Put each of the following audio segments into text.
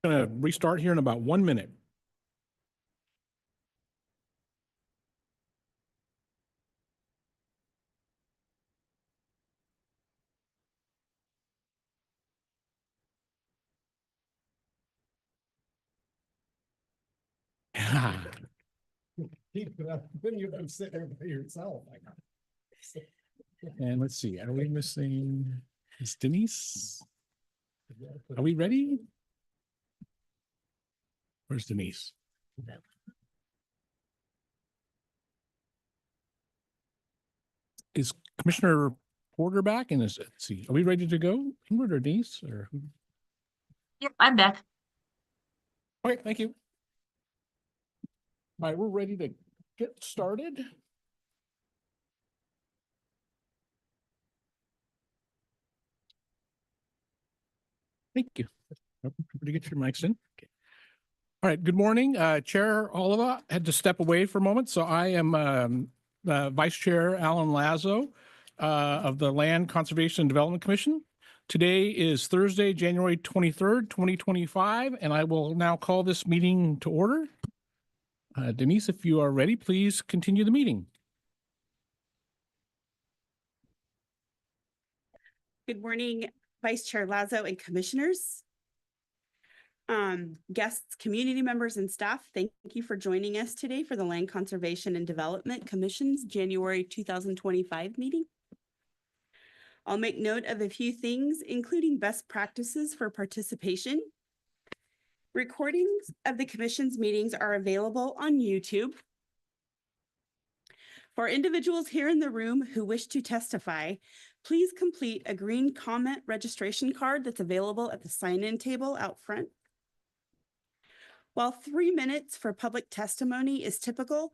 Going to restart here in about 1 minute. Then you can sit there by yourself. And let's see, are we missing? Is Denise? Are we ready? Where's Denise? Is Commissioner Porter back? And let's see, are we ready to go? Ingrid or Denise or who? Yep, I'm back. Okay, thank you. All right, we're ready to get started. Thank you. To get your mics in. Okay. All right, good morning. Chair Oliva had to step away for a moment, so I am Vice Chair Alan Lazo of the Land Conservation and Development Commission. Today is Thursday, January 23rd, 2025, and I will now call this meeting to order. Denise, if you are ready, please continue the meeting. Good morning, Vice Chair Lazo and commissioners, guests, community members, and staff. Thank you for joining us today for the Land Conservation and Development Commission's January 2025 meeting. I'll make note of a few things, including best practices for participation. Recordings of the Commission's meetings are available on YouTube. For individuals here in the room who wish to testify, please complete a green comment registration card that's available at the sign-in table out front. While 3 minutes for public testimony is typical,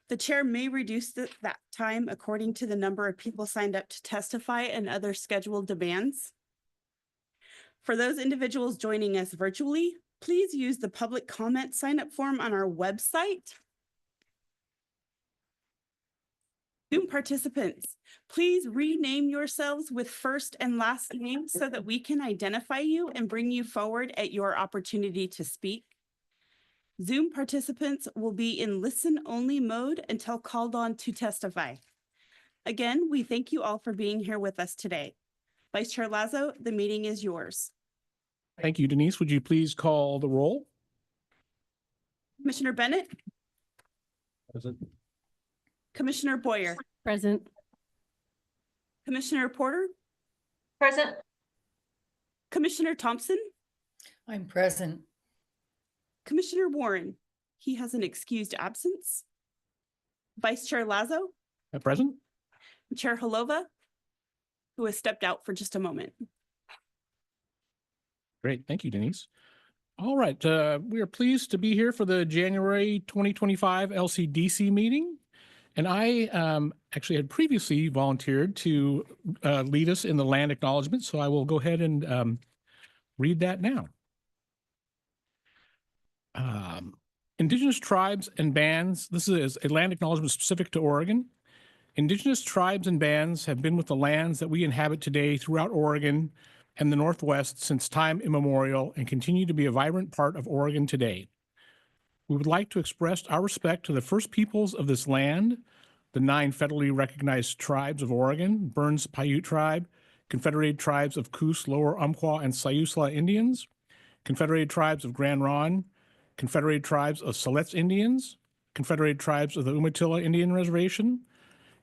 the chair may reduce that time according to the number of people signed up to testify and other scheduled demands. For those individuals joining us virtually, please use the public comment sign-up form on our website. Zoom participants, please rename yourselves with first and last names so that we can identify you and bring you forward at your opportunity to speak. Zoom participants will be in listen-only mode until called on to testify. Again, we thank you all for being here with us today. Vice Chair Lazo, the meeting is yours. Thank you, Denise. Would you please call the roll? Commissioner Bennett? Present. Commissioner Boyer? Present. Commissioner Porter? Present. Commissioner Thompson? I'm present. Commissioner Warren? He has an excused absence. Vice Chair Lazo? Present. Chair Holova, who has stepped out for just a moment. Great. Thank you, Denise. All right. We are pleased to be here for the January 2025 LCDC meeting. And I actually had previously volunteered to lead us in the land acknowledgement. So I will go ahead and read that now. Indigenous tribes and bands. This is a land acknowledgement specific to Oregon. Indigenous tribes and bands have been with the lands that we inhabit today throughout Oregon and the Northwest since time immemorial and continue to be a vibrant part of Oregon today. We would like to express our respect to the first peoples of this land, the 9 federally recognized tribes of Oregon, Burns Paiute Tribe, Confederated Tribes of Coos, Lower Umpqua, and Siuslaw Indians, Confederated Tribes of Grand Ronde, Confederated Tribes of Siletz Indians, Confederated Tribes of the Umatilla Indian Reservation,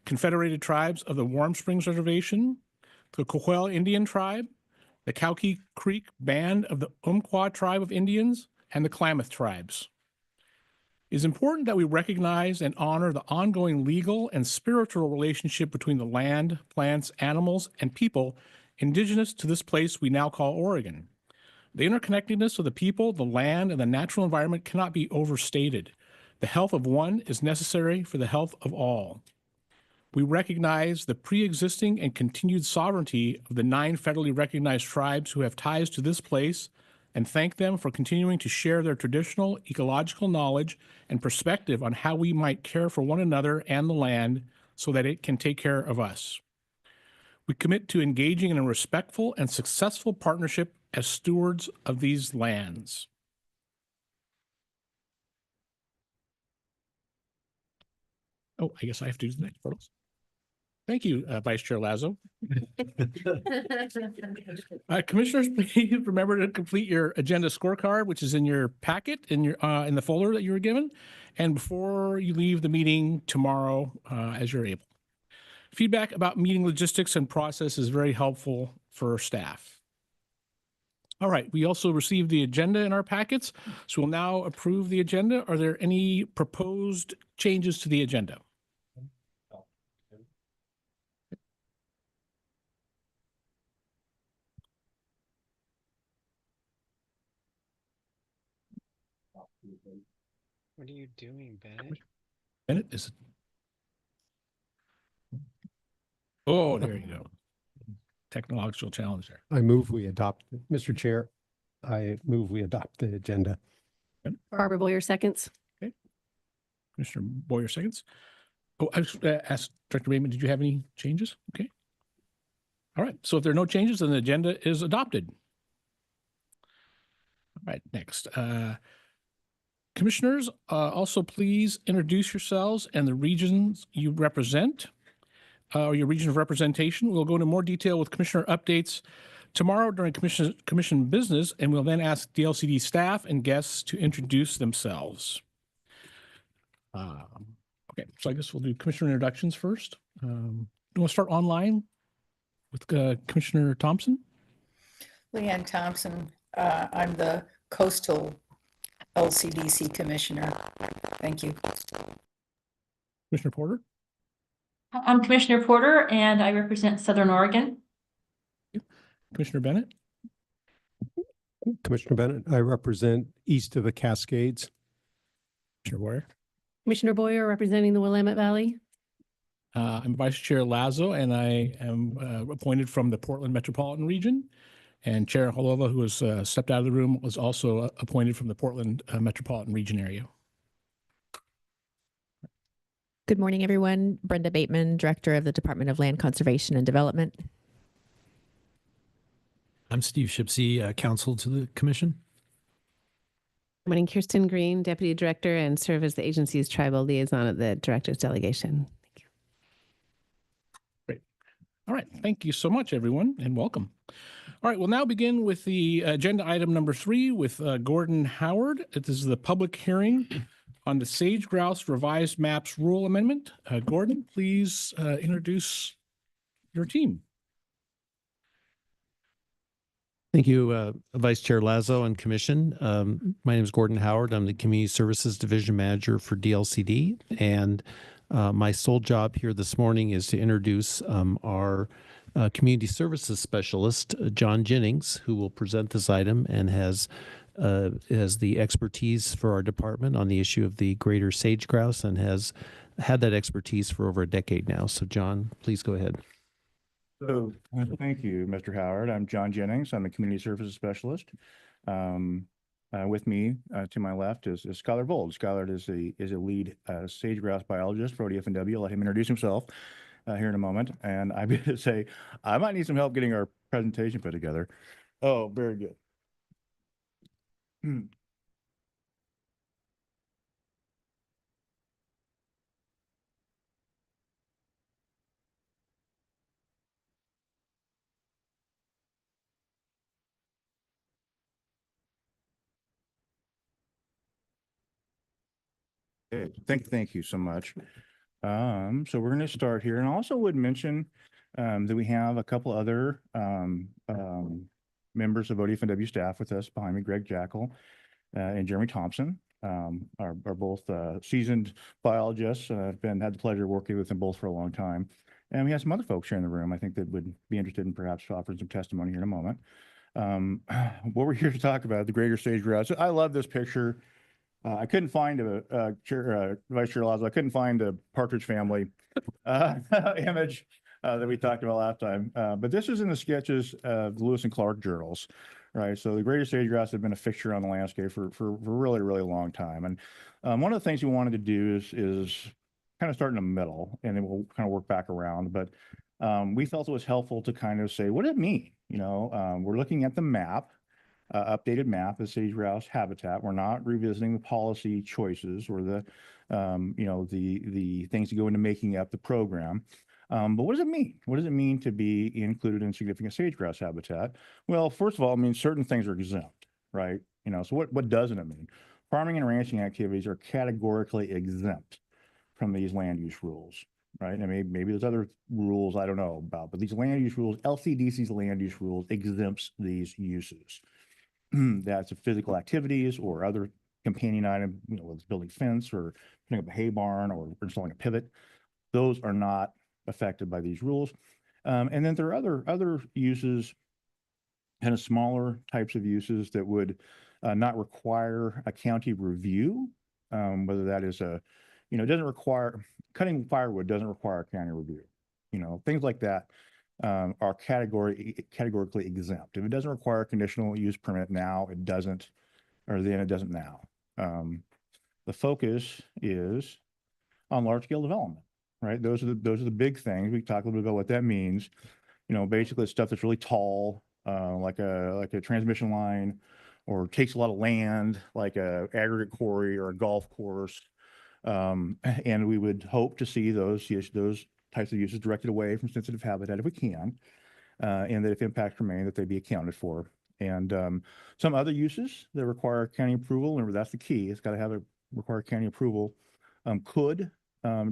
Confederated Tribes of the Warm Springs Reservation, the Coquille Indian Tribe, the Cowkey Creek Band of the Umpqua Tribe of Indians, and the Klamath Tribes. It is important that we recognize and honor the ongoing legal and spiritual relationship between the land, plants, animals, and people indigenous to this place we now call Oregon. The interconnectedness of the people, the land, and the natural environment cannot be overstated. The health of one is necessary for the health of all. We recognize the pre-existing and continued sovereignty of the 9 federally recognized tribes who have ties to this place and thank them for continuing to share their traditional ecological knowledge and perspective on how we might care for one another and the land so that it can take care of us. We commit to engaging in a respectful and successful partnership as stewards of these lands. Oh, I guess I have to do the next photos. Thank you, Vice Chair Lazo. Commissioners, please remember to complete your agenda scorecard, which is in your packet in the folder that you were given, and before you leave the meeting tomorrow, as you're able. Feedback about meeting logistics and process is very helpful for staff. All right, we also received the agenda in our packets, so we'll now approve the agenda. Are there any proposed changes to the agenda? What are you doing, Bennett? Bennett, is it? Oh, there you go. Technological challenge there. I move we adopt, Mr. Chair, I move we adopt the agenda. Barbara Boyer seconds. Commissioner Boyer seconds. Oh, I was asked Director Raymond, did you have any changes? Okay. All right. So if there are no changes, then the agenda is adopted. All right. Next, commissioners, also please introduce yourselves and the regions you represent, or your region of representation. We'll go into more detail with commissioner updates tomorrow during commission business, and we'll then ask DLCD staff and guests to introduce themselves. Okay, so I guess we'll do commissioner introductions first. Do you want to start online with Commissioner Thompson? Leanne Thompson. I'm the Coastal LCDC Commissioner. Thank you. Commissioner Porter? I'm Commissioner Porter and I represent Southern Oregon. Commissioner Bennett? Commissioner Bennett, I represent east of the Cascades. Commissioner Boyer? Commissioner Boyer representing the Willamette Valley. I'm Vice Chair Lazo, and I am appointed from the Portland Metropolitan Region. And Chair Holova, who has stepped out of the room, was also appointed from the Portland Metropolitan Region area. Good morning, everyone. Brenda Bateman, Director of the Department of Land Conservation and Development. I'm Steve Shipsey, Counsel to the Commission. Good morning, Kirsten Green, Deputy Director, and serve as the agency's tribal liaison at the Director's Delegation. Thank you. Great. All right. Thank you so much, everyone, and welcome. All right. We'll now begin with the agenda item number 3 with Gordon Howard. This is the public hearing on the Sage Grouse Revised Maps Rule Amendment. Gordon, please introduce your team. Thank you, Vice Chair Lazo and Commission. My name is Gordon Howard. I'm the Community Services Division Manager for DLCD. And my sole job here this morning is to introduce our Community Services Specialist, John Jennings, who will present this item and has the expertise for our department on the issue of the greater sage grouse and has had that expertise for over a decade now. So John, please go ahead. So thank you, Mr. Howard. I'm John Jennings. I'm a community services specialist. With me to my left is Skylar Vold. Skylar is a lead sage grouse biologist for ODF&W. I'll let him introduce himself here in a moment. And I'm going to say I might need some help getting our presentation put together. Oh, very good. Thank you so much. So we're going to start here, and I also would mention that we have a couple other members of ODF&W staff with us behind me. Greg Jackal and Jeremy Thompson are both seasoned biologists. I've had the pleasure of working with them both for a long time, and we have some other folks here in the room I think that would be interested in perhaps offering some testimony here in a moment. What we're here to talk about, the greater sage grouse. I love this picture. I couldn't find Vice Chair Lazo, I couldn't find a Partridge Family image that we talked about last time. But this is in the sketches of the Lewis and Clark journals, right? So the greater sage grouse have been a fixture on the landscape for a really, really long time. And one of the things we wanted to do is kind of start in the middle, and then we'll kind of work back around. But we felt it was helpful to kind of say, what did it mean? You know, we're looking at the map. updated map of sage grouse habitat. We're not revisiting the policy choices or the, the things that go into making up the program. But what does it mean? What does it mean to be included in significant sage grouse habitat? Well, first of all, I mean, certain things are exempt, right? So what doesn't it mean? Farming and ranching activities are categorically exempt from these land use rules, right? And maybe there's other rules I don't know about, but these land use rules, LCDC's land use rules exempts these uses. That's physical activities or other companion item, whether it's building fence or putting up a hay barn or installing a pivot. Those are not affected by these rules. And then there are other uses, kind of smaller types of uses that would not require a county review, whether that is it doesn't require, cutting firewood doesn't require a county review. Things like that are categorically exempt. If it doesn't require a conditional use permit now, it doesn't, or then it doesn't now. The focus is on large scale development, right? Those are the big things. We talk a little bit about what that means. Basically stuff that's really tall, like a transmission line, or takes a lot of land, like a aggregate quarry or a golf course. And we would hope to see those types of uses directed away from sensitive habitat if we can, and that if impacts remain, that they be accounted for. And some other uses that require county approval, and that's the key, it's got to require county approval, could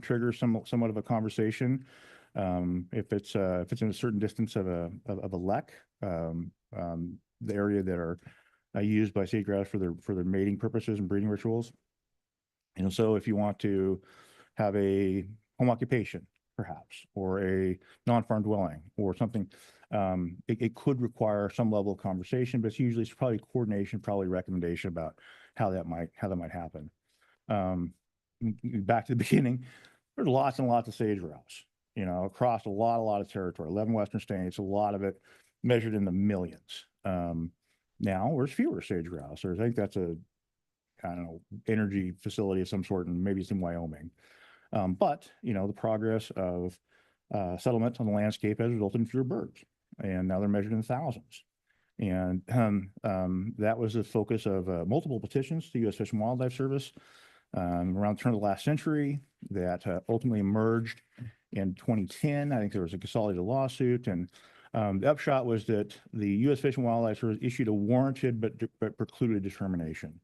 trigger somewhat of a conversation. If it's in a certain distance of a lek, the area that are used by sage grouse for their mating purposes and breeding rituals. And so if you want to have a home occupation, perhaps, or a non-farm dwelling or something, it could require some level of conversation, but it's probably coordination, probably recommendation about how that might happen. Back to the beginning, there's lots and lots of sage grouse, across a lot of territory, 11 Western states, a lot of it measured in the millions. Now there's fewer sage grouse. I think that's energy facility of some sort, and maybe it's in Wyoming. But the progress of settlement on the landscape has resulted in fewer birds, and now they're measured in thousands. And that was the focus of multiple petitions to U.S. Fish and Wildlife Service around the turn of the last century that ultimately emerged in 2010. I think there was a consolidated lawsuit, and the upshot was that the U.S. Fish and Wildlife Service issued a warranted but precluded determination.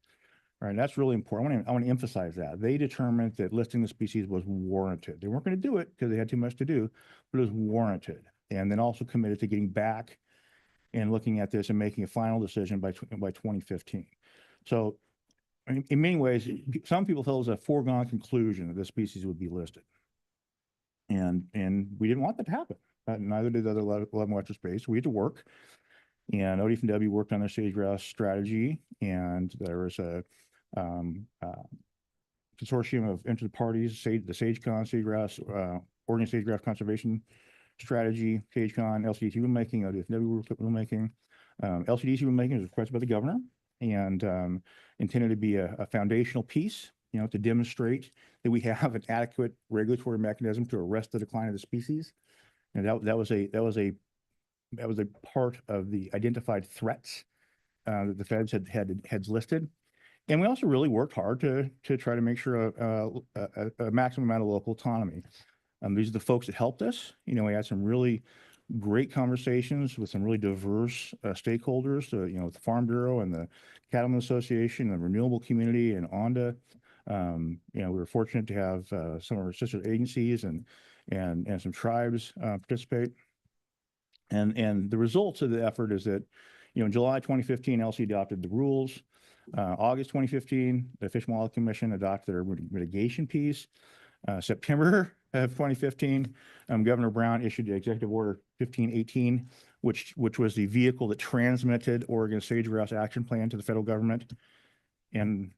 All right, that's really important. I want to emphasize that. They determined that listing the species was warranted. They weren't going to do it because they had too much to do, but it was warranted. And then also committed to getting back and looking at this and making a final decision by 2015. So in many ways, some people felt it was a foregone conclusion that this species would be listed. And we didn't want that to happen. Neither did the other 11 Western states. We had to work. And ODFW worked on their sage grouse strategy, and there was a consortium of interested parties, the SageCon, Sage Grouse, Oregon Sage Grouse Conservation Strategy, SageCon, LCDC rulemaking, ODFW rulemaking. LCDC rulemaking was requested by the governor and intended to be a foundational piece, to demonstrate that we have an adequate regulatory mechanism to arrest the decline of the species. And that was a part of the identified threats that the feds had listed. And we also really worked hard to try to make sure a maximum amount of local autonomy. These are the folks that helped us. We had some really great conversations with some really diverse stakeholders, with the Farm Bureau and the Cattlemen Association, the renewable community, and ONDA. We were fortunate to have some of our sister agencies and some tribes participate. And the results of the effort is that, in July 2015, LC adopted the rules. August 2015, the Fish and Wildlife Commission adopted their mitigation piece. September of 2015, Governor Brown issued the Executive Order 1518, which was the vehicle that transmitted Oregon Sage Grouse Action Plan to the federal government. And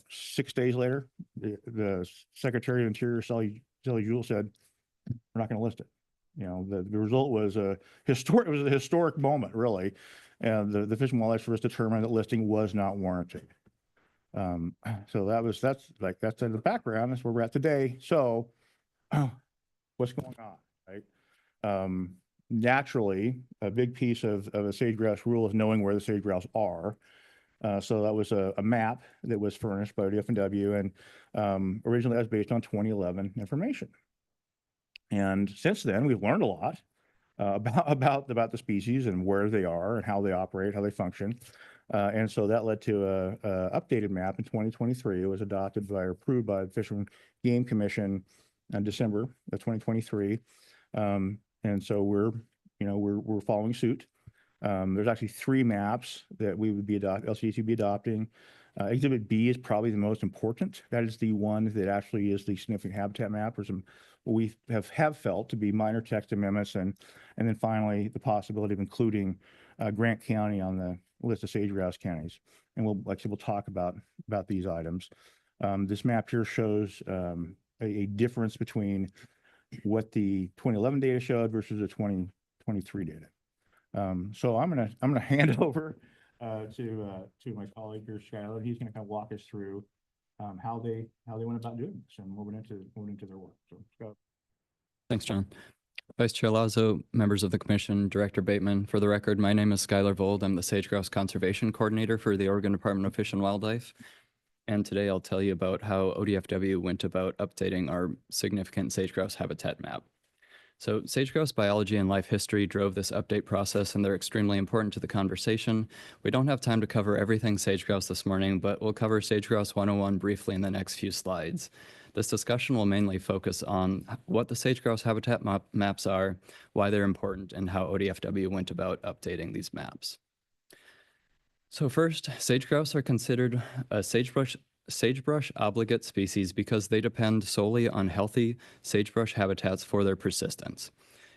6 days later, the Secretary of Interior, Sally Jewell, said, "We're not going to list it." The result was a historic moment, really. And the Fish and Wildlife Service determined that listing was not warranted. So that's in the background. That's where we're at today. So what's going on, right? naturally, a big piece of a sage grouse rule is knowing where the sage grouse are. So that was a map that was furnished by ODF&W, and originally that was based on 2011 information. And since then, we've learned a lot about the species and where they are and how they operate, how they function. And so that led to a updated map in 2023. It was adopted by or approved by the Fish and Game Commission in December of 2023. And so we're following suit. There's actually 3 maps that we would be LCDC would be adopting. Exhibit B is probably the most important. That is the one that actually is the significant habitat map, or some what we have felt to be minor text amendments, and then finally the possibility of including Grant County on the list of sage grouse counties. And we'll talk about these items. This map here shows a difference between what the 2011 data showed versus the 2023 data. So I'm gonna hand over to my colleague here, Skylar. He's gonna kind of walk us through how they went about doing this and moving into their work. So go. Thanks, John. Vice Chair Lazo, members of the Commission, Director Bateman. For the record, my name is Skylar Vold. I'm the Sage Grouse Conservation Coordinator for the Oregon Department of Fish and Wildlife. And today I'll tell you about how ODFW went about updating our significant sage grouse habitat map. So sage grouse biology and life history drove this update process, and they're extremely important to the conversation. We don't have time to cover everything sage grouse this morning, but we'll cover Sage Grouse 101 briefly in the next few slides. This discussion will mainly focus on what the sage grouse habitat maps are, why they're important, and how ODFW went about updating these maps. So first, sage grouse are considered a sagebrush obligate species because they depend solely on healthy sagebrush habitats for their persistence.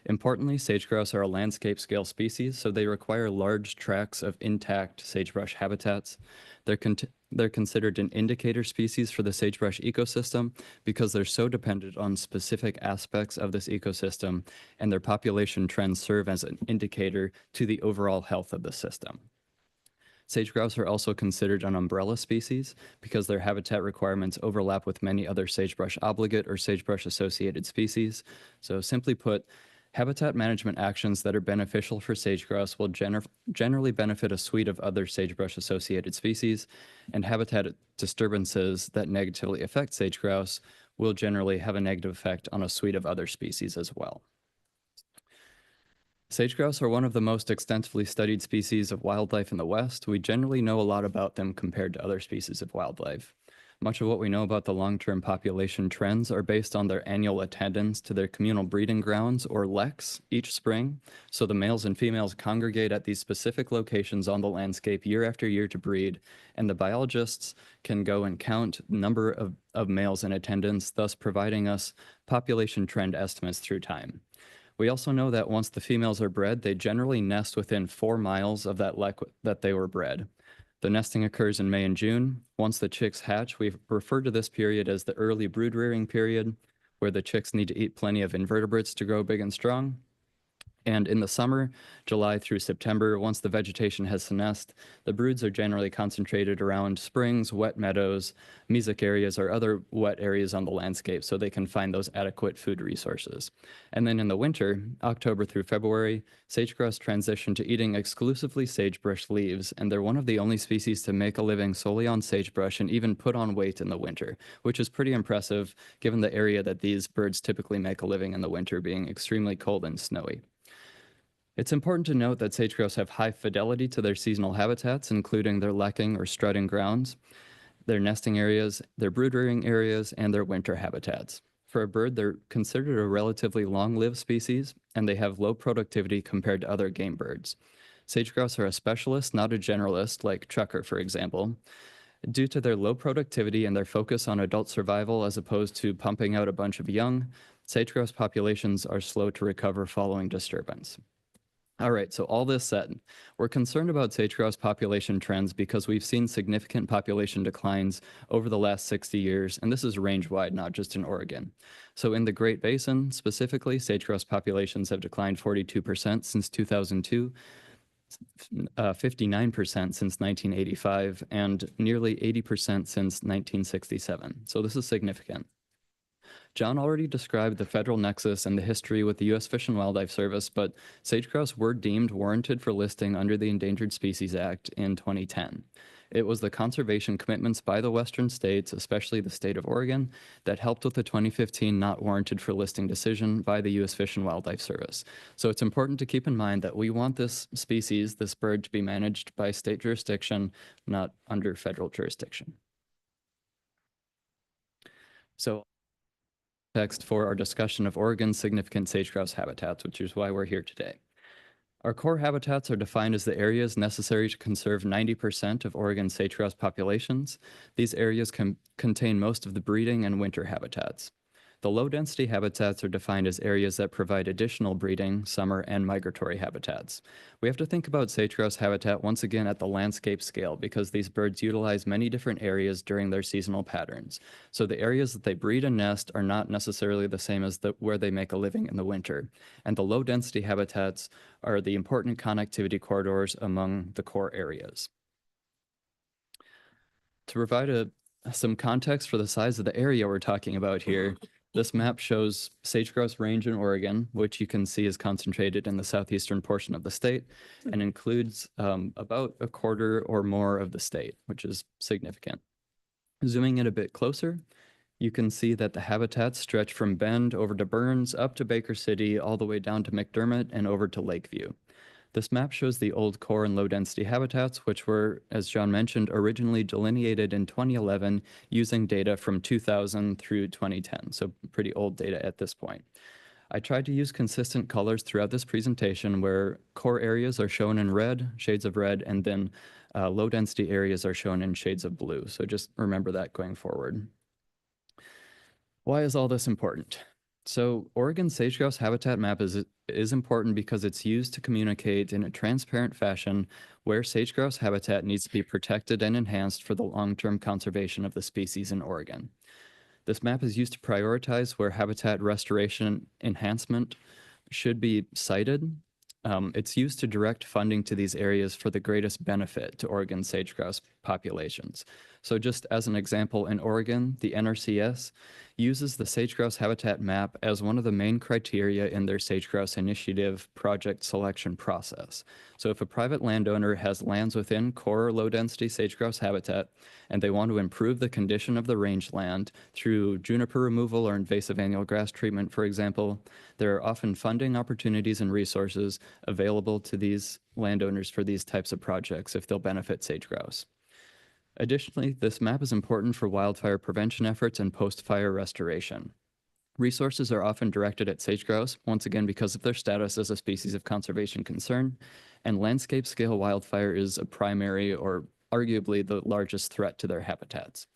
Importantly, sage grouse are a landscape scale species, so they require large tracts of intact sagebrush habitats. They're considered an indicator species for the sagebrush ecosystem because they're so dependent on specific aspects of this ecosystem, and their population trends serve as an indicator to the overall health of the system. Sage grouse are also considered an umbrella species because their habitat requirements overlap with many other sagebrush obligate or sagebrush associated species. So simply put, habitat management actions that are beneficial for sage grouse will generally benefit a suite of other sagebrush associated species, and habitat disturbances that negatively affect sage grouse will generally have a negative effect on a suite of other species as well. Sage grouse are one of the most extensively studied species of wildlife in the West. We generally know a lot about them compared to other species of wildlife. Much of what we know about the long-term population trends are based on their annual attendance to their communal breeding grounds, or leks, each spring. So the males and females congregate at these specific locations on the landscape year after year to breed, and the biologists can go and count the number of males in attendance, thus providing us population trend estimates through time. We also know that once the females are bred, they generally nest within 4 miles of that lek that they were bred. The nesting occurs in May and June. Once the chicks hatch, we refer to this period as the early brood rearing period, where the chicks need to eat plenty of invertebrates to grow big and strong. And in the summer, July through September, once the vegetation has senesced, the broods are generally concentrated around springs, wet meadows, mesic areas, or other wet areas on the landscape so they can find those adequate food resources. And then in the winter, October through February, sage grouse transition to eating exclusively sagebrush leaves, and they're one of the only species to make a living solely on sagebrush and even put on weight in the winter, which is pretty impressive given the area that these birds typically make a living in the winter, being extremely cold and snowy. It's important to note that sage grouse have high fidelity to their seasonal habitats, including their lekking or strutting grounds, their nesting areas, their brood rearing areas, and their winter habitats. For a bird, they're considered a relatively long-lived species, and they have low productivity compared to other game birds. Sage grouse are a specialist, not a generalist, like chukar, for example. Due to their low productivity and their focus on adult survival as opposed to pumping out a bunch of young, sage grouse populations are slow to recover following disturbance. All right, so all this said, we're concerned about sage grouse population trends because we've seen significant population declines over the last 60 years, and this is range-wide, not just in Oregon. So in the Great Basin, specifically, sage grouse populations have declined 42% since 2002, 59% since 1985, and nearly 80% since 1967. So this is significant. John already described the federal nexus and the history with the U.S. Fish and Wildlife Service, but sage-grouse were deemed warranted for listing under the Endangered Species Act in 2010. It was the conservation commitments by the Western states, especially the state of Oregon, that helped with the 2015 not warranted for listing decision by the U.S. Fish and Wildlife Service. So it's important to keep in mind that we want this species, this bird, to be managed by state jurisdiction, not under federal jurisdiction. So text for our discussion of Oregon's significant sage-grouse habitats, which is why we're here today. Our core habitats are defined as the areas necessary to conserve 90% of Oregon's sage-grouse populations. These areas contain most of the breeding and winter habitats. The low-density habitats are defined as areas that provide additional breeding, summer, and migratory habitats. We have to think about sage-grouse habitat once again at the landscape scale because these birds utilize many different areas during their seasonal patterns. So the areas that they breed and nest are not necessarily the same as where they make a living in the winter. And the low-density habitats are the important connectivity corridors among the core areas. To provide some context for the size of the area we're talking about here, this map shows sage-grouse range in Oregon, which you can see is concentrated in the southeastern portion of the state and includes about a quarter or more of the state, which is significant. Zooming in a bit closer, you can see that the habitats stretch from Bend over to Burns, up to Baker City, all the way down to McDermott and over to Lakeview. This map shows the old core and low-density habitats, which were, as John mentioned, originally delineated in 2011 using data from 2000 through 2010, so pretty old data at this point. I tried to use consistent colors throughout this presentation where core areas are shown in red, shades of red, and then low-density areas are shown in shades of blue, so just remember that going forward. Why is all this important? So Oregon's sage-grouse habitat map is important because it's used to communicate in a transparent fashion where sage-grouse habitat needs to be protected and enhanced for the long-term conservation of the species in Oregon. This map is used to prioritize where habitat restoration enhancement should be cited. It's used to direct funding to these areas for the greatest benefit to Oregon sage-grouse populations. So just as an example, in Oregon, the NRCS uses the sage-grouse habitat map as one of the main criteria in their sage-grouse initiative project selection process. So if a private landowner has lands within core low-density sage-grouse habitat and they want to improve the condition of the rangeland through juniper removal or invasive annual grass treatment, for example, there are often funding opportunities and resources available to these landowners for these types of projects if they'll benefit sage-grouse. Additionally, this map is important for wildfire prevention efforts and post-fire restoration. Resources are often directed at sage-grouse, once again because of their status as a species of conservation concern, and landscape-scale wildfire is a primary or arguably the largest threat to their habitats.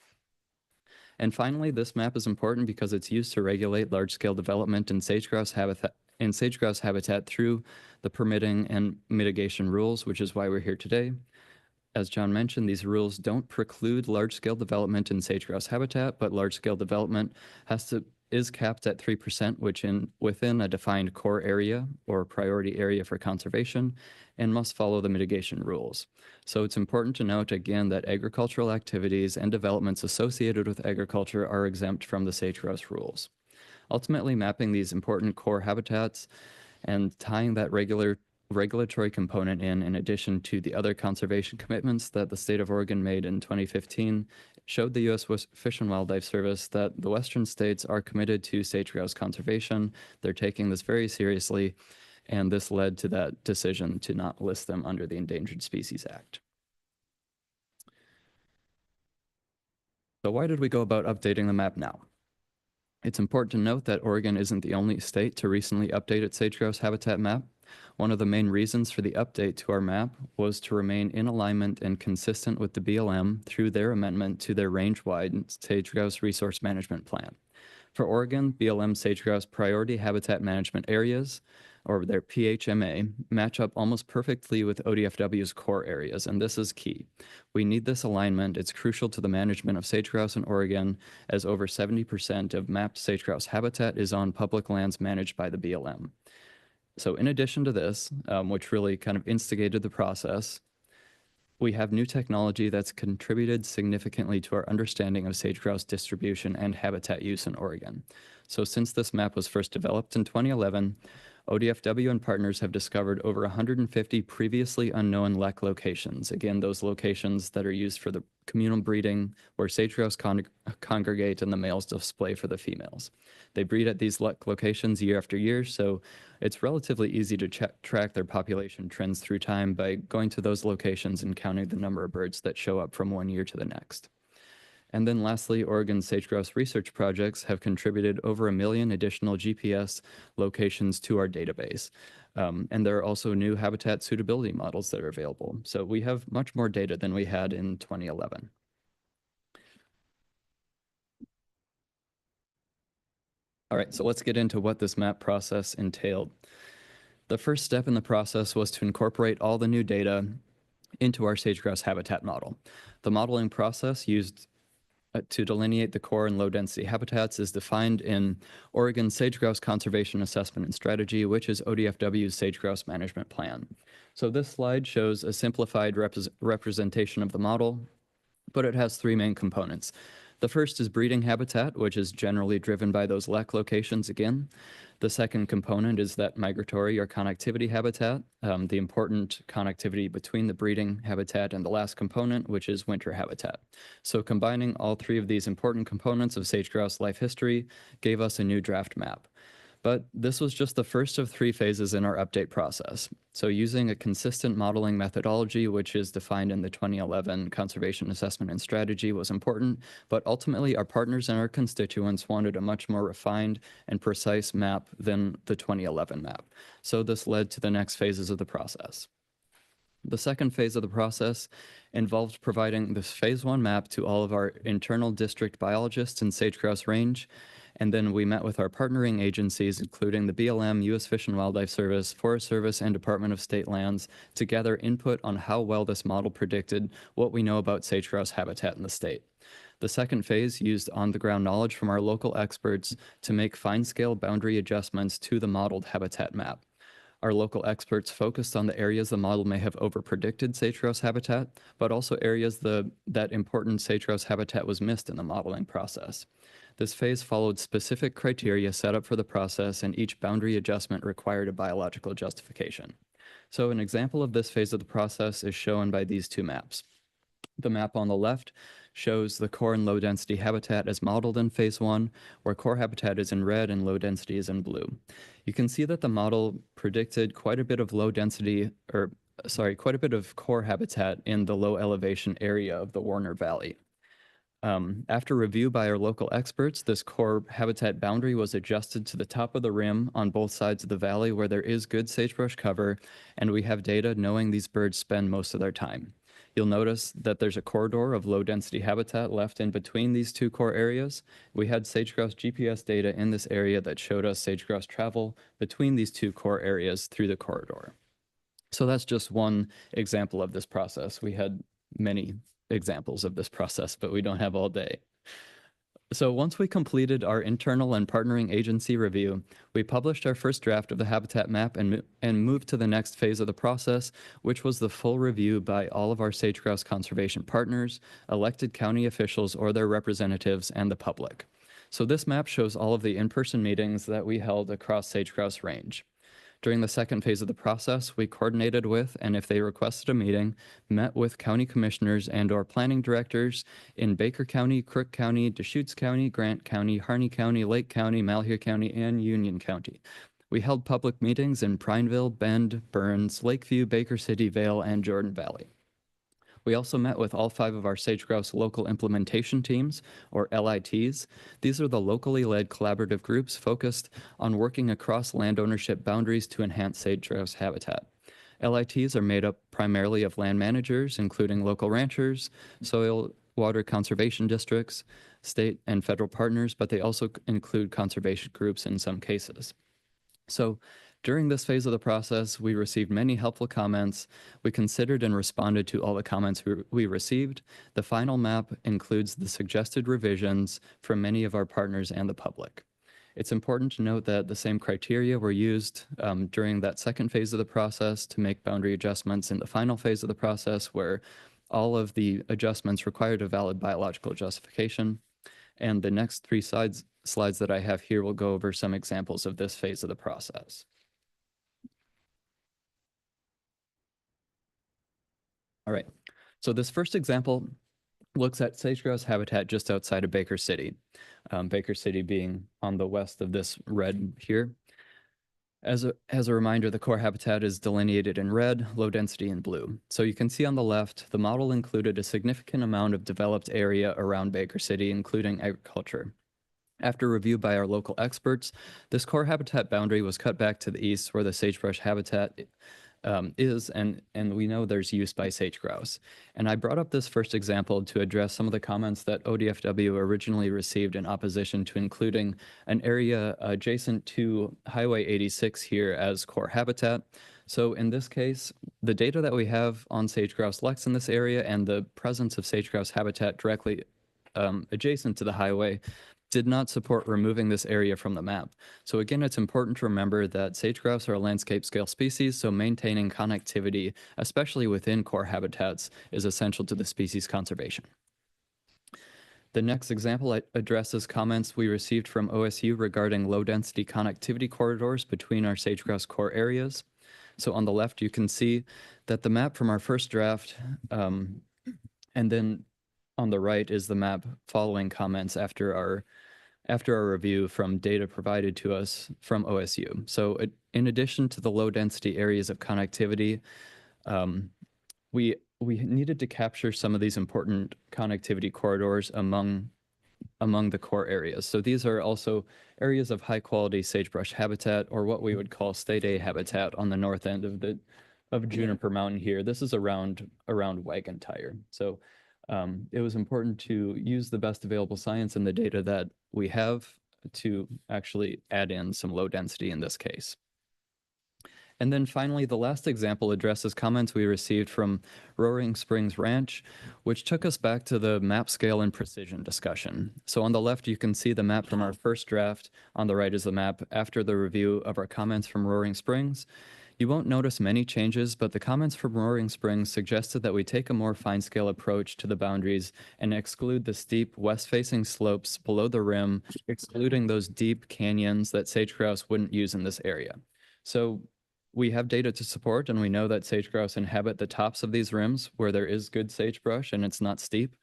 And finally, this map is important because it's used to regulate large-scale development in sage-grouse habitat through the permitting and mitigation rules, which is why we're here today. As John mentioned, these rules don't preclude large-scale development in sage-grouse habitat, but large-scale development is capped at 3%, which within a defined core area or priority area for conservation, and must follow the mitigation rules. So it's important to note again that agricultural activities and developments associated with agriculture are exempt from the sage-grouse rules. Ultimately, mapping these important core habitats and tying that regulatory component in addition to the other conservation commitments that the state of Oregon made in 2015, showed the U.S. Fish and Wildlife Service that the Western states are committed to sage-grouse conservation. They're taking this very seriously, and this led to that decision to not list them under the Endangered Species Act. So why did we go about updating the map now? It's important to note that Oregon isn't the only state to recently update its sage-grouse habitat map. One of the main reasons for the update to our map was to remain in alignment and consistent with the BLM through their amendment to their range-wide sage-grouse resource management plan. For Oregon, BLM sage-grouse priority habitat management areas, or their PHMA, match up almost perfectly with ODFW's core areas, and this is key. We need this alignment. It's crucial to the management of sage-grouse in Oregon, as over 70% of mapped sage-grouse habitat is on public lands managed by the BLM. So in addition to this, which really kind of instigated the process, we have new technology that's contributed significantly to our understanding of sage grouse distribution and habitat use in Oregon. So since this map was first developed in 2011, ODFW and partners have discovered over 150 previously unknown LEC locations. Again, those locations that are used for the communal breeding where sage grouse congregate and the males display for the females. They breed at these LEC locations year after year, so it's relatively easy to track their population trends through time by going to those locations and counting the number of birds that show up from one year to the next. And then lastly, Oregon sage grouse research projects have contributed over 1 million additional GPS locations to our database. And there are also new habitat suitability models that are available. So we have much more data than we had in 2011. All right, so let's get into what this map process entailed. The first step in the process was to incorporate all the new data into our sage grouse habitat model. The modeling process used to delineate the core and low density habitats is defined in Oregon Sage Grouse Conservation Assessment and Strategy, which is ODFW's Sage Grouse Management Plan. So this slide shows a simplified representation of the model, but it has 3 main components. The first is breeding habitat, which is generally driven by those LEC locations again. The second component is that migratory or connectivity habitat, the important connectivity between the breeding habitat and the last component, which is winter habitat. So combining all 3 of these important components of sage grouse life history gave us a new draft map. But this was just the first of 3 phases in our update process. So using a consistent modeling methodology, which is defined in the 2011 Conservation Assessment and Strategy, was important, but ultimately our partners and our constituents wanted a much more refined and precise map than the 2011 map. So this led to the next phases of the process. The second phase of the process involved providing this phase 1 map to all of our internal district biologists in sage grouse range. And then we met with our partnering agencies, including the BLM, U.S. Fish and Wildlife Service, Forest Service, and Department of State Lands, to gather input on how well this model predicted what we know about sage grouse habitat in the state. The second phase used on-the-ground knowledge from our local experts to make fine-scale boundary adjustments to the modeled habitat map. Our local experts focused on the areas the model may have overpredicted sage grouse habitat, but also areas that important sage grouse habitat was missed in the modeling process. This phase followed specific criteria set up for the process, and each boundary adjustment required a biological justification. So an example of this phase of the process is shown by these 2 maps. The map on the left shows the core and low density habitat as modeled in phase 1, where core habitat is in red and low density is in blue. You can see that the model predicted quite a bit of core habitat in the low elevation area of the Warner Valley. After review by our local experts, this core habitat boundary was adjusted to the top of the rim on both sides of the valley where there is good sagebrush cover, and we have data knowing these birds spend most of their time. You'll notice that there's a corridor of low density habitat left in between these 2 core areas. We had sage grouse GPS data in this area that showed us sage grouse travel between these 2 core areas through the corridor. So that's just one example of this process. We had many examples of this process, but we don't have all day. So once we completed our internal and partnering agency review, we published our first draft of the habitat map and moved to the next phase of the process, which was the full review by all of our sage grouse conservation partners, elected county officials or their representatives, and the public. So this map shows all of the in-person meetings that we held across sage grouse range. During the second phase of the process, we coordinated with, and if they requested a meeting, met with county commissioners and/or planning directors in Baker County, Crook County, Deschutes County, Grant County, Harney County, Lake County, Malheur County, and Union County. We held public meetings in Prineville, Bend, Burns, Lakeview, Baker City, Vale, and Jordan Valley. We also met with all 5 of our sage grouse local implementation teams, or LITs. These are the locally led collaborative groups focused on working across land ownership boundaries to enhance sage grouse habitat. LITs are made up primarily of land managers, including local ranchers, soil water conservation districts, state and federal partners, but they also include conservation groups in some cases. So during this phase of the process, we received many helpful comments. We considered and responded to all the comments we received. The final map includes the suggested revisions from many of our partners and the public. It's important to note that the same criteria were used during that second phase of the process to make boundary adjustments in the final phase of the process, where all of the adjustments required a valid biological justification. And the next three slides that I have here will go over some examples of this phase of the process. All right, so this first example looks at sage-grouse habitat just outside of Baker City. Baker City being on the west of this red here. As a reminder, the core habitat is delineated in red, low density in blue. So you can see on the left, the model included a significant amount of developed area around Baker City, including agriculture. After review by our local experts, this core habitat boundary was cut back to the east where the sagebrush habitat is, and we know there's use by sage grouse. And I brought up this first example to address some of the comments that ODFW originally received in opposition to including an area adjacent to Highway 86 here as core habitat. So in this case, the data that we have on sage grouse leks in this area and the presence of sage grouse habitat directly adjacent to the highway did not support removing this area from the map. So again, it's important to remember that sage grouse are a landscape scale species, so maintaining connectivity, especially within core habitats, is essential to the species conservation. The next example addresses comments we received from OSU regarding low-density connectivity corridors between our sage grouse core areas. So on the left, you can see that the map from our first draft, and then on the right is the map following comments after our review from data provided to us from OSU. So in addition to the low density areas of connectivity, we needed to capture some of these important connectivity corridors among the core areas. So these are also areas of high quality sagebrush habitat, or what we would call state A habitat on the north end of Juniper Mountain here. This is around Wagon Tire. So it was important to use the best available science and the data that we have to actually add in some low density in this case. And then finally, the last example addresses comments we received from Roaring Springs Ranch, which took us back to the map scale and precision discussion. So on the left, you can see the map from our first draft. On the right is the map after the review of our comments from Roaring Springs. You won't notice many changes, but the comments from Roaring Springs suggested that we take a more fine-scale approach to the boundaries and exclude the steep west-facing slopes below the rim, excluding those deep canyons that sage grouse wouldn't use in this area. So we have data to support, and we know that sage grouse inhabit the tops of these rims where there is good sagebrush and it's not steep.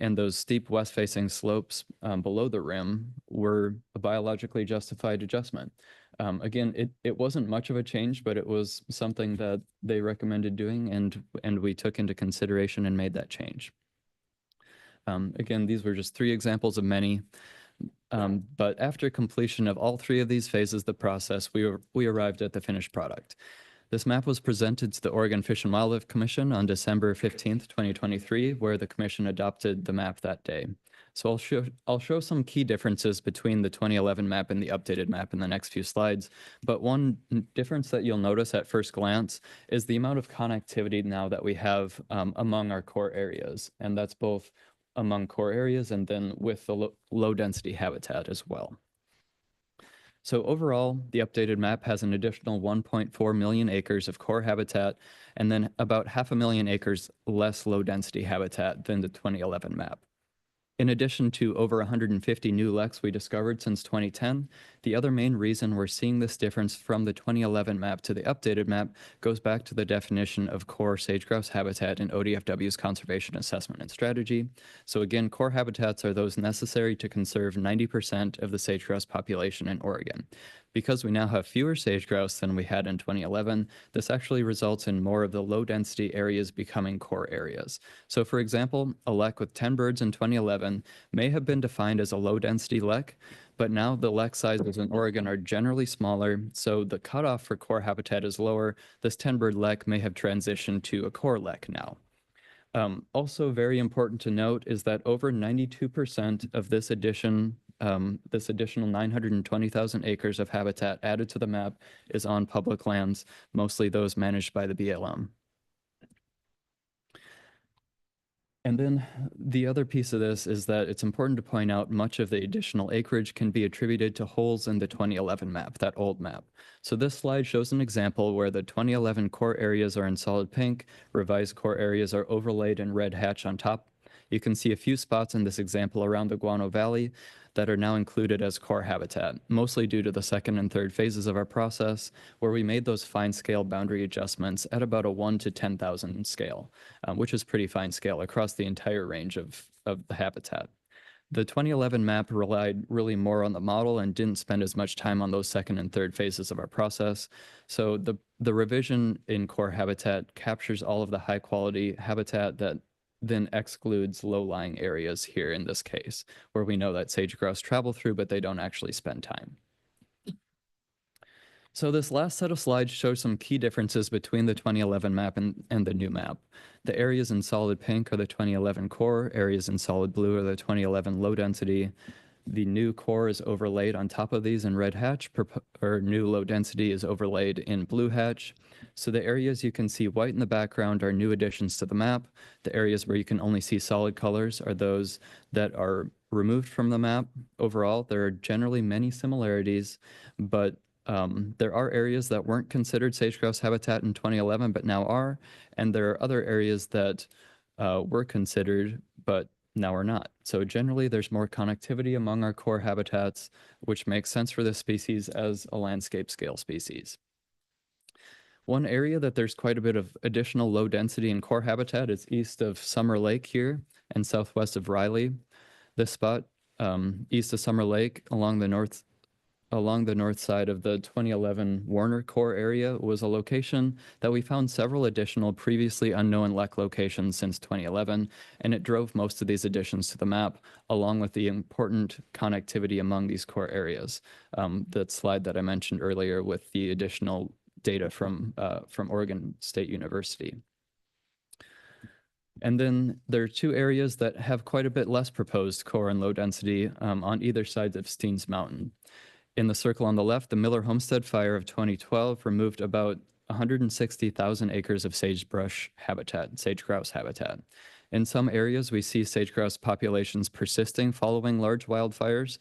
And those steep west-facing slopes below the rim were a biologically justified adjustment. Again, it wasn't much of a change, but it was something that they recommended doing, and we took into consideration and made that change. Again, these were just three examples of many. But after completion of all three of these phases of the process, we arrived at the finished product. This map was presented to the Oregon Fish and Wildlife Commission on December 15th, 2023, where the commission adopted the map that day. So I'll show some key differences between the 2011 map and the updated map in the next few slides. But one difference that you'll notice at first glance is the amount of connectivity now that we have among our core areas. And that's both among core areas and then with the low density habitat as well. So overall, the updated map has an additional 1.4 million acres of core habitat and then about 500,000 acres less low density habitat than the 2011 map. In addition to over 150 new leks we discovered since 2010, the other main reason we're seeing this difference from the 2011 map to the updated map goes back to the definition of core sage-grouse habitat in ODFW's conservation assessment and strategy. So again, core habitats are those necessary to conserve 90% of the sage-grouse population in Oregon. Because we now have fewer sage-grouse than we had in 2011, this actually results in more of the low-density areas becoming core areas. So for example, a lek with 10 birds in 2011 may have been defined as a low-density lek, but now the lek sizes in Oregon are generally smaller, so the cutoff for core habitat is lower. This 10-bird lek may have transitioned to a core lek now. Also very important to note is that over 92% of this additional 920,000 acres of habitat added to the map is on public lands, mostly those managed by the BLM. And then the other piece of this is that it's important to point out much of the additional acreage can be attributed to holes in the 2011 map, that old map. So this slide shows an example where the 2011 core areas are in solid pink, revised core areas are overlaid in red hatch on top. You can see a few spots in this example around the Guano Valley that are now included as core habitat, mostly due to the second and third phases of our process, where we made those fine scale boundary adjustments at about a 1 to 10,000 scale, which is pretty fine scale across the entire range of the habitat. The 2011 map relied really more on the model and didn't spend as much time on those second and third phases of our process. So the revision in core habitat captures all of the high quality habitat that then excludes low-lying areas here in this case, where we know that sage grouse travel through, but they don't actually spend time. So this last set of slides shows some key differences between the 2011 map and the new map. The areas in solid pink are the 2011 core, areas in solid blue are the 2011 low density. The new core is overlaid on top of these in red hatch, or new low density is overlaid in blue hatch. So the areas you can see white in the background are new additions to the map. The areas where you can only see solid colors are those that are removed from the map. Overall, there are generally many similarities, but there are areas that weren't considered sage grouse habitat in 2011, but now are. And there are other areas that were considered, but now are not. So generally, there's more connectivity among our core habitats, which makes sense for this species as a landscape scale species. One area that there's quite a bit of additional low density and core habitat is east of Summer Lake here and southwest of Riley. This spot east of Summer Lake along the north side of the 2011 Warner core area was a location that we found several additional previously unknown LEC locations since 2011, and it drove most of these additions to the map, along with the important connectivity among these core areas. That slide that I mentioned earlier with the additional data from Oregon State University. And then there are two areas that have quite a bit less proposed core and low density on either side of Steens Mountain. In the circle on the left, the Miller Homestead Fire of 2012 removed about 160,000 acres of sagebrush habitat, sage grouse habitat. In some areas, we see sage grouse populations persisting following large wildfires.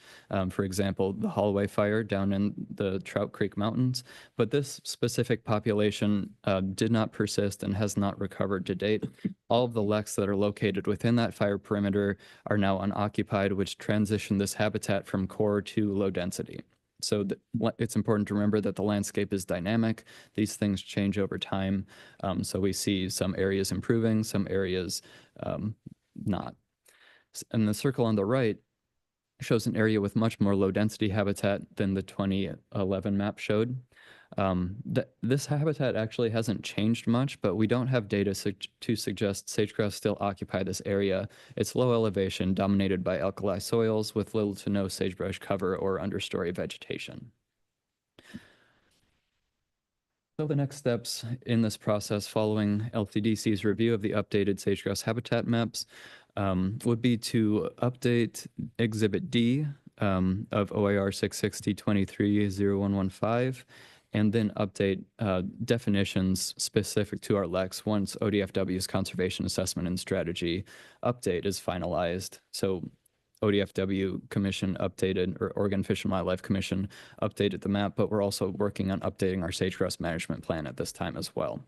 For example, the Holloway Fire down in the Trout Creek Mountains. But this specific population did not persist and has not recovered to date. All of the LECs that are located within that fire perimeter are now unoccupied, which transition this habitat from core to low density. So it's important to remember that the landscape is dynamic. These things change over time. So we see some areas improving, some areas not. And the circle on the right shows an area with much more low density habitat than the 2011 map showed. This habitat actually hasn't changed much, but we don't have data to suggest sage grouse still occupy this area. It's low elevation, dominated by alkali soils with little to no sagebrush cover or understory vegetation. So the next steps in this process following LCDC's review of the updated sage grouse habitat maps would be to update Exhibit D of OIR 660-23-0115, and then update definitions specific to our LECs once ODFW's Conservation Assessment and Strategy update is finalized. So ODFW Commission updated, or Oregon Fish and Wildlife Commission updated the map, but we're also working on updating our sage grouse management plan at this time as well.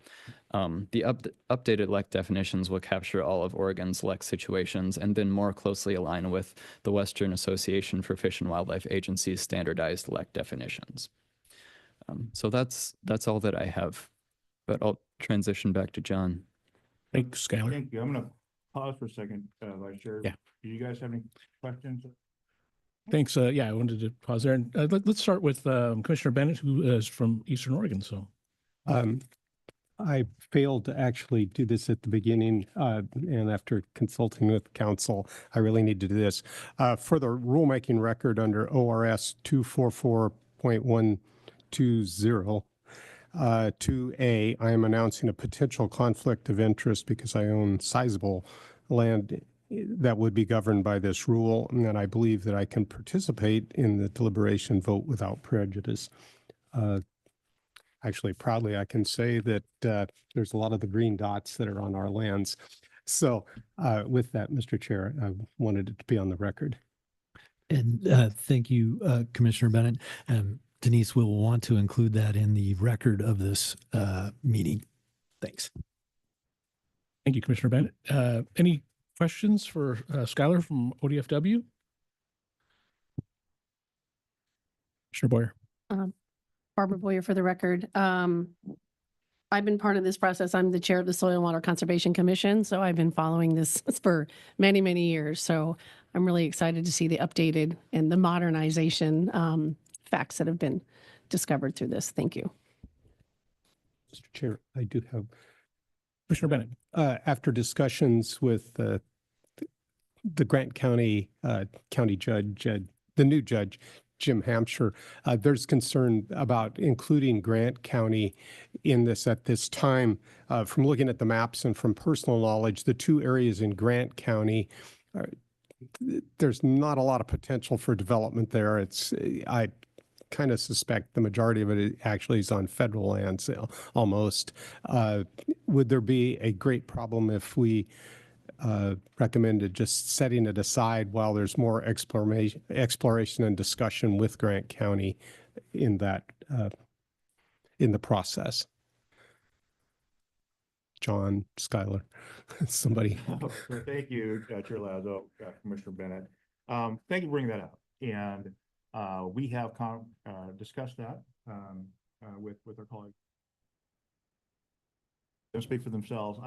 The updated LEC definitions will capture all of Oregon's LEC situations and then more closely align with the Western Association for Fish and Wildlife Agency's standardized LEC definitions. So that's all that I have, but I'll transition back to John. Thanks, Skylar. Thank you. I'm gonna pause for a second, Vice Chair. Yeah. Do you guys have any questions? Thanks. Yeah, I wanted to pause there. And let's start with Commissioner Bennett, who is from Eastern Oregon. So I failed to actually do this at the beginning, and after consulting with council, I really need to do this. For the rulemaking record under ORS 244.120, 2A, I am announcing a potential conflict of interest because I own sizable land that would be governed by this rule, and I believe that I can participate in the deliberation vote without prejudice. Actually, proudly, I can say that there's a lot of the green dots that are on our lands. So with that, Mr. Chair, I wanted it to be on the record. And thank you, Commissioner Bennett. Denise will want to include that in the record of this meeting. Thanks. Thank you, Commissioner Bennett. Any questions for Skylar from ODFW? Commissioner Boyer. Barbara Boyer for the record. I've been part of this process. I'm the chair of the Soil and Water Conservation Commission, so I've been following this for many, many years. So I'm really excited to see the updated and the modernization facts that have been discovered through this. Thank you. Mr. Chair, I do have, Commissioner Bennett. after discussions with the Grant County County Judge, the new judge, Jim Hampshire, there's concern about including Grant County in this at this time. From looking at the maps and from personal knowledge, the two areas in Grant County, there's not a lot of potential for development there. I kind of suspect the majority of it actually is on federal lands almost. Would there be a great problem if we recommended just setting it aside while there's more exploration and discussion with Grant County in that in the process? John, Skylar, somebody. Thank you, Chair Lazo, Commissioner Bennett. Thank you for bringing that up. And we have discussed that with our colleagues. They'll speak for themselves.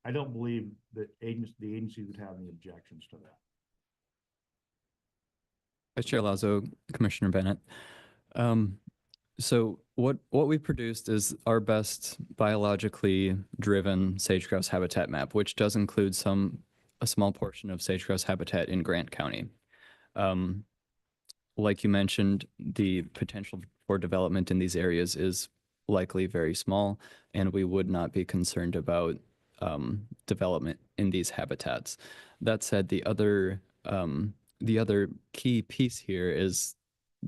I don't believe that the agency would have any objections to that. Vice Chair Lazo, Commissioner Bennett. So what we produced is our best biologically driven sage-grouse habitat map, which does include a small portion of sage-grouse habitat in Grant County. Like you mentioned, the potential for development in these areas is likely very small, and we would not be concerned about development in these habitats. That said, the other key piece here is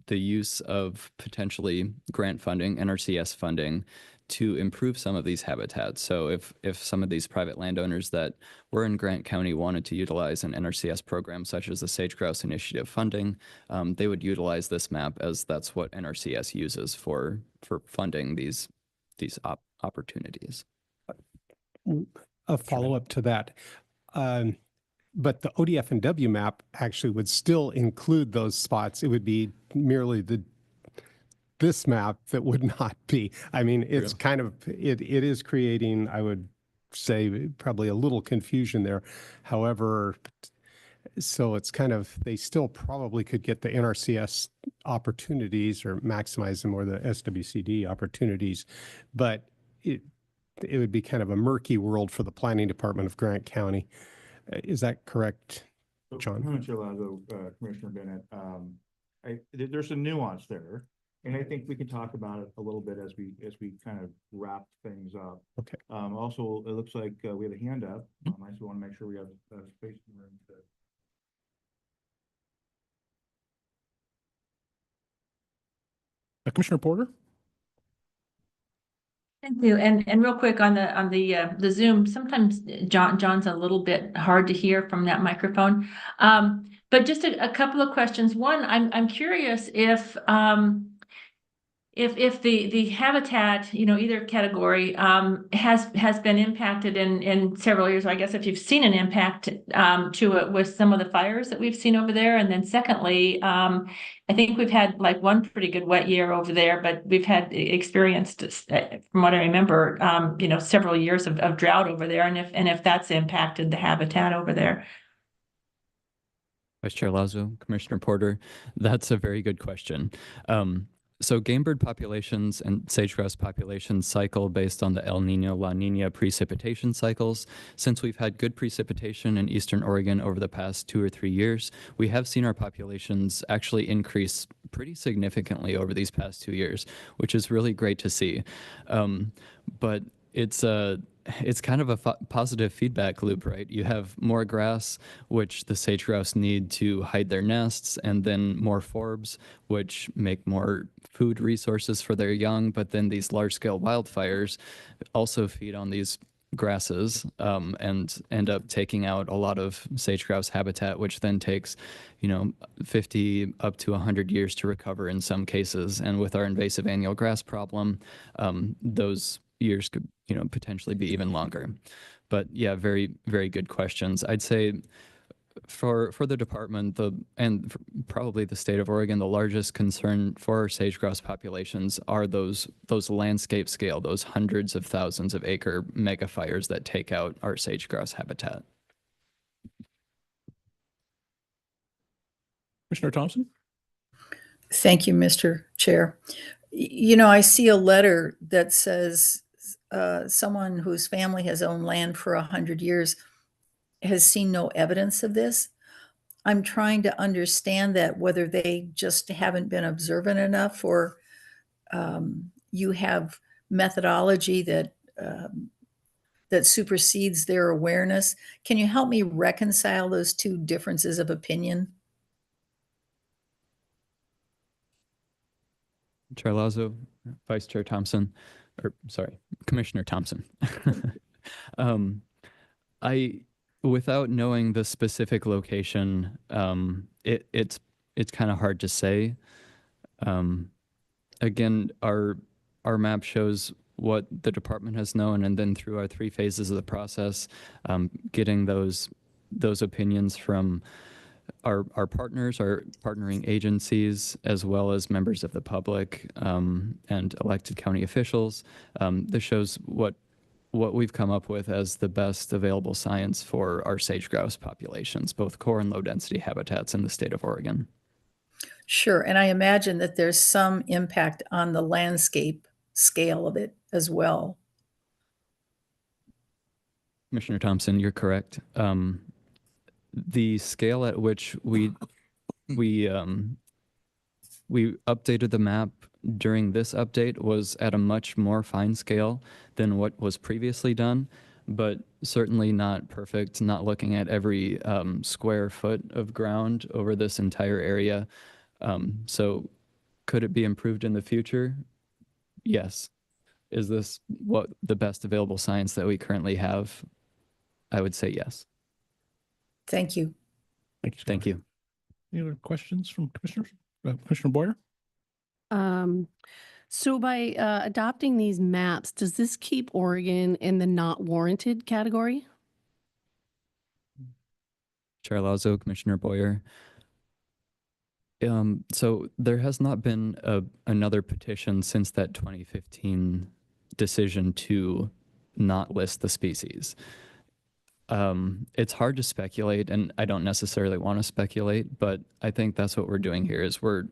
the use of potentially grant funding, NRCS funding, to improve some of these habitats. So if some of these private landowners that were in Grant County wanted to utilize an NRCS program such as the Sage Grouse Initiative funding, they would utilize this map, as that's what NRCS uses for funding these opportunities. A follow-up to that. But the ODF&W map actually would still include those spots. It would be merely this map that would not be. I mean, it's kind of, it is creating, I would say, probably a little confusion there. However, so it's kind of, they still probably could get the NRCS opportunities or maximize them, or the SWCD opportunities, but it would be kind of a murky world for the planning department of Grant County. Is that correct, John? Commissioner Bennett, there's a nuance there, and I think we can talk about it a little bit as we kind of wrap things up. Okay. Also, it looks like we have a hand up. I just want to make sure we have space in the room to. Commissioner Porter. Thank you. And real quick on the Zoom, sometimes John's a little bit hard to hear from that microphone. But just a couple of questions. One, I'm curious if the habitat, either category, has been impacted in several years. I guess if you've seen an impact to it with some of the fires that we've seen over there. And then secondly, I think we've had like one pretty good wet year over there, but we've had experienced, from what I remember, several years of drought over there. And if that's impacted the habitat over there. Vice Chair Lazo, Commissioner Porter, that's a very good question. So game bird populations and sage-grouse populations cycle based on the El Nino, La Nina precipitation cycles. Since we've had good precipitation in Eastern Oregon over the past 2 or 3 years, we have seen our populations actually increase pretty significantly over these past 2 years, which is really great to see. But it's kind of a positive feedback loop, right? You have more grass, which the sage grouse need to hide their nests, and then more forbs, which make more food resources for their young. But then these large-scale wildfires also feed on these grasses and end up taking out a lot of sage grouse habitat, which then takes, 50 up to 100 years to recover in some cases. And with our invasive annual grass problem, those years could, potentially be even longer. But yeah, very, very good questions. I'd say for the department, probably the state of Oregon, the largest concern for our sage grouse populations are those landscape scale, those hundreds of thousands of acre mega fires that take out our sage grouse habitat. Commissioner Thompson? Thank you, Mr. Chair. I see a letter that says someone whose family has owned land for 100 years has seen no evidence of this. I'm trying to understand that, whether they just haven't been observant enough, or you have methodology that that supersedes their awareness. Can you help me reconcile those two differences of opinion? Chair Lazo, Vice Chair Thompson, or sorry, Commissioner Thompson. Without knowing the specific location, it's kind of hard to say. Again, our map shows what the department has known, and then through our 3 phases of the process, getting those opinions from our partners, our partnering agencies, as well as members of the public and elected county officials. This shows what we've come up with as the best available science for our sage grouse populations, both core and low density habitats in the state of Oregon. Sure, and I imagine that there's some impact on the landscape scale of it as well. Commissioner Thompson, you're correct. The scale at which we updated the map during this update was at a much more fine scale than what was previously done, but certainly not perfect, not looking at every square foot of ground over this entire area. So could it be improved in the future? Yes. Is this what the best available science that we currently have? I would say yes. Thank you. Thank you. Thank you. Any other questions from commissioners? Commissioner Boyer? So by adopting these maps, does this keep Oregon in the not warranted category? Chair Lazo, Commissioner Boyer. So there has not been another petition since that 2015 decision to not list the species. It's hard to speculate, and I don't necessarily want to speculate, but I think that's what we're doing here is we're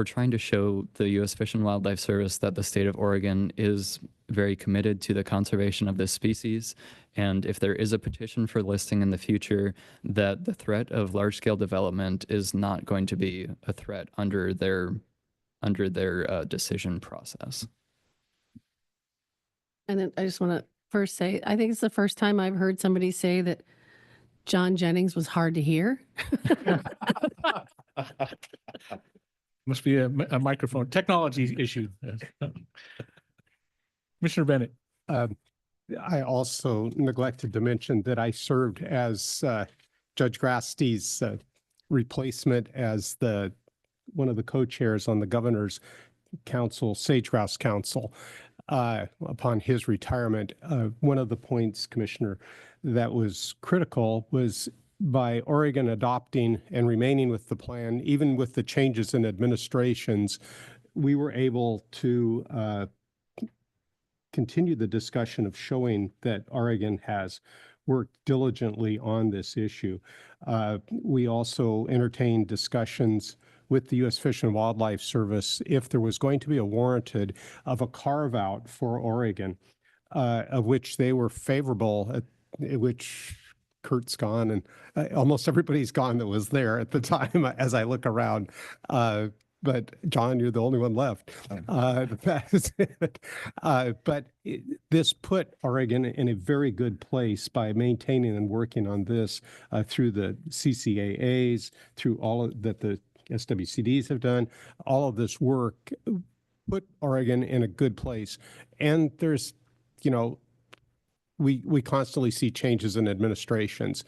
trying to show the U.S. Fish and Wildlife Service that the state of Oregon is very committed to the conservation of this species. And if there is a petition for listing in the future, that the threat of large-scale development is not going to be a threat under their decision process. And then I just want to first say, I think it's the first time I've heard somebody say that John Jennings was hard to hear. Must be a microphone technology issue. Commissioner Bennett. I also neglected to mention that I served as Judge Grasty's replacement as one of the co-chairs on the Governor's Council, Sage Grouse Council, upon his retirement. One of the points, Commissioner, that was critical was by Oregon adopting and remaining with the plan, even with the changes in administrations, we were able to continue the discussion of showing that Oregon has worked diligently on this issue. We also entertained discussions with the U.S. Fish and Wildlife Service if there was going to be a warranted of a carve out for Oregon, of which they were favorable, which Kurt's gone and almost everybody's gone that was there at the time as I look around. But John, you're the only one left. But this put Oregon in a very good place by maintaining and working on this through the CCAAs, through all that the SWCDs have done. All of this work put Oregon in a good place. And there's, we constantly see changes in administrations,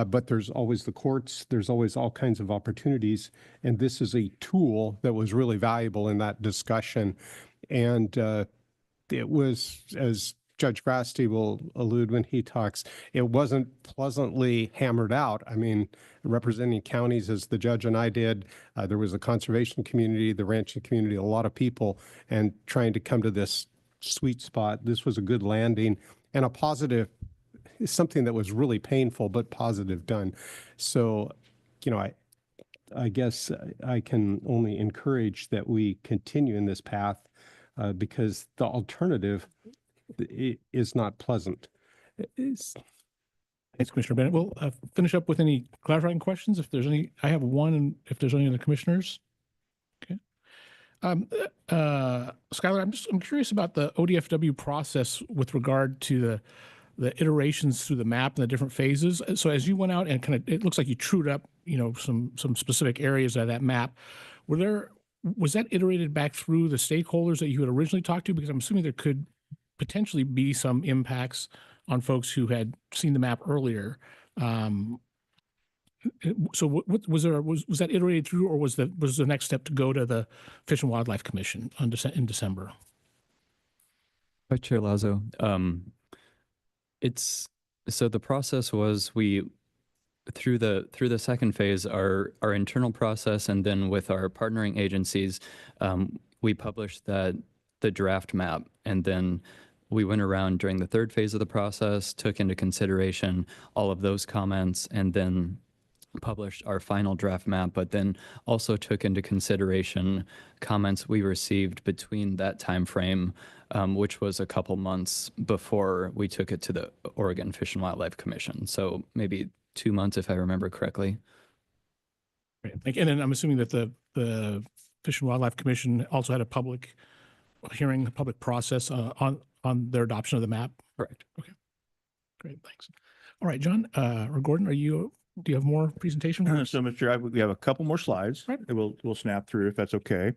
but there's always the courts, there's always all kinds of opportunities. And this is a tool that was really valuable in that discussion. And it was, as Judge Grasty will allude when he talks, it wasn't pleasantly hammered out. I mean, representing counties as the judge and I did, there was a conservation community, the ranching community, a lot of people, and trying to come to this sweet spot. This was a good landing and a positive, something that was really painful, but positive done. So, you know, I guess I can only encourage that we continue in this path because the alternative is not pleasant. Thanks, Commissioner Bennett. We'll finish up with any clarifying questions. If there's any, I have one, and if there's any of the commissioners. Okay. Skylar, I'm curious about the ODFW process with regard to the iterations through the map and the different phases. So as you went out and kind of, it looks like you trued up, you know, some specific areas of that map. Was that iterated back through the stakeholders that you had originally talked to? Because I'm assuming there could potentially be some impacts on folks who had seen the map earlier. So what was that iterated through, or was the next step to go to the Fish and Wildlife Commission in December? Vice Chair Lazo, so the process was through the second phase, our internal process, and then with our partnering agencies, we published the draft map, and then we went around during the third phase of the process, took into consideration all of those comments, and then published our final draft map, but then also took into consideration comments we received between that time frame, which was a couple months before we took it to the Oregon Fish and Wildlife Commission. So maybe 2 months, if I remember correctly. Great. And then I'm assuming that the Fish and Wildlife Commission also had a public hearing, a public process on their adoption of the map? Correct. Okay. Great, thanks. All right, John or Gordon, do you have more presentation? So, Mr. Chair, we have a couple more slides. Right. We'll snap through if that's okay.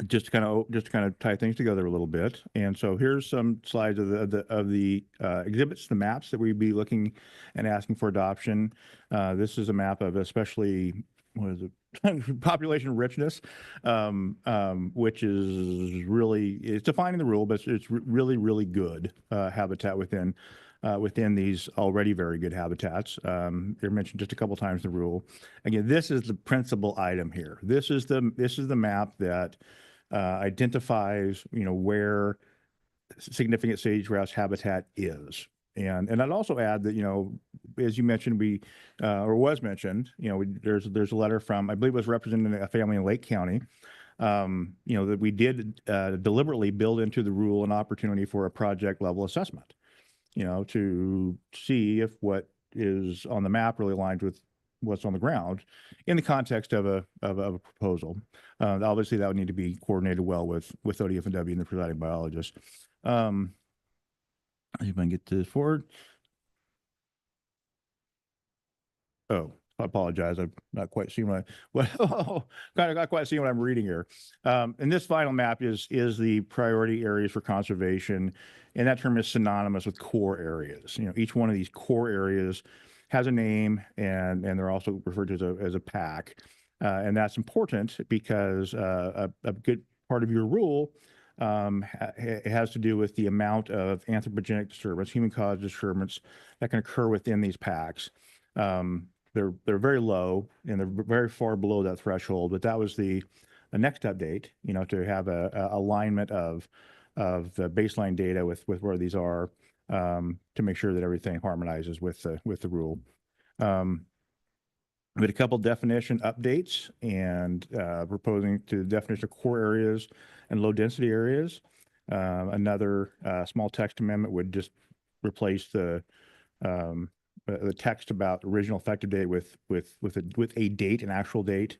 Just to kind of tie things together a little bit. And so here's some slides of the exhibits, the maps that we'd be looking and asking for adoption. This is a map of especially, what is it? Population richness, which is really, it's defining the rule, but it's really, really good habitat within these already very good habitats. They're mentioned just a couple times in the rule. Again, this is the principal item here. This is the map that identifies, you know, where significant sage-grouse habitat is. And I'd also add that, you know, as you mentioned, was mentioned, you know, there's a letter from, I believe it was representing a family in Lake County, you know, that we did deliberately build into the rule an opportunity for a project level assessment, you know, to see if what is on the map really aligns with what's on the ground in the context of a proposal. Obviously, that would need to be coordinated well with ODFW and the presiding biologist. If I can get this forward. Oh, I apologize. I'm not quite seeing not quite seeing what I'm reading here. And this final map is the priority areas for conservation, and that term is synonymous with core areas. You know, each one of these core areas has a name, and they're also referred to as a pack, and that's important because a good part of your rule it has to do with the amount of anthropogenic disturbance, human-caused disturbance that can occur within these packs. They're very low, and they're very far below that threshold. But that was the next update, you know, to have a alignment of the baseline data with where these are, to make sure that everything harmonizes with the rule. We had a couple definition updates and proposing to the definition of core areas and low density areas. Another small text amendment would just replace the text about original effective date with a date, an actual date,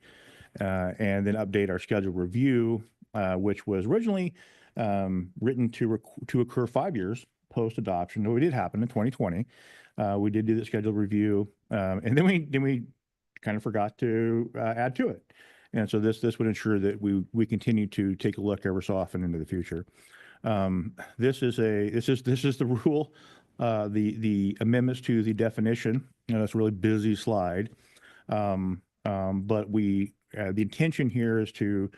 and then update our scheduled review, which was originally written to occur 5 years post adoption. No, it did happen in 2020. We did do the scheduled review, and then we kind of forgot to add to it. And so this would ensure that we continue to take a look ever so often into the future. This is the rule, the amendments to the definition. It's a really busy slide. But the intention here is to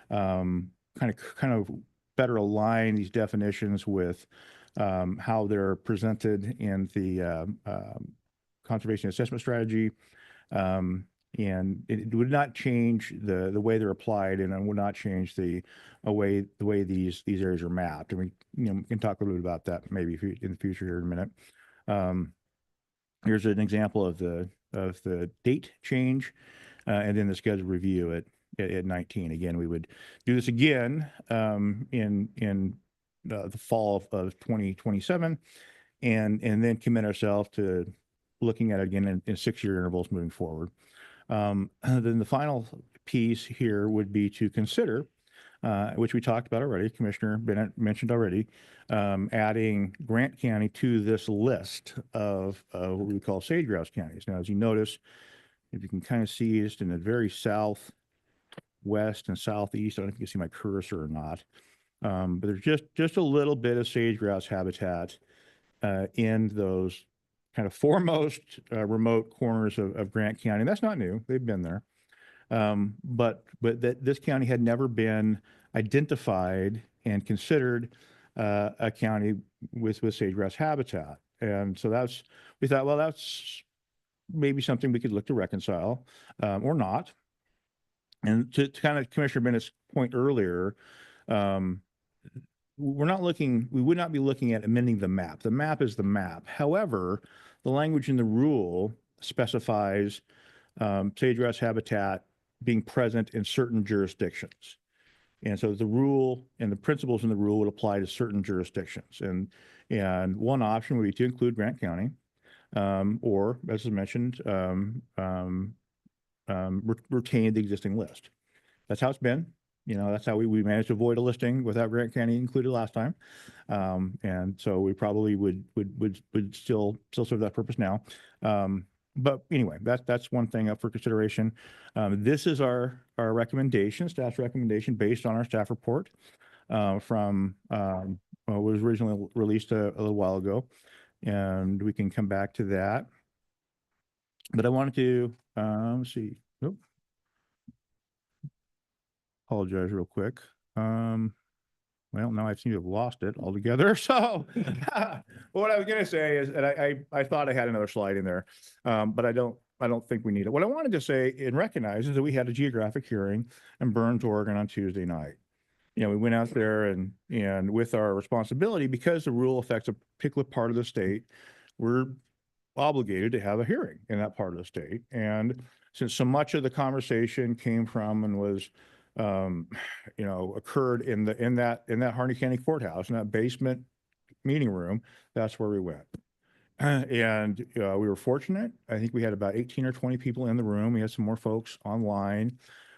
kind of better align these definitions with how they're presented in the conservation assessment strategy. And it would not change the way they're applied, and it would not change the way these areas are mapped. And we can talk a little bit about that maybe in the future here in a minute. Here's an example of the date change, and then the scheduled review at 19. Again, we would do this again in the fall of 2027, and then commit ourselves to looking at it again in 6-year intervals moving forward. Then the final piece here would be to consider, which we talked about already, Commissioner Bennett mentioned already, adding Grant County to this list of what we call sage grouse counties. Now, as you notice, if you can kind of see just in the very southwest and southeast, I don't know if you can see my cursor or not, but there's just a little bit of sage grouse habitat in those kind of foremost remote corners of Grant County. And that's not new. They've been there. But this county had never been identified and considered a county with sage grouse habitat. And so we thought, well, that's maybe something we could look to reconcile or not. And to kind of Commissioner Bennett's point earlier, we would not be looking at amending the map. The map is the map. However, the language in the rule specifies sage grouse habitat being present in certain jurisdictions. And so the rule and the principles in the rule would apply to certain jurisdictions. And one option would be to include Grant County, or as I mentioned, retain the existing list. That's how it's been. That's how we managed to avoid a listing without Grant County included last time. And so we probably would still serve that purpose now. But anyway, that's one thing up for consideration. This is our recommendation, staff's recommendation based on our staff report from was originally released a little while ago, and we can come back to that. But I wanted to let's see. Nope. Apologize real quick. Well, now I seem to have lost it altogether. So what I was going to say is, and I thought I had another slide in there, but I don't think we need it. What I wanted to say and recognize is that we had a geographic hearing in Burns, Oregon on Tuesday night. We went out there and with our responsibility, because the rule affects a particular part of the state, we're obligated to have a hearing in that part of the state. And since so much of the conversation came from and was occurred in that Harney County Courthouse, in that basement meeting room, that's where we went. And we were fortunate. I think we had about 18 or 20 people in the room. We had some more folks online.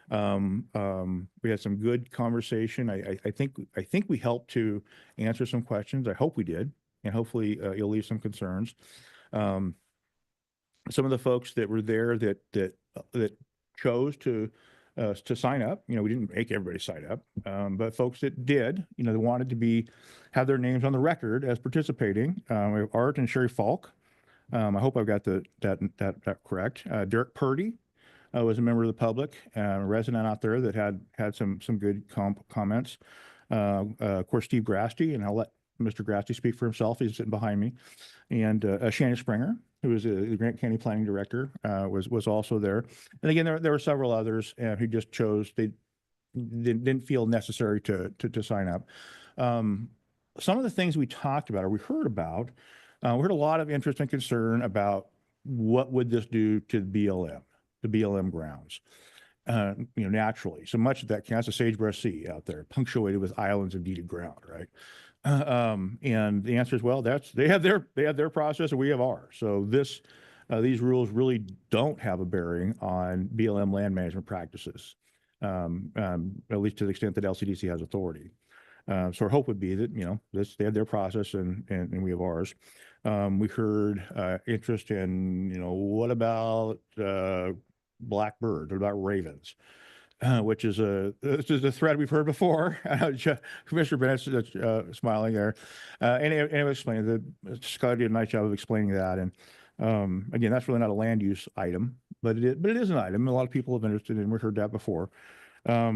We had some good conversation. I think we helped to answer some questions. I hope we did, and hopefully you'll leave some concerns. Some of the folks that were there that chose to sign up. We didn't make everybody sign up, but folks that did, they wanted to have their names on the record as participating. We have Art and Sherry Falk. I hope I've got that correct. Derek Purdy was a member of the public, a resident out there that had some good comments. Of course, Steve Grasty, and I'll let Mr. Grasty speak for himself. He's sitting behind me. And Shannon Springer, who was the Grant County Planning Director, was also there. And again, there were several others who just chose, they didn't feel necessary to sign up. Some of the things we talked about or we heard about, we heard a lot of interest and concern about what would this do to the BLM grounds. Naturally, so much of that that's a sagebrush sea out there, punctuated with islands of deeded ground, right? And the answer is, well, they have their process and we have ours. So these rules really don't have a bearing on BLM land management practices, at least to the extent that LCDC has authority. So our hope would be that, they have their process and we have ours. We heard interest in, what about blackbirds? What about ravens? which is this is a thread we've heard before. Commissioner Bennett's smiling there. Anyway, explaining that Scott did a nice job of explaining that. And again, that's really not a land use item, but it is an item. A lot of people have been interested in. We've heard that before. As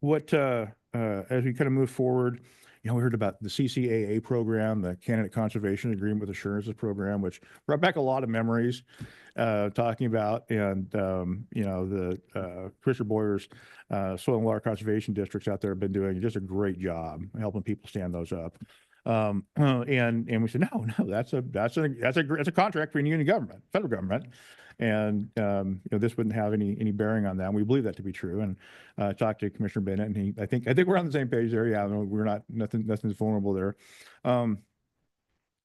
we kind of move forward, we heard about the CCAA program, the Candidate Conservation Agreement with Assurances program, which brought back a lot of memories talking about, and the Commissioner Boyer's soil and water conservation districts out there have been doing just a great job helping people stand those up. And we said, no, that's a contract between you and the government, federal government. And this wouldn't have any bearing on that. And we believe that to be true. And talked to Commissioner Bennett, and I think we're on the same page there. Yeah, no, we're not, nothing's vulnerable there. A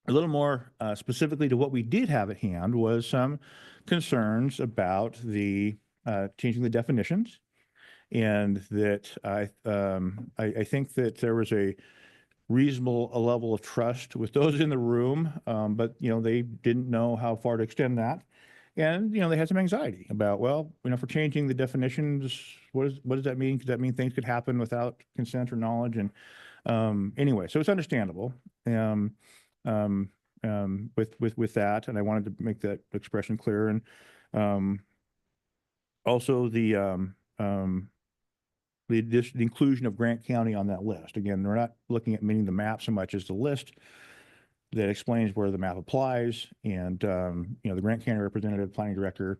little more specifically to what we did have at hand was some concerns about the changing the definitions, and that I think that there was a reasonable level of trust with those in the room, but they didn't know how far to extend that. And, they had some anxiety about, well, if we're changing the definitions, what does that mean? Could that mean things could happen without consent or knowledge? And anyway, so it's understandable with that. And I wanted to make that expression clear. And also the inclusion of Grant County on that list. Again, we're not looking at meeting the map so much as the list that explains where the map applies, and the Grant County representative, planning director,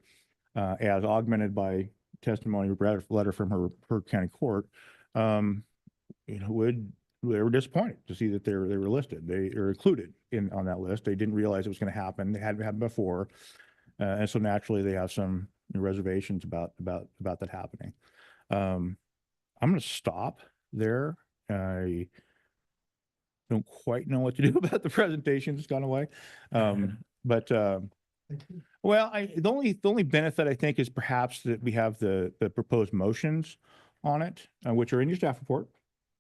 as augmented by testimony letter from her county court, they were disappointed to see that they were listed. They are included on that list. They didn't realize it was going to happen. It hadn't happened before, and so naturally they have some reservations about that happening. I'm going to stop there. I don't quite know what to do about the presentation. It's gone away. But well, the only benefit I think is perhaps that we have the proposed motions on it, which are in your staff report.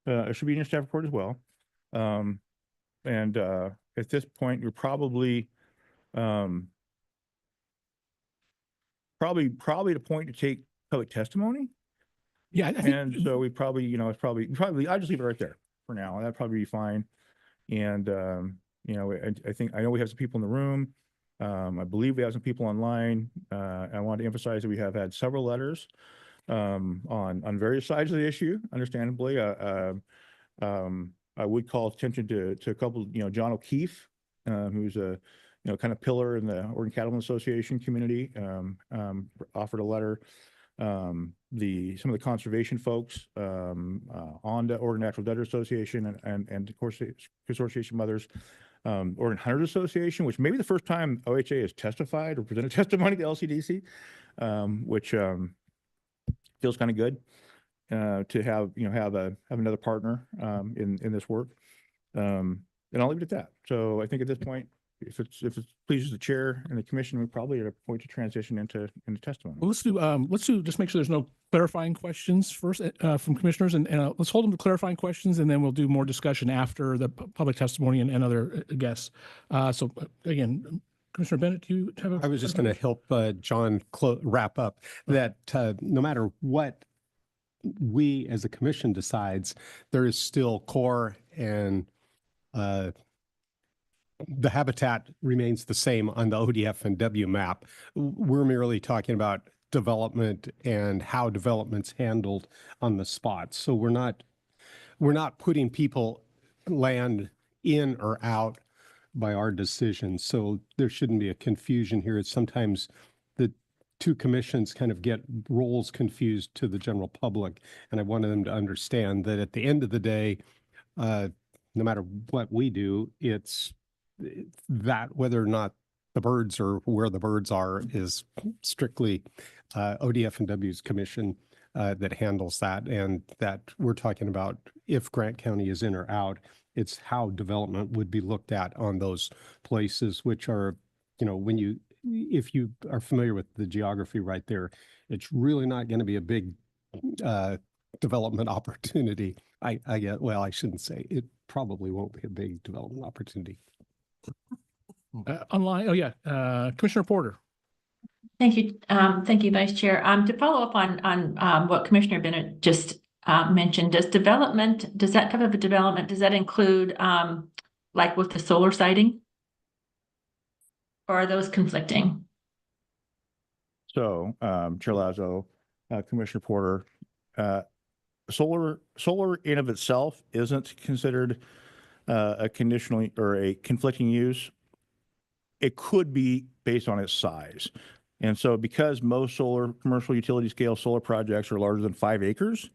It should be in your staff report as well. And at this point, you're probably the point to take public testimony. Yeah, and so we probably, it's probably I'll just leave it right there for now. That'd probably be fine. And, I know we have some people in the room. I believe we have some people online. I want to emphasize that we have had several letters on various sides of the issue, understandably. I would call attention to a couple, John O'Keefe, who's a, kind of pillar in the Oregon Cattlemen Association community, offered a letter. Some of the conservation folks, on the Oregon Natural Desert Association and of course, Consortium Mothers, Oregon Hunters Association, which may be the first time OHA has testified or presented testimony to LCDC, which feels kind of good to have another partner in this work. And I'll leave it at that. So I think at this point, if it pleases the chair and the commission, we probably are at a point to transition into testimony. Well, let's do just make sure there's no clarifying questions first from commissioners, and let's hold them to clarifying questions, and then we'll do more discussion after the public testimony and other guests. So again, Commissioner Bennett, do you have I was just going to help John wrap up that no matter what we as a commission decides, there is still core and the habitat remains the same on the ODF and W map. We're merely talking about development and how development's handled on the spot. So we're not putting people land in or out by our decisions. So there shouldn't be a confusion here. It's sometimes the two commissions kind of get roles confused to the general public. And I wanted them to understand that at the end of the day, no matter what we do, it's that whether or not the birds or where the birds are is strictly ODF and W's commission that handles that. And that we're talking about if Grant County is in or out, it's how development would be looked at on those places, which are, if you are familiar with the geography right there, it's really not going to be a big development opportunity. I shouldn't say it probably won't be a big development opportunity. Online? Oh yeah, Commissioner Porter. Thank you. Thank you, Vice Chair. To follow up on what Commissioner Bennett just mentioned, does that type of a development, does that include like with the solar siting? Or are those conflicting? So, Chair Lazo, Commissioner Porter, solar in of itself isn't considered a conditional or a conflicting use. It could be based on its size. And so because most commercial utility scale solar projects are larger than 5 acres,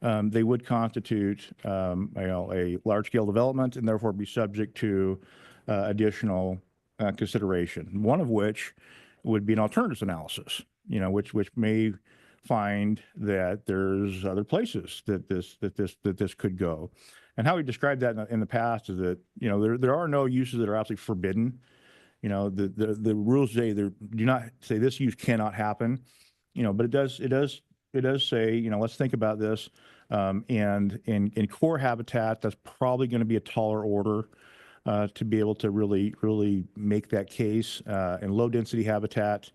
they would constitute a large scale development and therefore be subject to additional consideration, one of which would be an alternatives analysis, which may find that there's other places that this could go. And how we described that in the past is that, there are no uses that are absolutely forbidden. The rules say do not say this use cannot happen, but it does say, let's think about this. And in core habitat, that's probably going to be a taller order to be able to really make that case. In low density habitat,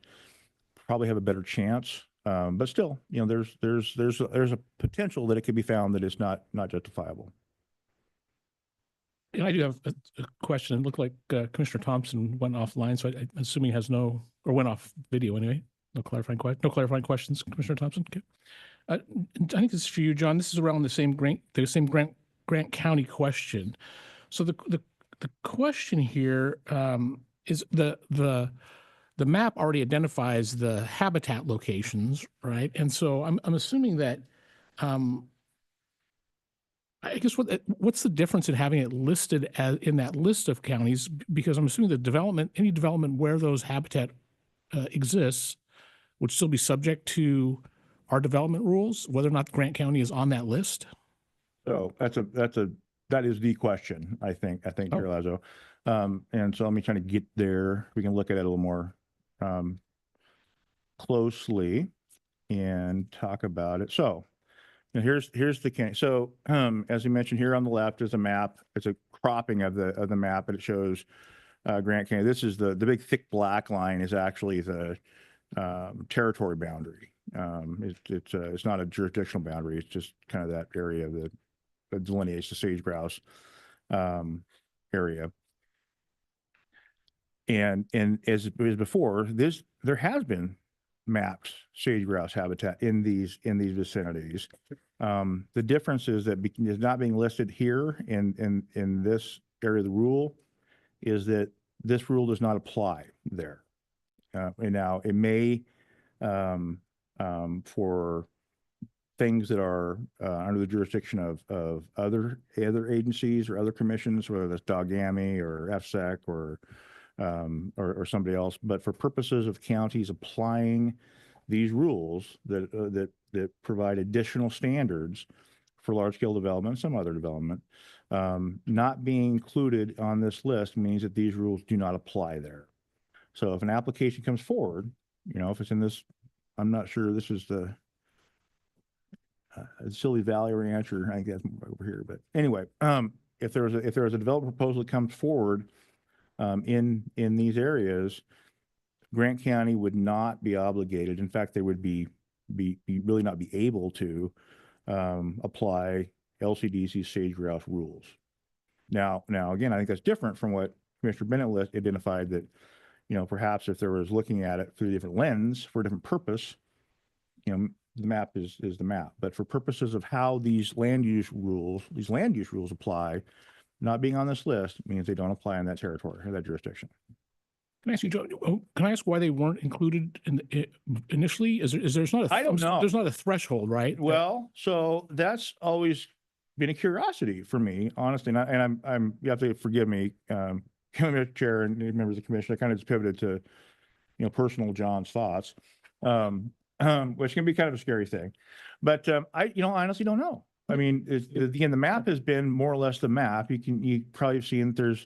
probably have a better chance. But still, there's a potential that it could be found that is not justifiable. I do have a question. It looked like Commissioner Thompson went offline, so I'm assuming he has went off video anyway. No clarifying questions, Commissioner Thompson. Okay. I think this is for you, John. This is around the same Grant County question. So the question here is the map already identifies the habitat locations, right? And so I'm assuming that I guess what's the difference in having it listed in that list of counties? Because I'm assuming any development where those habitat exists would still be subject to our development rules, whether or not Grant County is on that list. So that is the question, I think, Chair Lazo. And so let me try to get there. We can look at it a little more closely and talk about it. So here's the county. So as we mentioned, here on the left is a map. It's a cropping of the map, and it shows Grant County. This is the big thick black line is actually the territory boundary. It's not a jurisdictional boundary. It's just kind of that area that delineates the sage grouse area. And as before, there has been mapped sage grouse habitat in these vicinities. The difference is that is not being listed here in this area of the rule is that this rule does not apply there. And now it may for things that are under the jurisdiction of other agencies or other commissions, whether that's DOGAMI or FSEC or somebody else, but for purposes of counties applying these rules that provide additional standards for large scale development, some other development, not being included on this list means that these rules do not apply there. So if an application comes forward, if it's in this, I'm not sure this is the Silly Valley Ranch, or I think that's over here, but anyway, if there was a development proposal that comes forward in these areas, Grant County would not be obligated. In fact, they would be really not be able to apply LCDC sage grouse rules. Now again, I think that's different from what Commissioner Bennett identified, that perhaps if there was looking at it through a different lens for a different purpose, the map is the map. But for purposes of how these land use rules apply, not being on this list means they don't apply in that territory or that jurisdiction. Can I ask you, John, can I ask why they weren't included initially? There's not a, I don't know. There's not a threshold, right? Well, so that's always been a curiosity for me, honestly. And I'm you have to forgive me, Chair and members of the commission. I kind of just pivoted to, personal John's thoughts, which can be kind of a scary thing. But I honestly don't know. I mean, again, the map has been more or less the map. You probably have seen that there's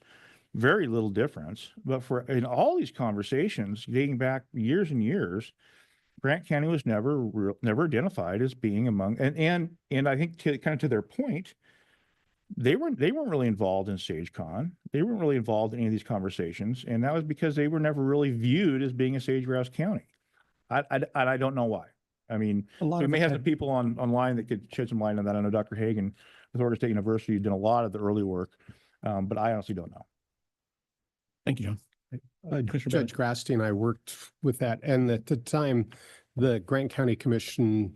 very little difference. But in all these conversations dating back years and years, Grant County was never identified as being among, and I think to their point, they weren't really involved in SageCon. They weren't really involved in any of these conversations, and that was because they were never really viewed as being a sage grouse county. I don't know why. I mean, A lot we of may it have had- some people online that could shed some light on that. I know Dr. Hagan with Oregon State University did a lot of the early work, but I honestly don't know. Thank you, John. Commissioner Judge Grasty and I worked with that, and at the time, the Grant County Commission,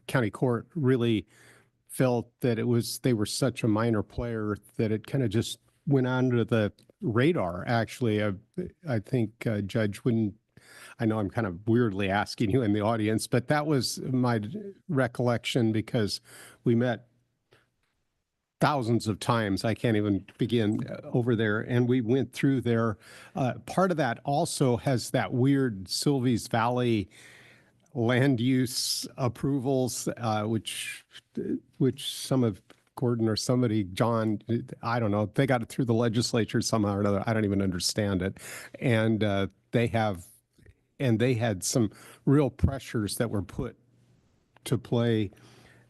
County Court really felt that they were such a minor player that it kind of just went under the radar, actually. I think, Judge, I know I'm kind of weirdly asking you in the audience, but that was my recollection because we met thousands of times. I can't even begin over there. And we went through there. Part of that also has that weird Sylvies Valley land use approvals, which some of Gordon or somebody, John, I don't know, they got it through the legislature somehow or another. I don't even understand it. And they had some real pressures that were put to play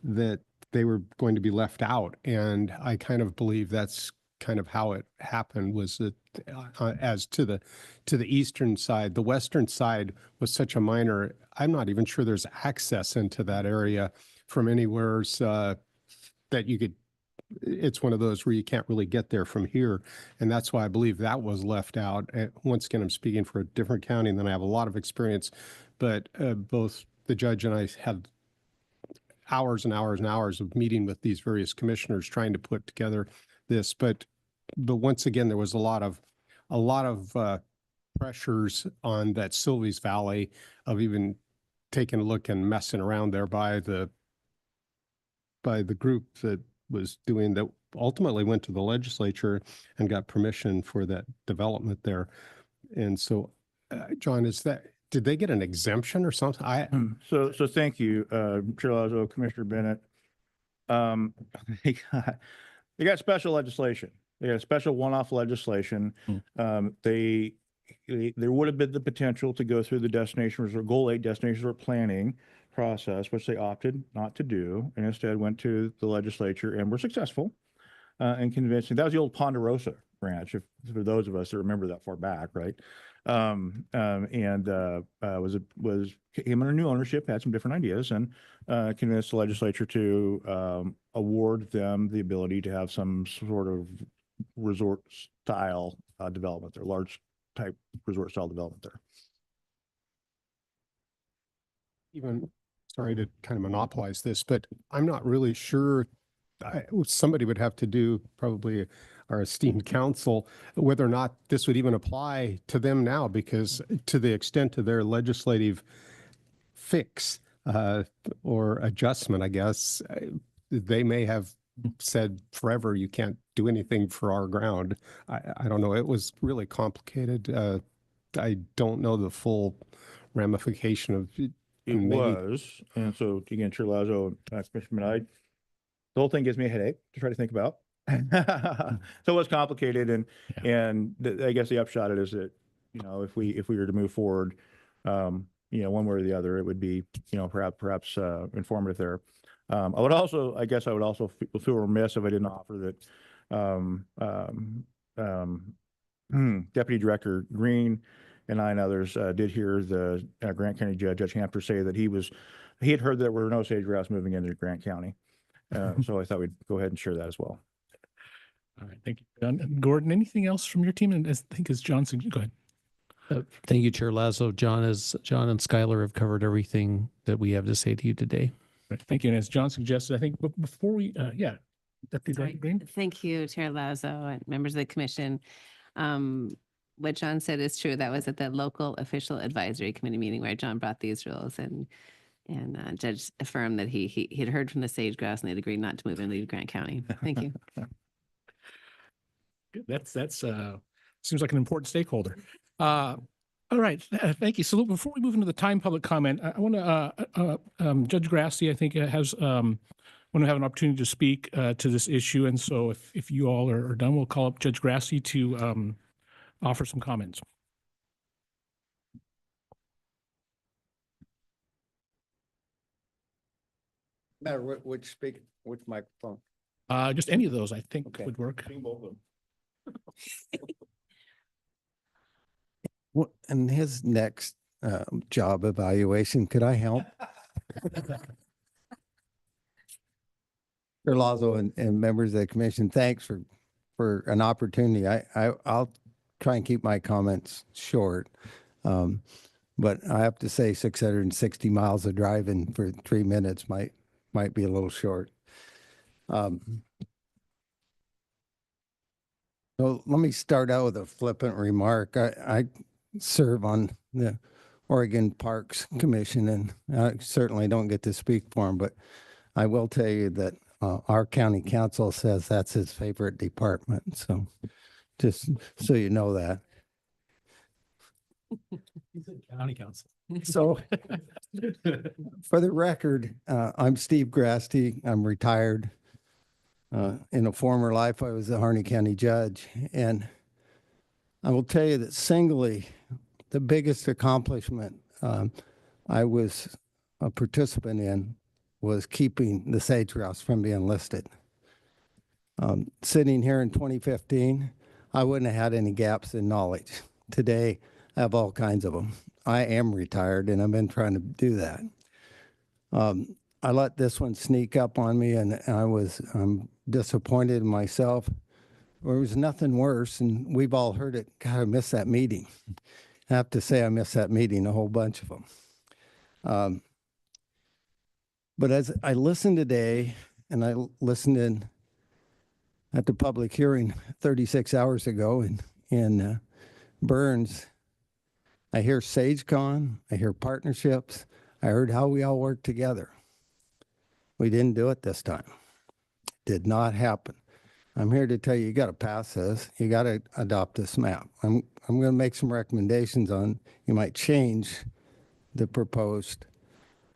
that they were going to be left out. And I kind of believe that's kind of how it happened, was that as to the eastern side, the western side was such a minor, I'm not even sure there's access into that area from anywhere that you could, it's one of those where you can't really get there from here. And that's why I believe that was left out. And once again, I'm speaking for a different county and then I have a lot of experience, but both the judge and I had hours and hours and hours of meeting with these various commissioners trying to put together this. But once again, there was a lot of pressures on that Sylvies Valley of even taking a look and messing around there by the group that was doing that, ultimately went to the legislature and got permission for that development there. And so, John, did they get an exemption or something? So thank you, Chair Lazo, Commissioner Bennett. They got special legislation. They got a special one-off legislation. There would have been the potential to go through the destination resort, Goal 8 destination resort planning process, which they opted not to do, and instead went to the legislature and were successful in convincing. That was the old Ponderosa branch, for those of us that remember that far back, right? Came under new ownership, had some different ideas, and convinced the legislature to award them the ability to have some sort of resort style development there, large type resort style development there. Even, sorry to kind of monopolize this, but I'm not really sure. Somebody would have to do, probably our esteemed counsel, whether or not this would even apply to them now, because to the extent of their legislative fix or adjustment, I guess, they may have said forever, you can't do anything for our ground. I don't know. It was really complicated. I don't know the full ramification of it. It was, and so again, Chair Lazo, Commissioner Menard, the whole thing gives me a headache to try to think about. So it was complicated, and I guess the upshot of it is that, if we were to move forward, one way or the other, it would be, perhaps informative there. I would also feel remiss if I didn't offer that Deputy Director Green and I and others did hear the Grant County Judge Hampton say that he had heard that there were no sage grouse moving into Grant County. So I thought we'd go ahead and share that as well. All right, thank you, John. Gordon, anything else from your team? And I think as John said, go ahead. Thank you, Chair Lazo. John and Skylar have covered everything that we have to say to you today. Right, thank you. And as John suggested, I think before we, Deputy Director Green. Thank you, Chair Lazo and members of the commission. What John said is true. That was at the local official advisory committee meeting where John brought these rules, and Judge affirmed that he'd heard from the sage grouse and they'd agreed not to move into Grant County. Thank you. Good. That's seems like an important stakeholder. All right, thank you. So before we move into the time public comment, I want to Judge Grassi, I think, has want to have an opportunity to speak to this issue, and so if you all are done, we'll call up Judge Grassi to offer some comments. Matter which microphone? Just any of those, I think, would work. And his next job evaluation. Could I help? Mr. Lazo and members of the commission, thanks for an opportunity. I'll try and keep my comments short. But I have to say 660 miles of driving for 3 minutes might be a little short. So let me start out with a flippant remark. I serve on the Oregon Parks Commission, and I certainly don't get to speak for him, but I will tell you that our county council says that's his favorite department. So just so you know that. County council. So for the record, I'm Steve Grasty. I'm retired. In a former life, I was a Harney County judge. And I will tell you that singly, the biggest accomplishment I was a participant in was keeping the sage grouse from being listed. Sitting here in 2015, I wouldn't have had any gaps in knowledge. Today, I have all kinds of them. I am retired, and I've been trying to do that. I let this one sneak up on me, and I'm disappointed in myself. There was nothing worse, and we've all heard it. God, I miss that meeting. I have to say I miss that meeting, a whole bunch of them. But as I listened today, and I listened in at the public hearing 36 hours ago in Burns, I hear SageCon, I hear partnerships, I heard how we all work together. We didn't do it this time. Did not happen. I'm here to tell you, you got to pass this. You got to adopt this map. I'm going to make some recommendations on, you might change the proposed.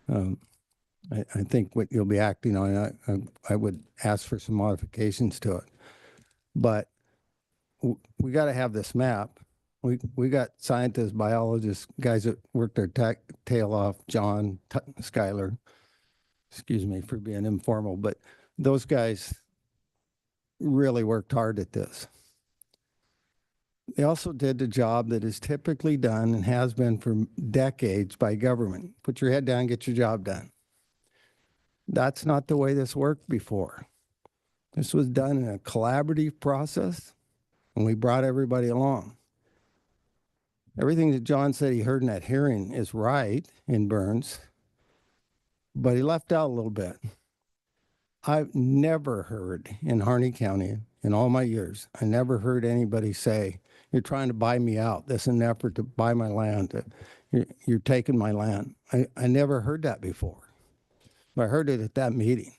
I think what you'll be acting on, I would ask for some modifications to it. But we got to have this map. We got scientists, biologists, guys that work their tail off, John, Skylar, excuse me for being informal, but those guys really worked hard at this. They also did the job that is typically done and has been for decades by government. Put your head down, get your job done. That's not the way this worked before. This was done in a collaborative process, and we brought everybody along. Everything that John said he heard in that hearing is right in Burns, but he left out a little bit. I've never heard in Harney County, in all my years, I never heard anybody say, you're trying to buy me out. This is an effort to buy my land. You're taking my land. I never heard that before. But I heard it at that meeting.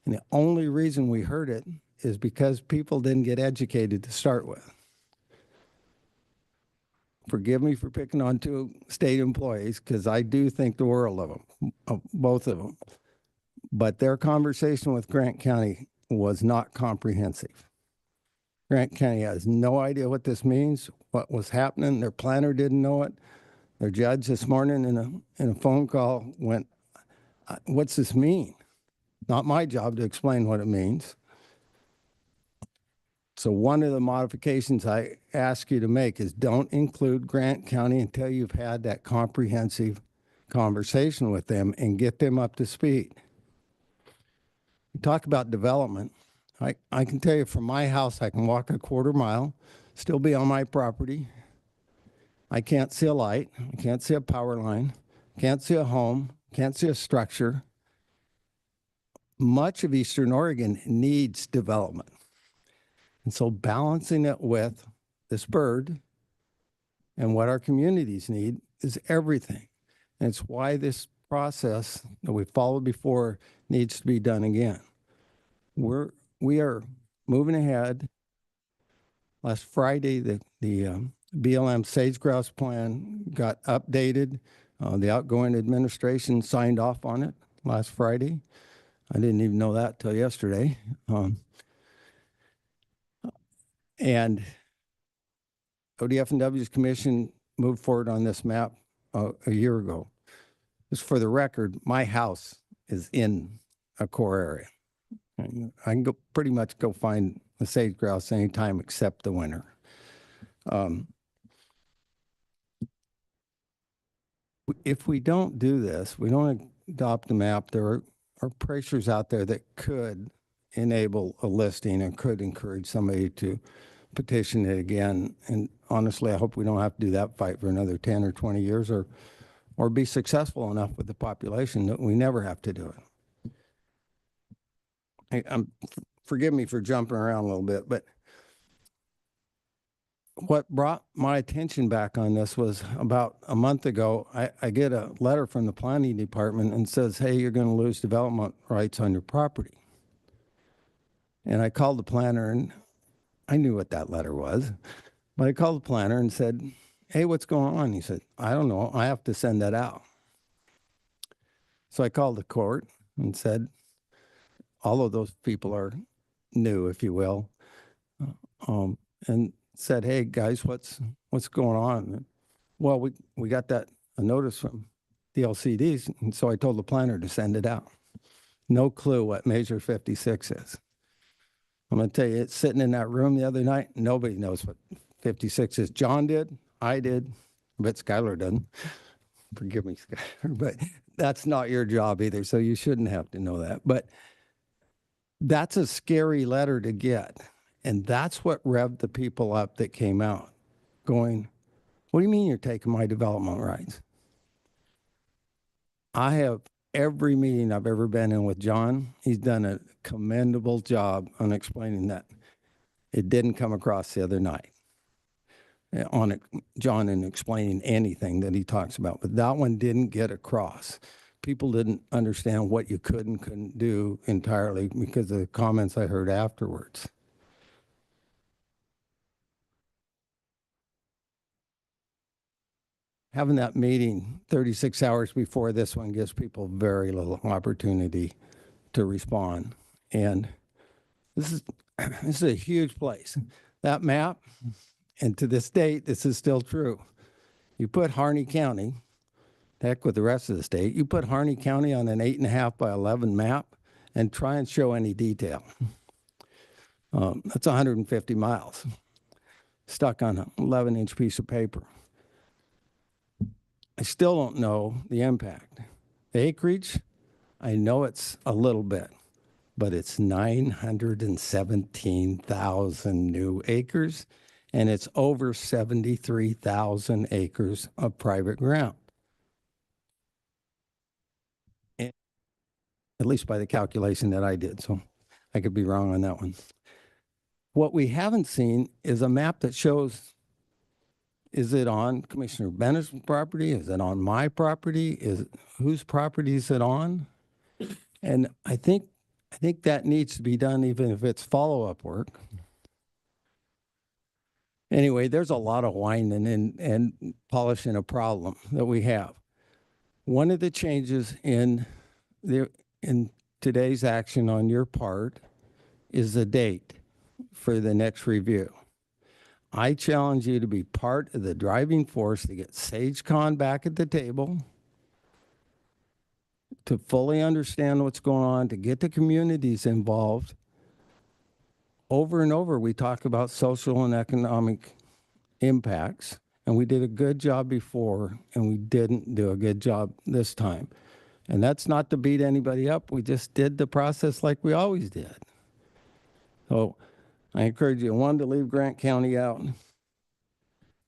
And the only reason we heard it is because people didn't get educated to start with. Forgive me for picking on two state employees, because I do think the world of them, both of them. But their conversation with Grant County was not comprehensive. Grant County has no idea what this means, what was happening. Their planner didn't know it. Their judge this morning in a phone call went, what's this mean? Not my job to explain what it means. So one of the modifications I ask you to make is don't include Grant County until you've had that comprehensive conversation with them and get them up to speed. You talk about development. I can tell you from my house, I can walk a quarter mile, still be on my property. I can't see a light. I can't see a power line. Can't see a home. Can't see a structure. Much of Eastern Oregon needs development. And so balancing it with this bird and what our communities need is everything. And it's why this process that we followed before needs to be done again. We are moving ahead. Last Friday, the BLM sage grouse plan got updated. The outgoing administration signed off on it last Friday. I didn't even know that till yesterday. And ODF&W's commission moved forward on this map a year ago. Just for the record, my house is in a core area. I can pretty much go find a sage grouse anytime except the winter. if we don't do this, we don't adopt a map, there are pressures out there that could enable a listing and could encourage somebody to petition it again. And honestly, I hope we don't have to do that fight for another 10 or 20 years or be successful enough with the population that we never have to do it. Forgive me for jumping around a little bit, but what brought my attention back on this was about a month ago, I get a letter from the planning department and says, hey, you're going to lose development rights on your property. And I called the planner, and I knew what that letter was, but I called the planner and said, hey, what's going on? He said, I don't know. I have to send that out. So I called the court and said, all of those people are new, if you will, and said, hey, guys, what's going on? Well, we got a notice from the LCDs, and so I told the planner to send it out. No clue what Measure 56 is. I'm going to tell you, it's sitting in that room the other night. Nobody knows what 56 is. John did. I did. But Skylar doesn't. Forgive me, Skylar. But that's not your job either, so you shouldn't have to know that. But that's a scary letter to get. And that's what revved the people up that came out going, what do you mean you're taking my development rights? I have every meeting I've ever been in with John. He's done a commendable job on explaining that. It didn't come across the other night on John in explaining anything that he talks about, but that one didn't get across. People didn't understand what you could and couldn't do entirely because of the comments I heard afterwards. Having that meeting 36 hours before this one gives people very little opportunity to respond. And this is a huge place. That map, and to this date, this is still true. You put Harney County, heck with the rest of the state, you put Harney County on an 8.5 by 11 map and try and show any detail. That's 150 miles stuck on an 11-inch piece of paper. I still don't know the impact. The acreage, I know it's a little bit, but it's 917,000 new acres, and it's over 73,000 acres of private ground. And at least by the calculation that I did, so I could be wrong on that one. What we haven't seen is a map that shows, is it on Commissioner Bennett's property? Is it on my property? Whose property is it on? And I think that needs to be done, even if it's follow-up work. Anyway, there's a lot of whining and polishing a problem that we have. One of the changes in today's action on your part is the date for the next review. I challenge you to be part of the driving force to get SageCon back at the table, to fully understand what's going on, to get the communities involved. Over and over, we talk about social and economic impacts, and we did a good job before, and we didn't do a good job this time. And that's not to beat anybody up. We just did the process like we always did. So I encourage you, one, to leave Grant County out.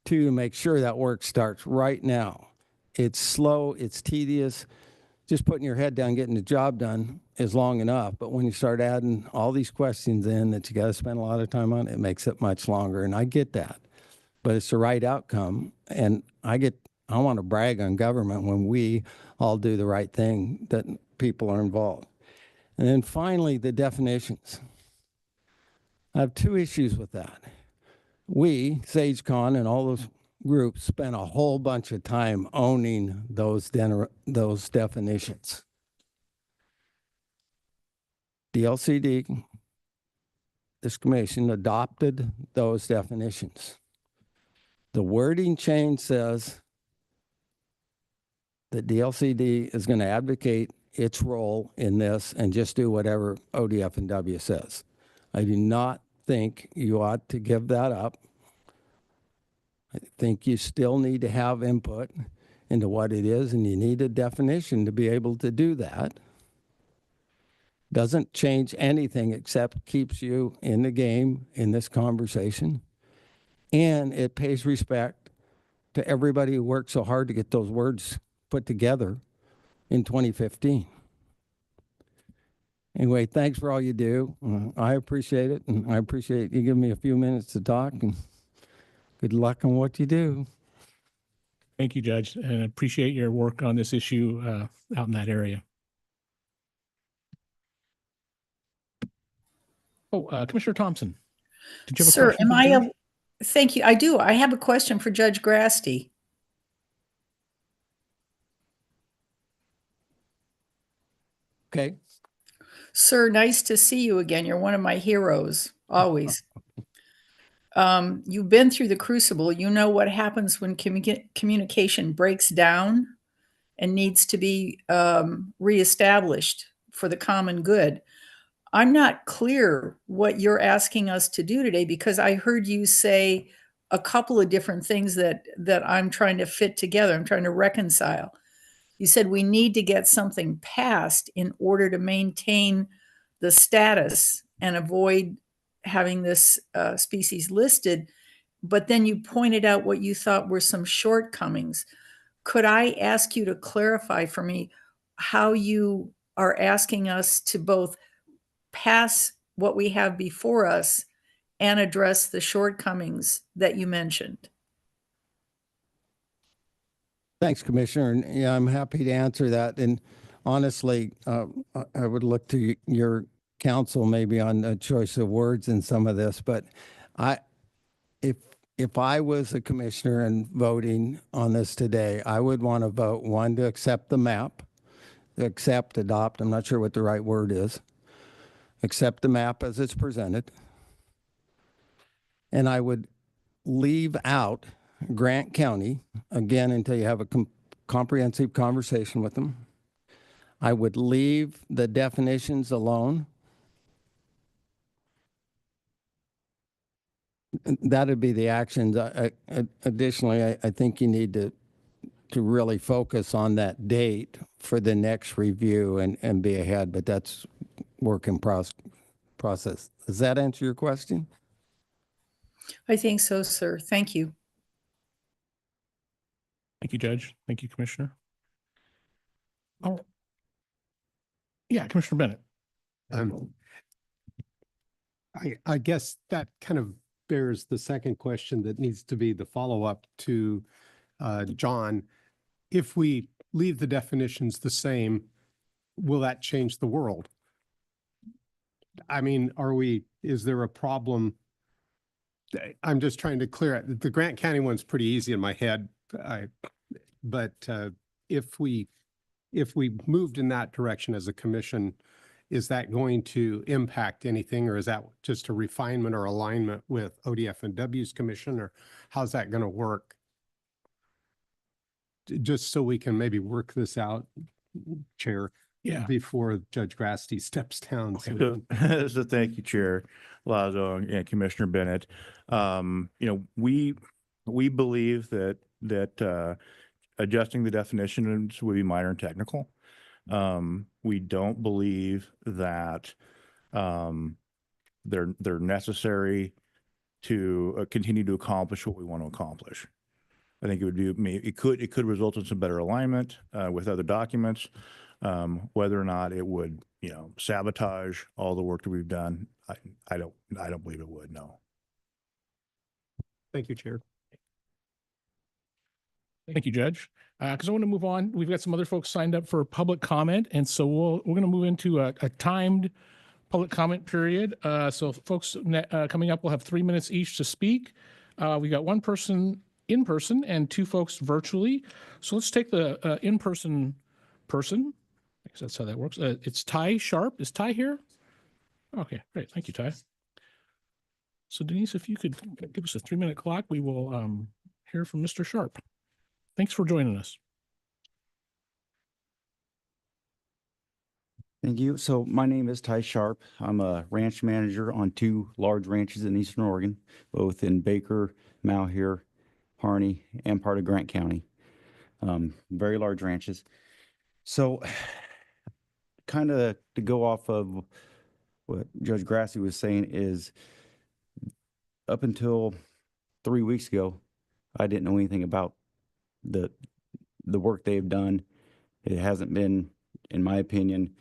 Two, to make sure that work starts right now. It's slow, it's tedious. Just putting your head down, getting the job done is long enough. But when you start adding all these questions in that you got to spend a lot of time on, it makes it much longer. And I get that. But it's the right outcome. And I want to brag on government when we all do the right thing, that people are involved. And then finally, the definitions. I have two issues with that. We, SageCon and all those groups, spent a whole bunch of time owning those definitions. The LCD, this commission, adopted those definitions. The wording change says that DLCD is going to advocate its role in this and just do whatever ODF and W says. I do not think you ought to give that up. I think you still need to have input into what it is, and you need a definition to be able to do that. Doesn't change anything except keeps you in the game in this conversation. And it pays respect to everybody who worked so hard to get those words put together in 2015. Anyway, thanks for all you do. I appreciate it, and I appreciate you giving me a few minutes to talk, and good luck on what you do. Thank you, Judge, and I appreciate your work on this issue out in that area. Oh, Commissioner Thompson, did you have a Sir, question? am for the I, judge? thank you. I do. I have a question for Judge Grasty. Okay. Sir, nice to see you again. You're one of my heroes, always. You've been through the crucible. You know what happens when communication breaks down and needs to be reestablished for the common good. I'm not clear what you're asking us to do today, because I heard you say a couple of different things that I'm trying to fit together. I'm trying to reconcile. You said we need to get something passed in order to maintain the status and avoid having this species listed. But then you pointed out what you thought were some shortcomings. Could I ask you to clarify for me how you are asking us to both pass what we have before us and address the shortcomings that you mentioned? Thanks, Commissioner. And yeah, I'm happy to answer that. And honestly, I would look to your counsel maybe on a choice of words in some of this, but if I was a commissioner and voting on this today, I would want to vote, one, to accept the map, adopt, I'm not sure what the right word is, accept the map as it's presented. And I would leave out Grant County, again, until you have a comprehensive conversation with them. I would leave the definitions alone. That'd be the actions. Additionally, I think you need to really focus on that date for the next review and be ahead, but that's work in process. Does that answer your question? I think so, sir. Thank you. Thank you, Judge. Thank you, Commissioner. Oh, yeah, Commissioner Bennett. I guess that kind of bears the second question that needs to be the follow-up to John. If we leave the definitions the same, will that change the world? I mean, is there a problem? I'm just trying to clear it. The Grant County one's pretty easy in my head. But if we moved in that direction as a commission, is that going to impact anything, or is that just a refinement or alignment with ODF&W's commission, or how's that going to work? Just so we can maybe work this out, Chair, before Judge Grasty steps down. So thank you, Chair Lazo and Commissioner Bennett. We believe that adjusting the definitions would be minor and technical. We don't believe that they're necessary to continue to accomplish what we want to accomplish. I think it could result in some better alignment with other documents. Whether or not it would, sabotage all the work that we've done, I don't believe it would. No. Thank you, Chair. Thank you, Judge. Because I want to move on. We've got some other folks signed up for public comment, and so we're going to move into a timed public comment period. So folks coming up will have 3 minutes each to speak. We got one person in person and two folks virtually. So let's take the in-person person. I guess that's how that works. It's Ty Sharp. Is Ty here? Okay, great. Thank you, Ty. So Denise, if you could give us a 3-minute clock, we will hear from Mr. Sharp. Thanks for joining us. Thank you. So my name is Ty Sharp. I'm a ranch manager on 2 large ranches in Eastern Oregon, both in Baker, Malheur, Harney, and part of Grant County. very large ranches. So kind of to go off of what Judge Grassi was saying is up until 3 weeks ago, I didn't know anything about the work they've done. It hasn't been, in my opinion,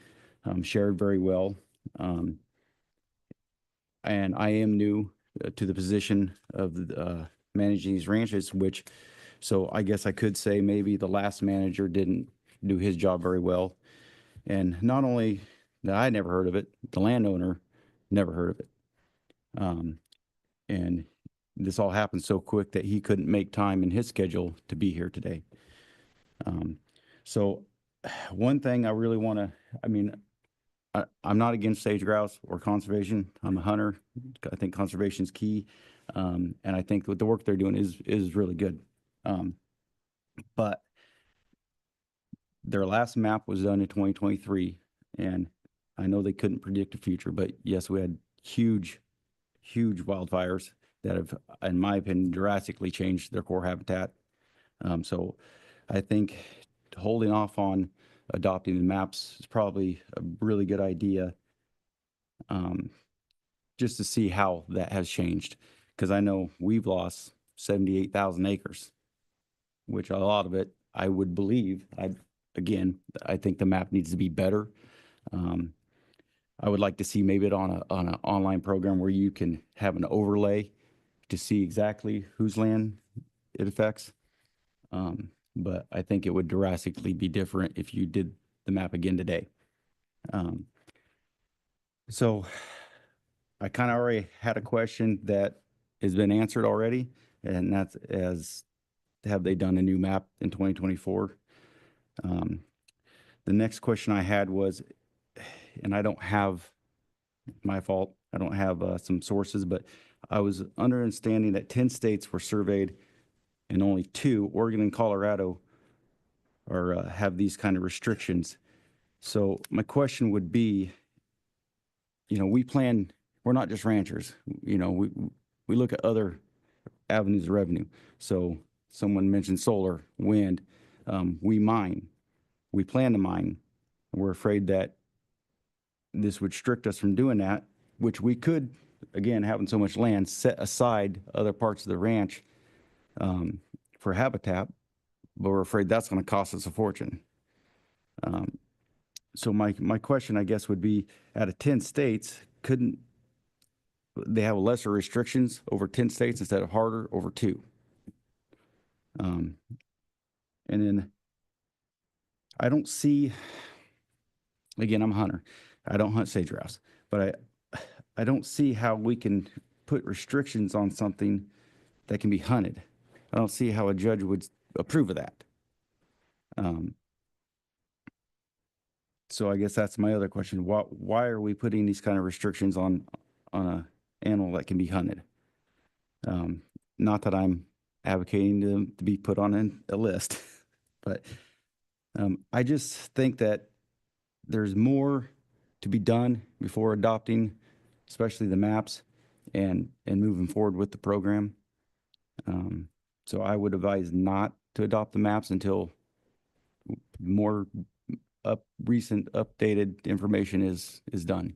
shared very well. And I am new to the position of managing these ranches, so I guess I could say maybe the last manager didn't do his job very well. And not only that I never heard of it, the landowner never heard of it. And this all happened so quick that he couldn't make time in his schedule to be here today. So one thing I really want to, I'm not against sage grouse or conservation. I'm a hunter. I think conservation is key. And I think what the work they're doing is really good. But their last map was done in 2023, and I know they couldn't predict the future, but yes, we had huge wildfires that have, in my opinion, drastically changed their core habitat. So I think holding off on adopting the maps is probably a really good idea, just to see how that has changed. Because I know we've lost 78,000 acres, which a lot of it, I would believe, I think the map needs to be better. I would like to see maybe it on an online program where you can have an overlay to see exactly whose land it affects. But I think it would drastically be different if you did the map again today. So I kind of already had a question that has been answered already, and that's have they done a new map in 2024? The next question I had was, and I don't have, my fault, I don't have some sources, but I was understanding that 10 states were surveyed and only 2, Oregon and Colorado, have these kind of restrictions. So my question would be, we're not just ranchers, we look at other avenues of revenue. So someone mentioned solar, wind, we mine, we plan to mine. We're afraid that this would restrict us from doing that, which we could, again, having so much land, set aside other parts of the ranch for habitat, but we're afraid that's going to cost us a fortune. So my question, I guess, would be, out of 10 states, couldn't they have lesser restrictions over 10 states instead of harder over 2? And then I don't see, again, I'm a hunter. I don't hunt sage grouse, but I don't see how we can put restrictions on something that can be hunted. I don't see how a judge would approve of that. So I guess that's my other question. Why are we putting these kind of restrictions on a animal that can be hunted? Not that I'm advocating to be put on a list, but I just think that there's more to be done before adopting, especially the maps, and moving forward with the program. So I would advise not to adopt the maps until more recent updated information is done.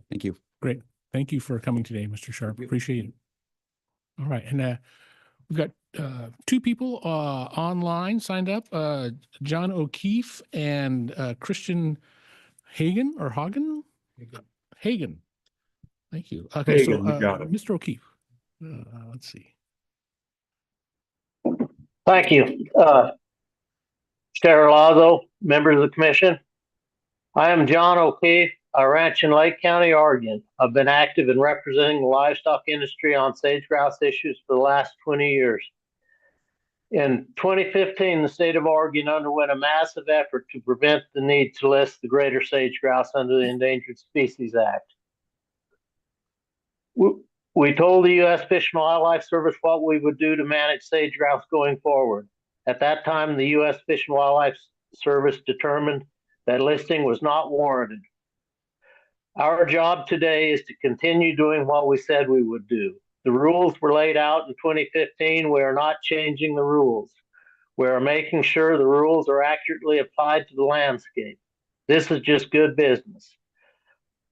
Thank you. Great. Thank you for coming today, Mr. Sharp. Appreciate it. All right. And we've got 2 people online signed up, John O'Keefe and Christian Hagen or Hagen? Hagen. Thank you. Okay, Hagen, you got it. Mr. O'Keefe, let's see. Thank you. Chair Lazo, members of the commission. I am John O'Keefe. I ranch in Lake County, Oregon. I've been active in representing the livestock industry on sage grouse issues for the last 20 years. In 2015, the state of Oregon underwent a massive effort to prevent the need to list the greater sage grouse under the Endangered Species Act. We told the U.S. Fish and Wildlife Service what we would do to manage sage grouse going forward. At that time, the U.S. Fish and Wildlife Service determined that listing was not warranted. Our job today is to continue doing what we said we would do. The rules were laid out in 2015. We are not changing the rules. We are making sure the rules are accurately applied to the landscape. This is just good business.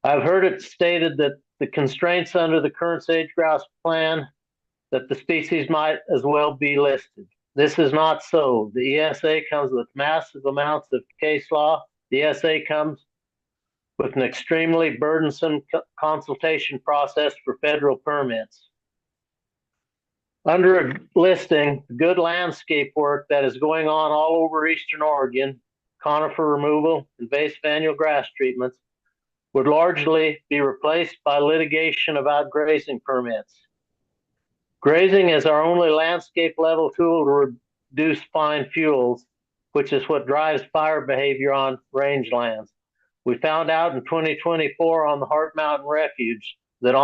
I've heard it stated that the constraints under the current sage grouse plan, that the species might as well be listed. This is not so. The ESA comes with massive amounts of case law. The ESA comes with an extremely burdensome consultation process for federal permits. Under a listing, good landscape work that is going on all over Eastern Oregon, conifer removal, invasive annual grass treatments, would largely be replaced by litigation about grazing permits. Grazing is our only landscape level tool to reduce fine fuels, which is what drives fire behavior on rangelands. We found out in 2024 on the Heart Mountain Refuge that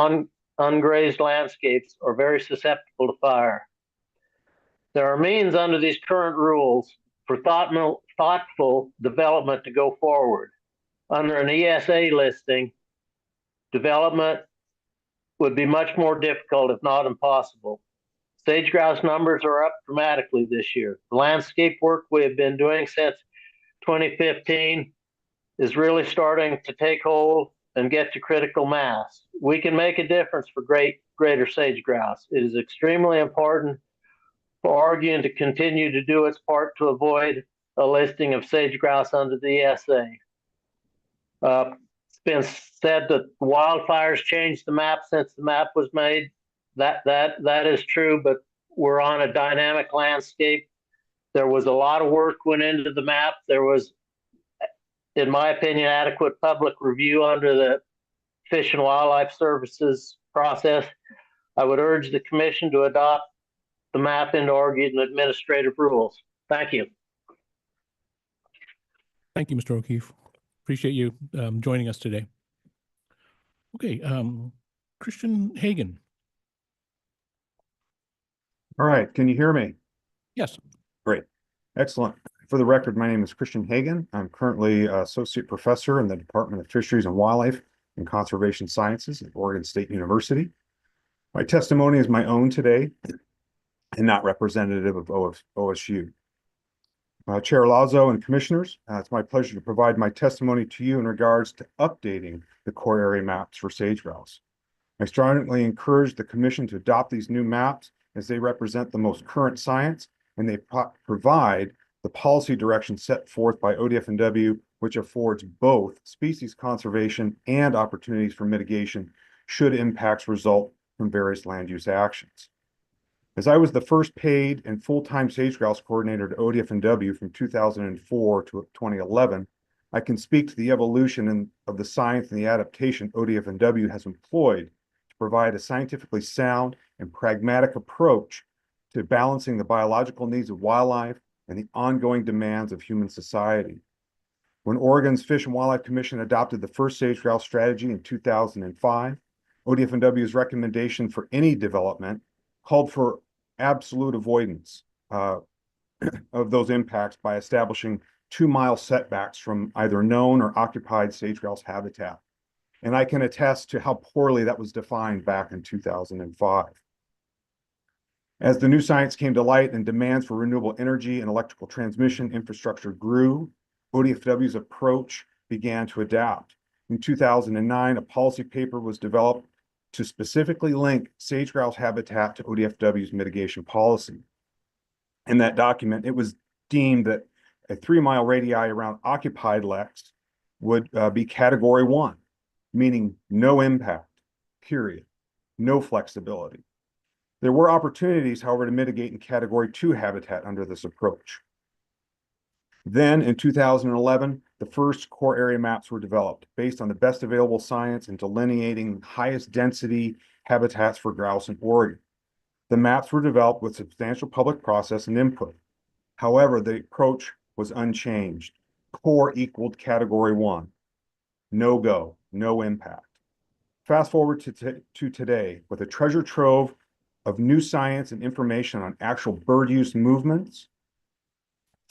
ungrazed landscapes are very susceptible to fire. There are means under these current rules for thoughtful development to go forward. Under an ESA listing, development would be much more difficult, if not impossible. Sage grouse numbers are up dramatically this year. The landscape work we have been doing since 2015 is really starting to take hold and get to critical mass. We can make a difference for greater sage grouse. It is extremely important for Oregon to continue to do its part to avoid a listing of sage grouse under the ESA. It's been said that wildfires changed the map since the map was made. That is true, but we're on a dynamic landscape. There was a lot of work went into the map. There was, in my opinion, adequate public review under the Fish and Wildlife Services process. I would urge the commission to adopt the map into Oregon administrative rules. Thank you. Thank you, Mr. O'Keefe. Appreciate you joining us today. Okay, Christian Hagan. All right, can you hear me? Yes. Great, excellent. For the record, my name is Christian Hagan. I'm currently Associate Professor in the Department of Fisheries and Wildlife and Conservation Sciences at Oregon State University. My testimony is my own today and not representative of OSU. Chair Lazo and Commissioners, it's my pleasure to provide my testimony to you in regards to updating the core area maps for sage grouse. I strongly encourage the Commission to adopt these new maps as they represent the most current science and they provide the policy direction set forth by ODF&W, which affords both species conservation and opportunities for mitigation should impacts result from various land use actions. As I was the first paid and full-time sage grouse coordinator at ODF&W from 2004 to 2011, I can speak to the evolution of the science and the adaptation ODF&W has employed to provide a scientifically sound and pragmatic approach to balancing the biological needs of wildlife and the ongoing demands of human society. When Oregon's Fish and Wildlife Commission adopted the first sage grouse strategy in 2005, ODF&W's recommendation for any development called for absolute avoidance of those impacts by establishing 2-mile setbacks from either known or occupied sage grouse habitat. And I can attest to how poorly that was defined back in 2005. As the new science came to light and demands for renewable energy and electrical transmission infrastructure grew, ODF&W's approach began to adapt. In 2009, a policy paper was developed to specifically link sage grouse habitat to ODF&W's mitigation policy. In that document, it was deemed that a 3-mile radii around occupied leks would be category 1, meaning no impact, period, no flexibility. There were opportunities, however, to mitigate in category 2 habitat under this approach. Then in 2011, the first core area maps were developed based on the best available science and delineating highest density habitats for grouse in Oregon. The maps were developed with substantial public process and input. However, the approach was unchanged. Core equaled category 1. No go, no impact. Fast forward to today with a treasure trove of new science and information on actual bird use movements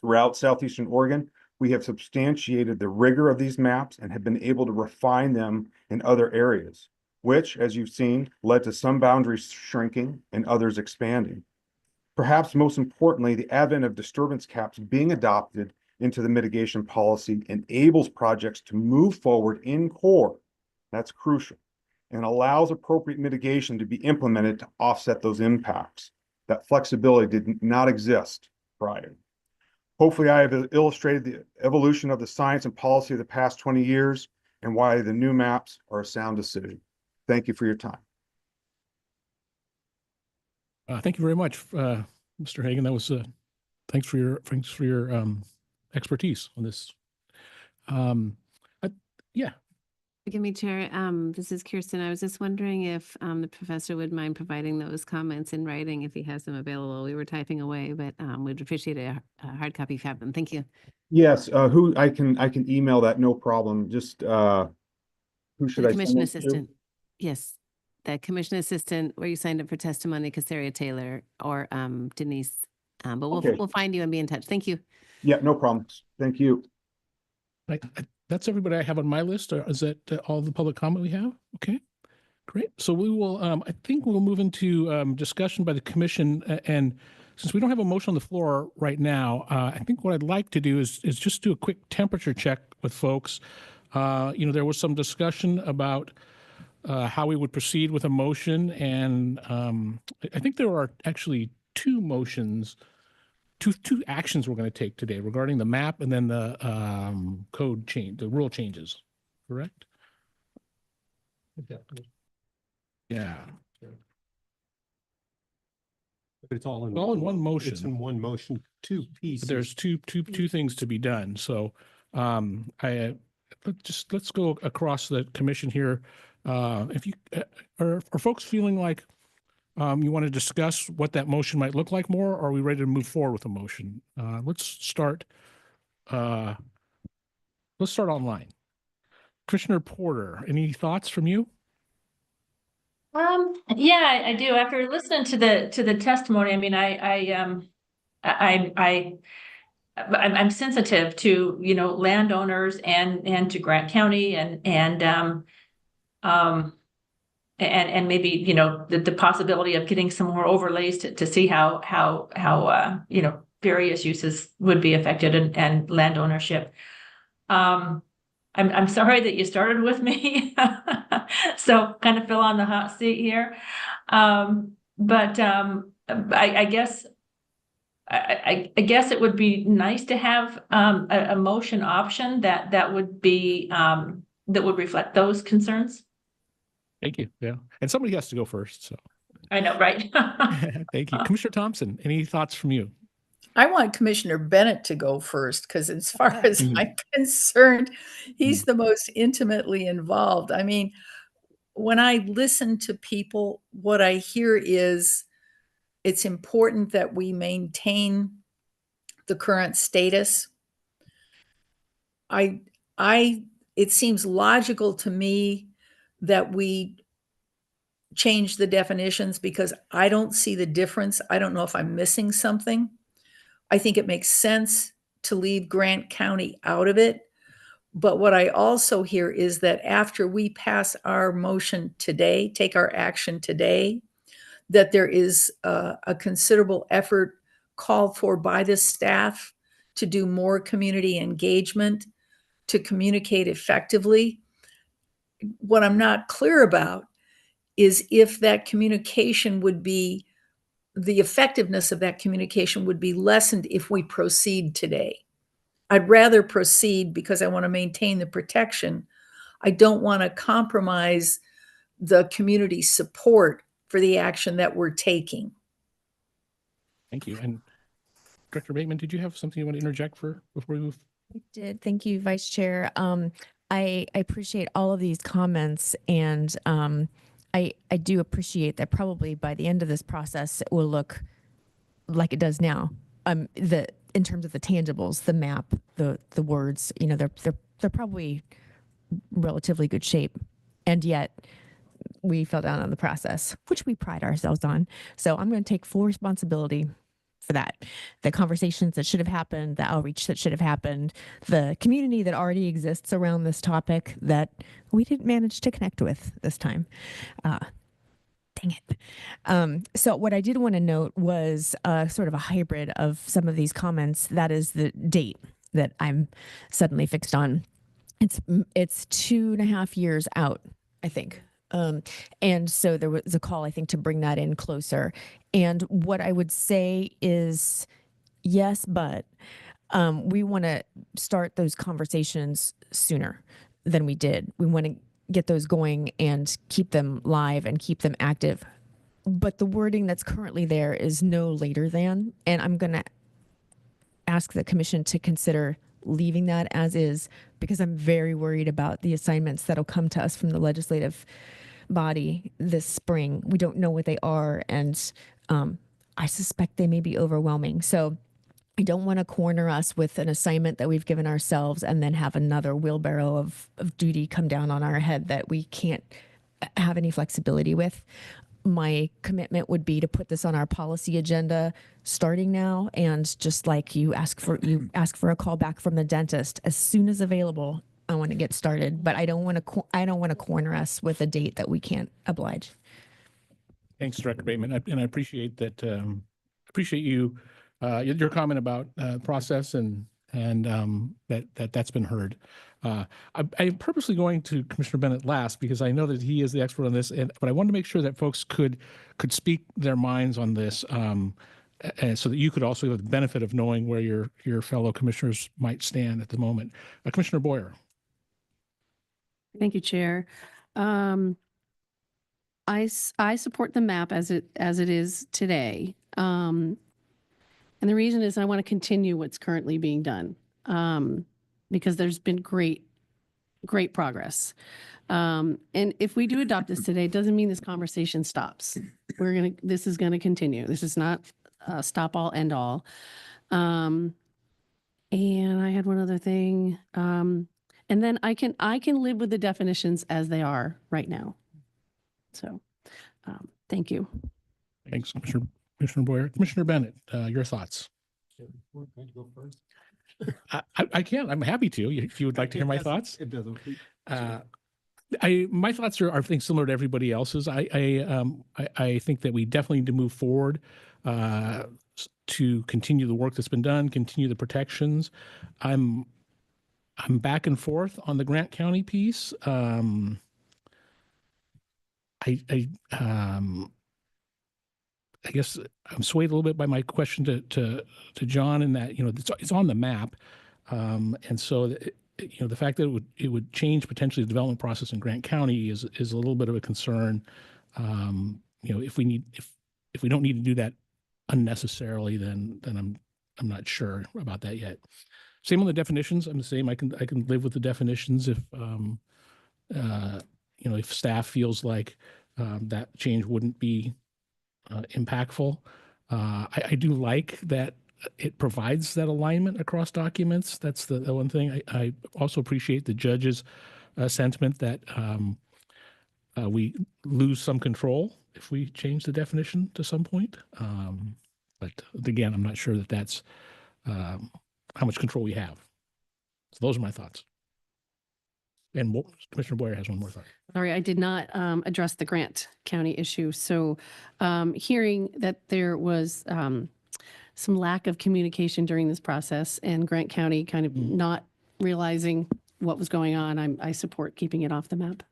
throughout southeastern Oregon. We have substantiated the rigor of these maps and have been able to refine them in other areas, which, as you've seen, led to some boundaries shrinking and others expanding. Perhaps most importantly, the advent of disturbance caps being adopted into the mitigation policy enables projects to move forward in core. That's crucial, and allows appropriate mitigation to be implemented to offset those impacts. That flexibility did not exist prior. Hopefully, I have illustrated the evolution of the science and policy of the past 20 years and why the new maps are a sound decision. Thank you for your time. Thank you very much, Mr. Hagan. That was thanks for your expertise on this. Yeah. Forgive me, Chair. This is Kirsten. I was just wondering if the professor would mind providing those comments in writing if he has them available. We were typing away, but we'd appreciate a hard copy if you have them. Thank you. Yes, who I can email that, no problem. Just who should The I commission send it to? assistant. Yes, the commission assistant where you signed up for testimony, Casaria Taylor or Denise. But Okay. we'll find you and be in touch. Thank you. Yeah, no problem. Thank you. That's everybody I have on my list. Is that all the public comment we have? Okay, great. So we will, I think we'll move into discussion by the commission. And since we don't have a motion on the floor right now, I think what I'd like to do is just do a quick temperature check with folks. There was some discussion about how we would proceed with a motion. And I think there are actually two motions, two actions we're going to take today regarding the map and then the code change, the rule changes, correct? Yeah. But it's all in one motion. It's in one motion, two pieces. But there's two things to be done. So let's go across the commission here. If you are folks feeling like you want to discuss what that motion might look like more, or are we ready to move forward with a motion? Let's start online. Commissioner Porter, any thoughts from you? Yeah, I do. After listening to the testimony, I mean, I'm sensitive to, landowners and to Grant County and maybe, the possibility of getting some more overlays to see how various uses would be affected and land ownership. I'm sorry that you started with me, so kind of fell on the hot seat here. But I guess it would be nice to have a motion option that would be that would reflect those concerns. Thank you. Yeah, and somebody has to go first, so. I know, right? Thank you. Commissioner Thompson, any thoughts from you? I want Commissioner Bennett to go first because as far as I'm concerned, he's the most intimately involved. I mean, when I listen to people, what I hear is it's important that we maintain the current status. It seems logical to me that we change the definitions because I don't see the difference. I don't know if I'm missing something. I think it makes sense to leave Grant County out of it. But what I also hear is that after we pass our motion today, take our action today, that there is a considerable effort called for by the staff to do more community engagement, to communicate effectively. What I'm not clear about is if that communication would be, the effectiveness of that communication would be lessened if we proceed today. I'd rather proceed because I want to maintain the protection. I don't want to compromise the community support for the action that we're taking. Thank you. And Director Bateman, did you have something you want to interject before we move? I did. Thank you, Vice Chair. I appreciate all of these comments, and I do appreciate that probably by the end of this process, it will look like it does now. In terms of the tangibles, the map, the words, they're probably relatively good shape, and yet we fell down on the process, which we pride ourselves on. So I'm going to take full responsibility for that. The conversations that should have happened, the outreach that should have happened, the community that already exists around this topic that we didn't manage to connect with this time. Dang it. So what I did want to note was sort of a hybrid of some of these comments. That is the date that I'm suddenly fixed on. It's 2.5 years out, I think. And so there was a call, I think, to bring that in closer. And what I would say is, yes, but we want to start those conversations sooner than we did. We want to get those going and keep them live and keep them active. But the wording that's currently there is no later than, and I'm going to ask the commission to consider leaving that as is, because I'm very worried about the assignments that'll come to us from the legislative body this spring. We don't know what they are, and I suspect they may be overwhelming. So I don't want to corner us with an assignment that we've given ourselves and then have another wheelbarrow of duty come down on our head that we can't have any flexibility with. My commitment would be to put this on our policy agenda starting now, and just like you ask for a call back from the dentist as soon as available. I want to get started, but I don't want to corner us with a date that we can't oblige. Thanks, Director Bateman. And I appreciate that. Appreciate you, your comment about process and that's been heard. I'm purposely going to Commissioner Bennett last because I know that he is the expert on this, but I wanted to make sure that folks could speak their minds on this, and so that you could also have the benefit of knowing where your fellow commissioners might stand at the moment. Commissioner Boyer. Thank you, Chair. I support the map as it is today. And the reason is I want to continue what's currently being done, because there's been great progress. And if we do adopt this today, it doesn't mean this conversation stops. This is going to continue. This is not stop all, end all. And I had one other thing. And then I can live with the definitions as they are right now. So, thank you. Thanks, Commissioner Boyer. Commissioner Bennett, your thoughts? I can. I'm happy to. If you would like to hear my thoughts. It doesn't. My thoughts are things similar to everybody else's. I think that we definitely need to move forward to continue the work that's been done, continue the protections. I'm back and forth on the Grant County piece. I guess I'm swayed a little bit by my question to John in that, it's on the map. And so, the fact that it would change potentially the development process in Grant County is a little bit of a concern. If we don't need to do that unnecessarily, then I'm not sure about that yet. Same on the definitions. I'm the same. I can live with the definitions if if staff feels like that change wouldn't be impactful. I do like that it provides that alignment across documents. That's the one thing. I also appreciate the judge's sentiment that we lose some control if we change the definition to some point. But again, I'm not sure that that's how much control we have. So those are my thoughts. And Commissioner Boyer has one more thought. Sorry, I did not address the Grant County issue. So hearing that there was some lack of communication during this process and Grant County kind of not realizing what was going on, I support keeping it off the map.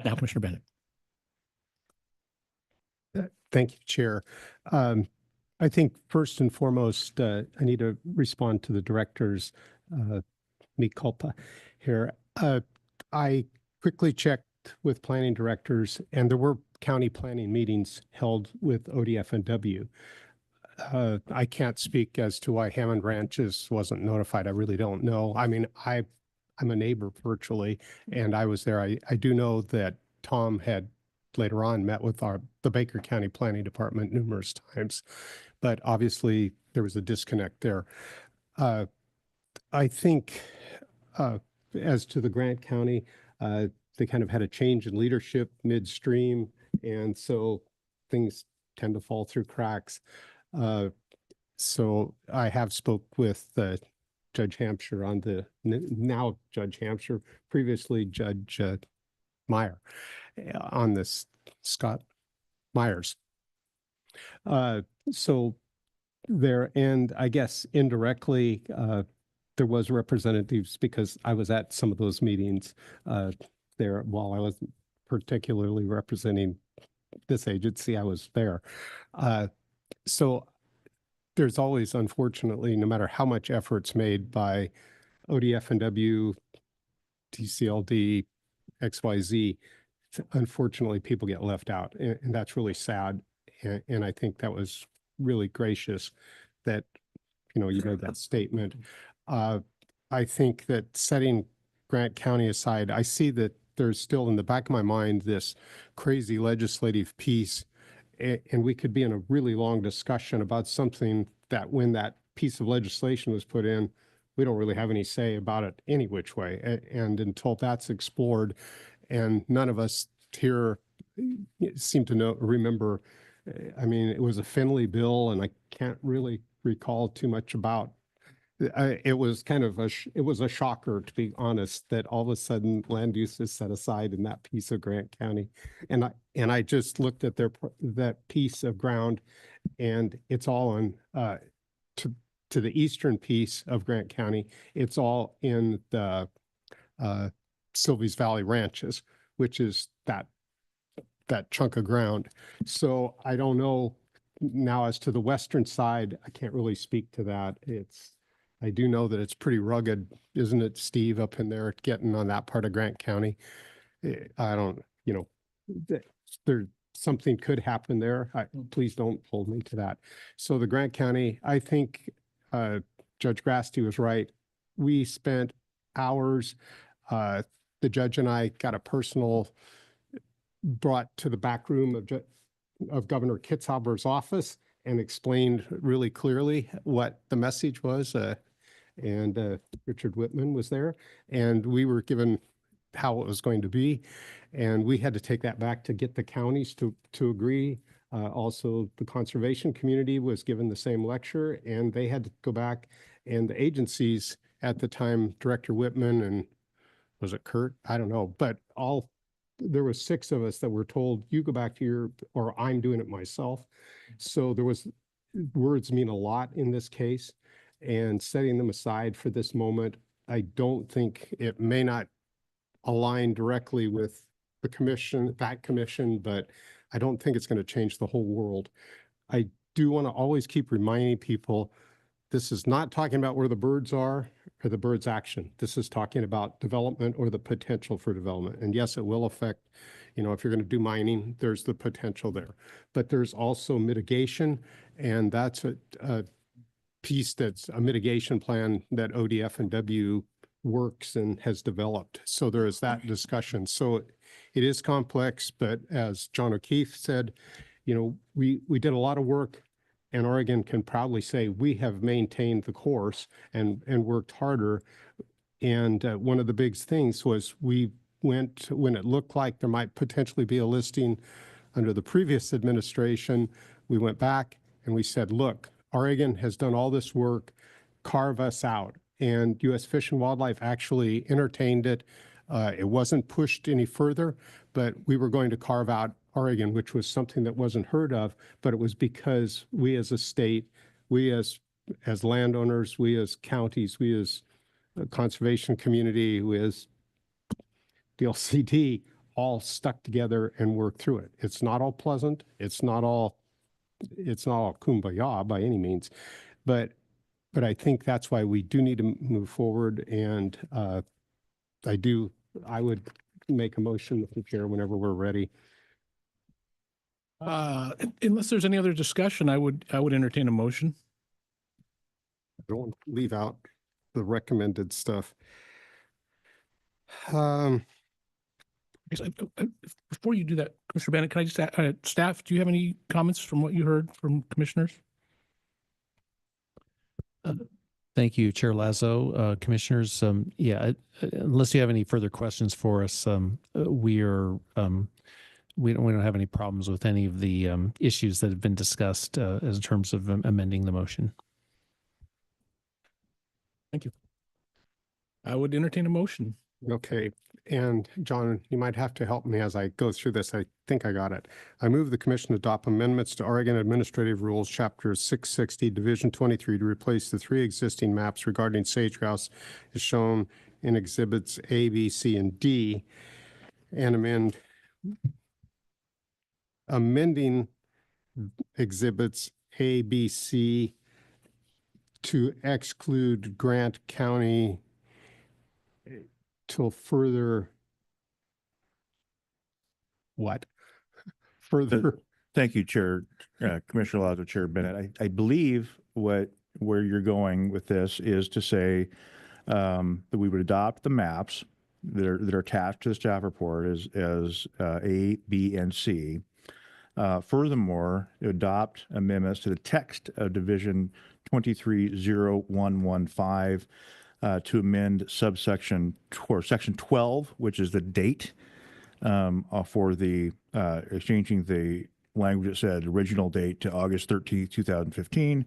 Now, Commissioner Bennett. Thank you, Chair. I think first and foremost, I need to respond to the director's mea culpa here. I quickly checked with planning directors, and there were county planning meetings held with ODF&W. I can't speak as to why Hammond Ranches wasn't notified. I really don't know. I mean, I'm a neighbor virtually, and I was there. I do know that Tom had later on met with the Baker County Planning Department numerous times, but obviously there was a disconnect there. I think as to the Grant County, they kind of had a change in leadership midstream, and so things tend to fall through cracks. So I have spoke with Judge Hampshire on the now Judge Hampshire, previously Judge Meyer, on this, Scott Myers. So there, and I guess indirectly, there was representatives because I was at some of those meetings there while I wasn't particularly representing this agency, I was there. So there's always, unfortunately, no matter how much effort's made by ODF&W, TCLD, XYZ, unfortunately, people get left out, and that's really sad. And I think that was really gracious that, you know, you made that statement. I think that setting Grant County aside, I see that there's still in the back of my mind this crazy legislative piece, and we could be in a really long discussion about something that when that piece of legislation was put in, we don't really have any say about it any which way. And until that's explored, and none of us here seem to remember, I mean, it was a Finley bill, and I can't really recall too much about. It was kind of it was a shocker, to be honest, that all of a sudden land use is set aside in that piece of Grant County. And I just looked at that piece of ground, and it's all on to the eastern piece of Grant County. It's all in the Sylvies Valley Ranches, which is that chunk of ground. So I don't know now as to the western side, I can't really speak to that. I do know that it's pretty rugged, isn't it, Steve, up in there getting on that part of Grant County? I don't, you know, something could happen there. Please don't hold me to that. So the Grant County, I think Judge Grasty was right. We spent hours. The judge and I got a personal brought to the back room of Governor Kitzhaber's office and explained really clearly what the message was. And Richard Whitman was there, and we were given how it was going to be. And we had to take that back to get the counties to agree. Also, the conservation community was given the same lecture, and they had to go back, and the agencies at the time, Director Whitman and was it Kurt? I don't know, but there was 6 of us that were told, you go back to or I'm doing it myself. So words mean a lot in this case, and setting them aside for this moment, I don't think it may not align directly with the commission, but I don't think it's going to change the whole world. I do want to always keep reminding people, this is not talking about where the birds are or the birds' action. This is talking about development or the potential for development. And yes, it will affect, you know, if you're going to do mining, there's the potential there. But there's also mitigation, and that's a piece that's a mitigation plan that ODF&W works and has developed. So there is that discussion. So it is complex, but as John O'Keefe said, you know, we did a lot of work, and Oregon can proudly say we have maintained the course and worked harder. And one of the big things was we went, when it looked like there might potentially be a listing under the previous administration, we went back and we said, look, Oregon has done all this work, carve us out. And U.S. Fish and Wildlife actually entertained it. It wasn't pushed any further, but we were going to carve out Oregon, which was something that wasn't heard of, but it was because we as a state, we as landowners, we as counties, we as a conservation community, we as DLCD all stuck together and worked through it. It's not all pleasant. It's not all kumbaya by any means, but I think that's why we do need to move forward. And I would make a motion, Mr. Chair, whenever we're ready. Unless there's any other discussion, I would entertain a motion. Don't leave out the recommended stuff. Before you do that, Commissioner Bennett, can I just add, staff, do you have any comments from what you heard from commissioners? Thank you, Chair Lazo. Commissioners, unless you have any further questions for us, we don't have any problems with any of the issues that have been discussed as in terms of amending the motion. Thank you. I would entertain a motion. Okay, and John, you might have to help me as I go through this. I think I got it. I move the commission adopt amendments to Oregon Administrative Rules, Chapter 660, Division 23, to replace the three existing maps regarding sage grouse as shown in Exhibits A, B, C, and D, and amending Exhibits A, B, C to exclude Grant County till further what? Further, Thank you, Chair, Commissioner Lazo, Chair Bennett. I believe where you're going with this is to say that we would adopt the maps that are attached to the staff report as A, B, and C. Furthermore, adopt amendments to the text of Division 230115 to amend subsection or section 12, which is the date for the exchanging the language that said original date to August 13th, 2015,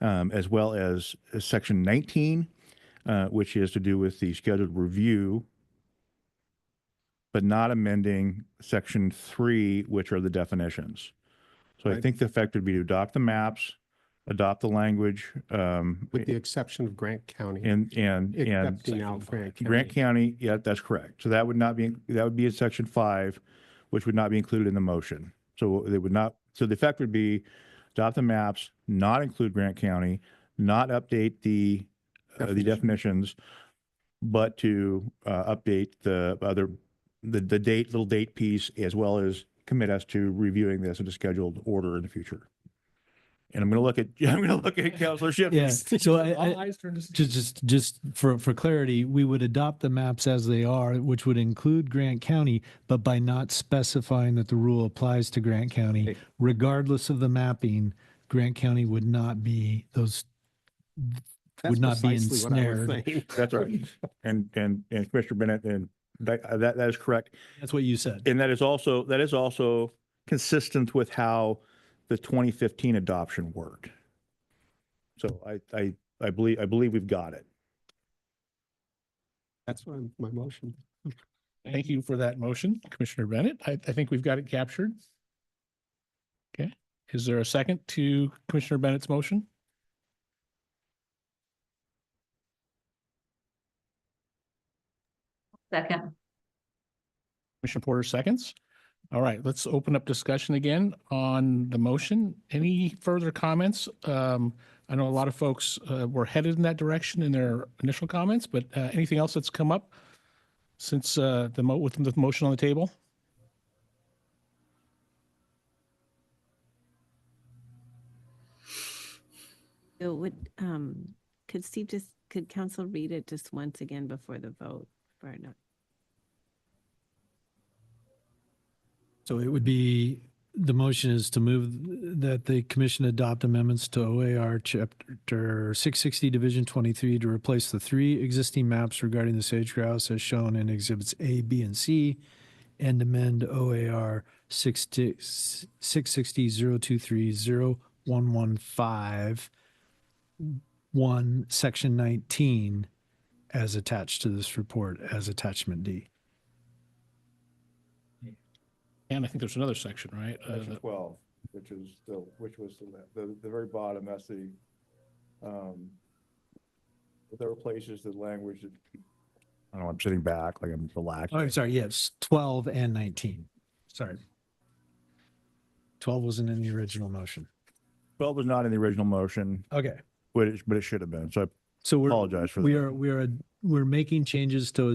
as well as section 19, which is to do with the scheduled review, but not amending section 3, which are the definitions. So I Right. think the effect would be to adopt the maps, adopt the language, with the exception of Grant County. and Excepting out Grant County. Grant County, yeah, that's correct. So that would not be, that would be in section 5, which would not be included in the motion. So they would not, so the effect would be adopt the maps, not include Grant County, not update the definitions, but to update the other, the date, little date piece, as well as commit us to reviewing this in a scheduled order in the future. And I'm going to look at Counselor Schiff. Yeah, so All eyes turn to just for clarity, we would adopt the maps as they are, which would include Grant County, but by not specifying that the rule applies to Grant County, regardless of the mapping, Grant County would not be would not be precisely what I was ensnared. saying. That's right. And Commissioner Bennett, and that is correct. That's what you said. And that is also consistent with how the 2015 adoption worked. So I believe we've got it. That's my motion. Thank you for that motion, Commissioner Bennett. I think we've got it captured. Okay. Is there a second to Commissioner Bennett's motion? Second. Commissioner Porter seconds. All right, let's open up discussion again on the motion. Any further comments? I know a lot of folks were headed in that direction in their initial comments, but anything else that's come up since with the motion on the table? So could council read it just once again before the vote? For not. So it would be, the motion is to move that the commission adopt amendments to OAR Chapter 660, Division 23 to replace the three existing maps regarding the sage grouse as shown in Exhibits A, B, and C, and amend OAR 660-023-0115, 1, Section 19, as attached to this report as Attachment D. And I think there's another section, right? Section 12, which was the very bottom. That's the that replaces the language that, I don't know, I'm sitting back like I'm relaxed. Oh, I'm sorry. Yes, 12 and 19. Sorry. 12 wasn't in the original motion. 12 was not in the original motion, Okay. but it should have been. So I So apologize for that. we're making changes to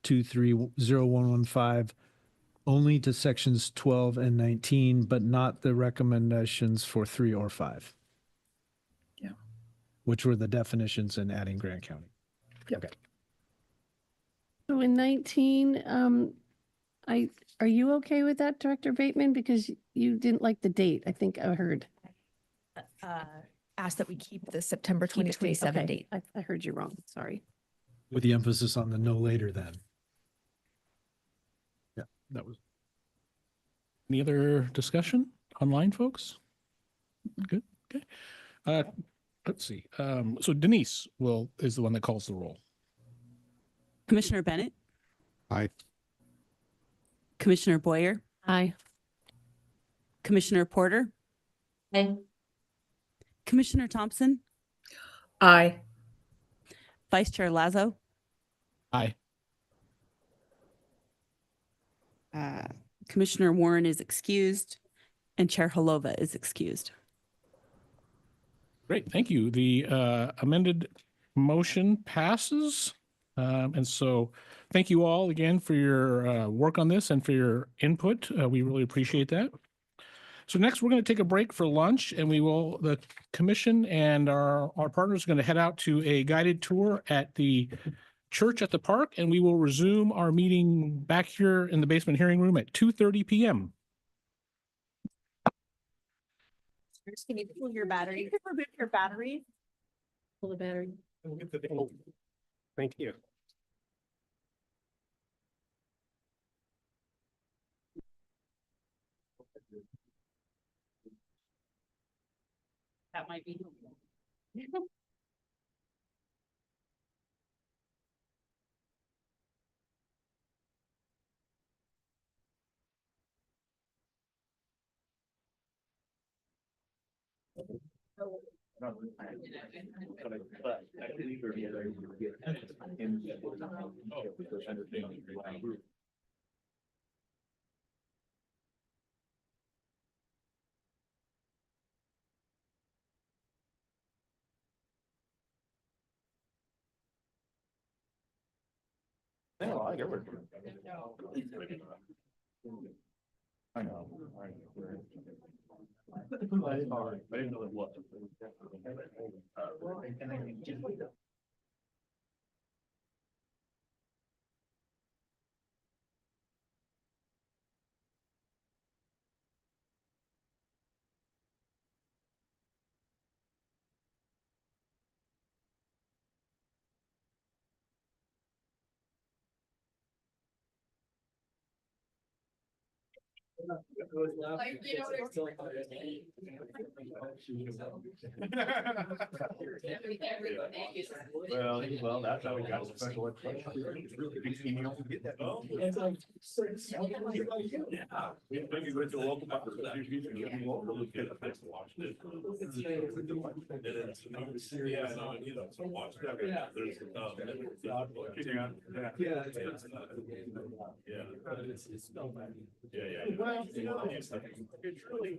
0230115 only to sections 12 and 19, but not the recommendations for 3 or 5. Yeah. Which were the definitions in adding Grant County. Yep. Okay. So in 19, are you okay with that, Director Bateman? Because you didn't like the date, I think I heard. Ask that we keep the September Keep it, 2027 okay. date. I heard you wrong, sorry. With the emphasis on the no later than. Yeah, that was. Any other discussion online, folks? Good, okay. Let's see. So Denise is the one that calls the roll. Commissioner Bennett, Aye. Commissioner Boyer, Aye. Commissioner Porter, Aye. Commissioner Thompson, Aye. Vice Chair Lazo, Aye. Commissioner Warren is excused, and Chair Halova is excused. Great, thank you. The amended motion passes. And so thank you all again for your work on this and for your input. We really appreciate that. So next, we're going to take a break for lunch, and the commission and our partners are going to head out to a guided tour at the church at the park, and we will resume our meeting back here in the basement hearing room at 2:30 p.m. Can you pull your battery? You can remove your battery. Pull the battery. Thank you. That might be. I know. Well, that's how we got special education. It's really big team. You don't get that. Well, you know, it's really.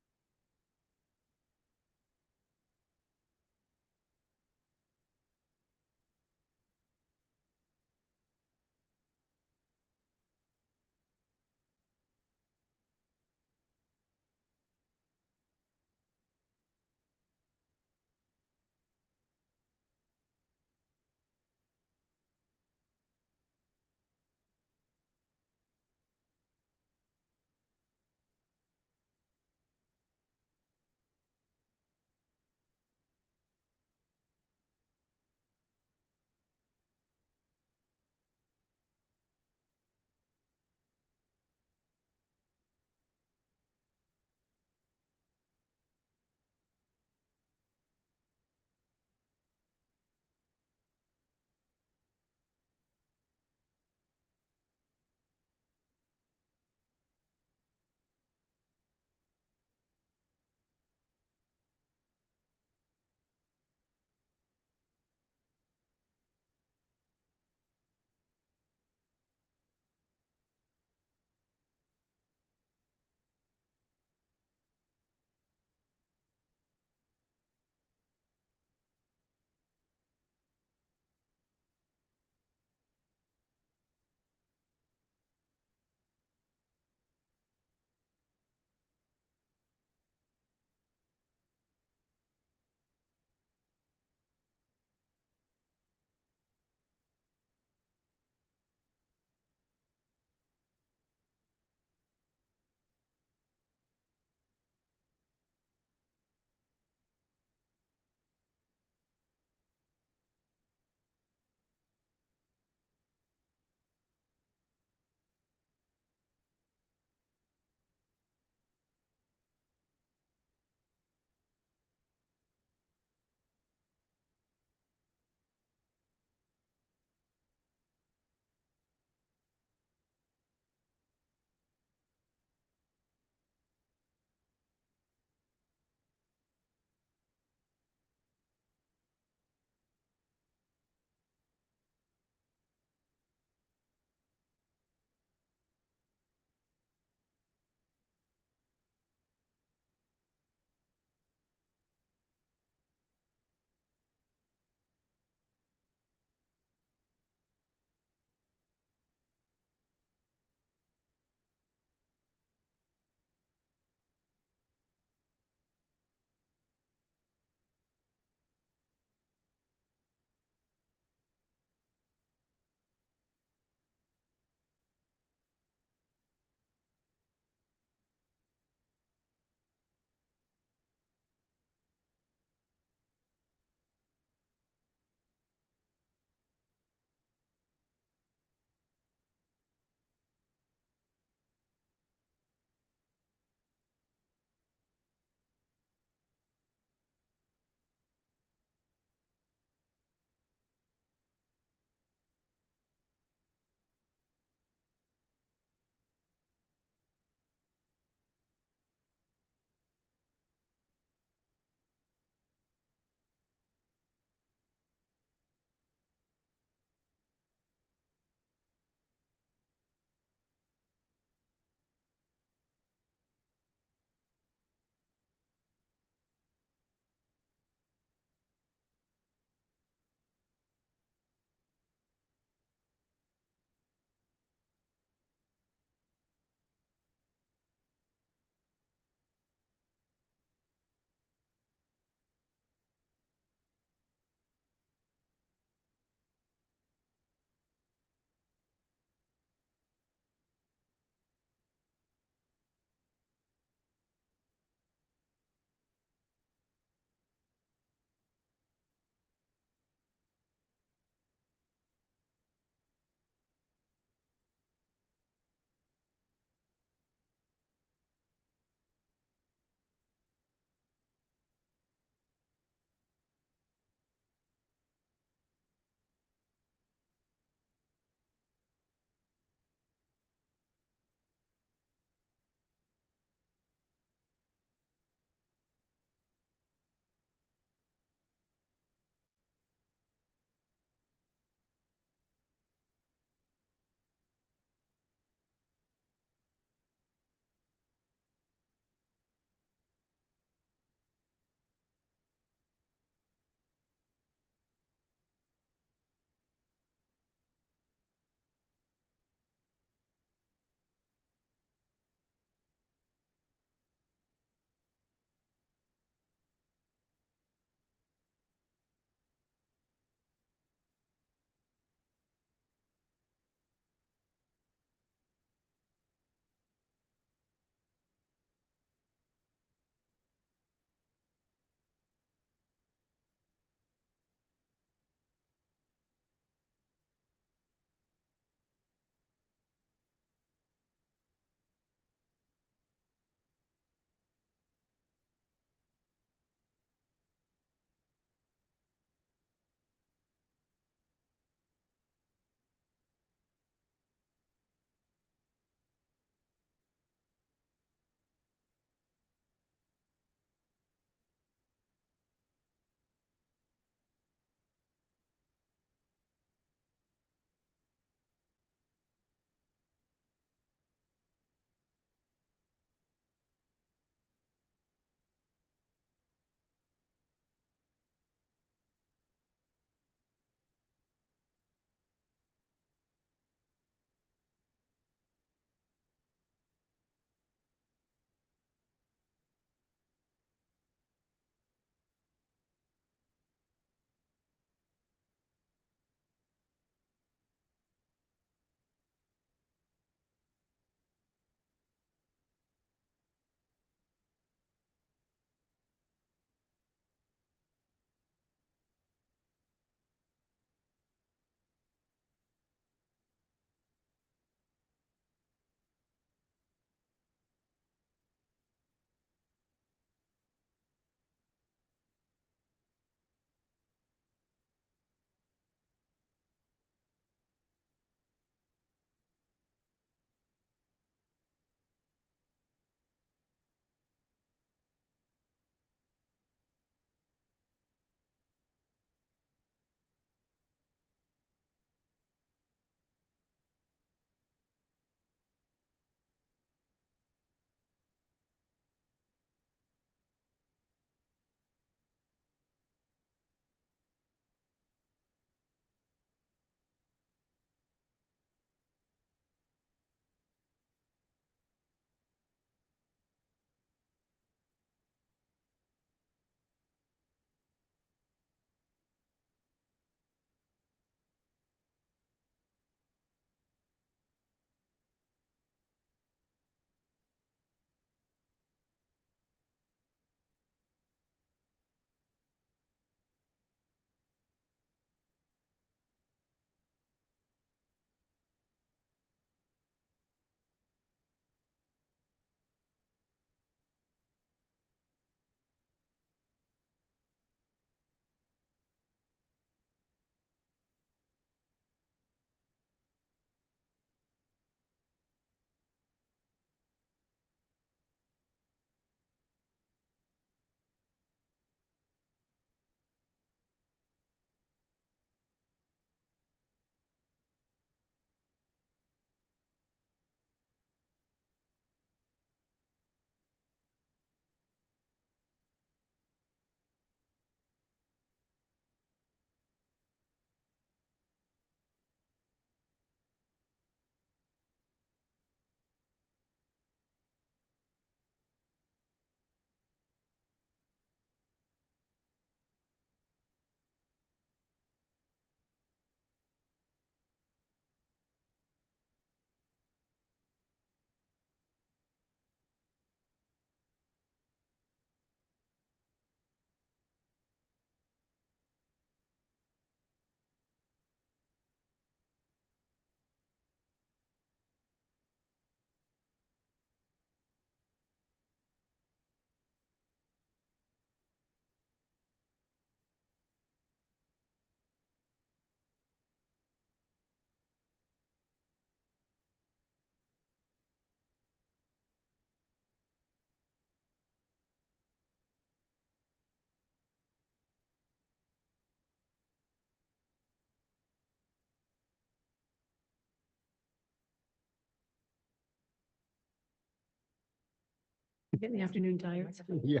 Getting the afternoon tired. Yeah,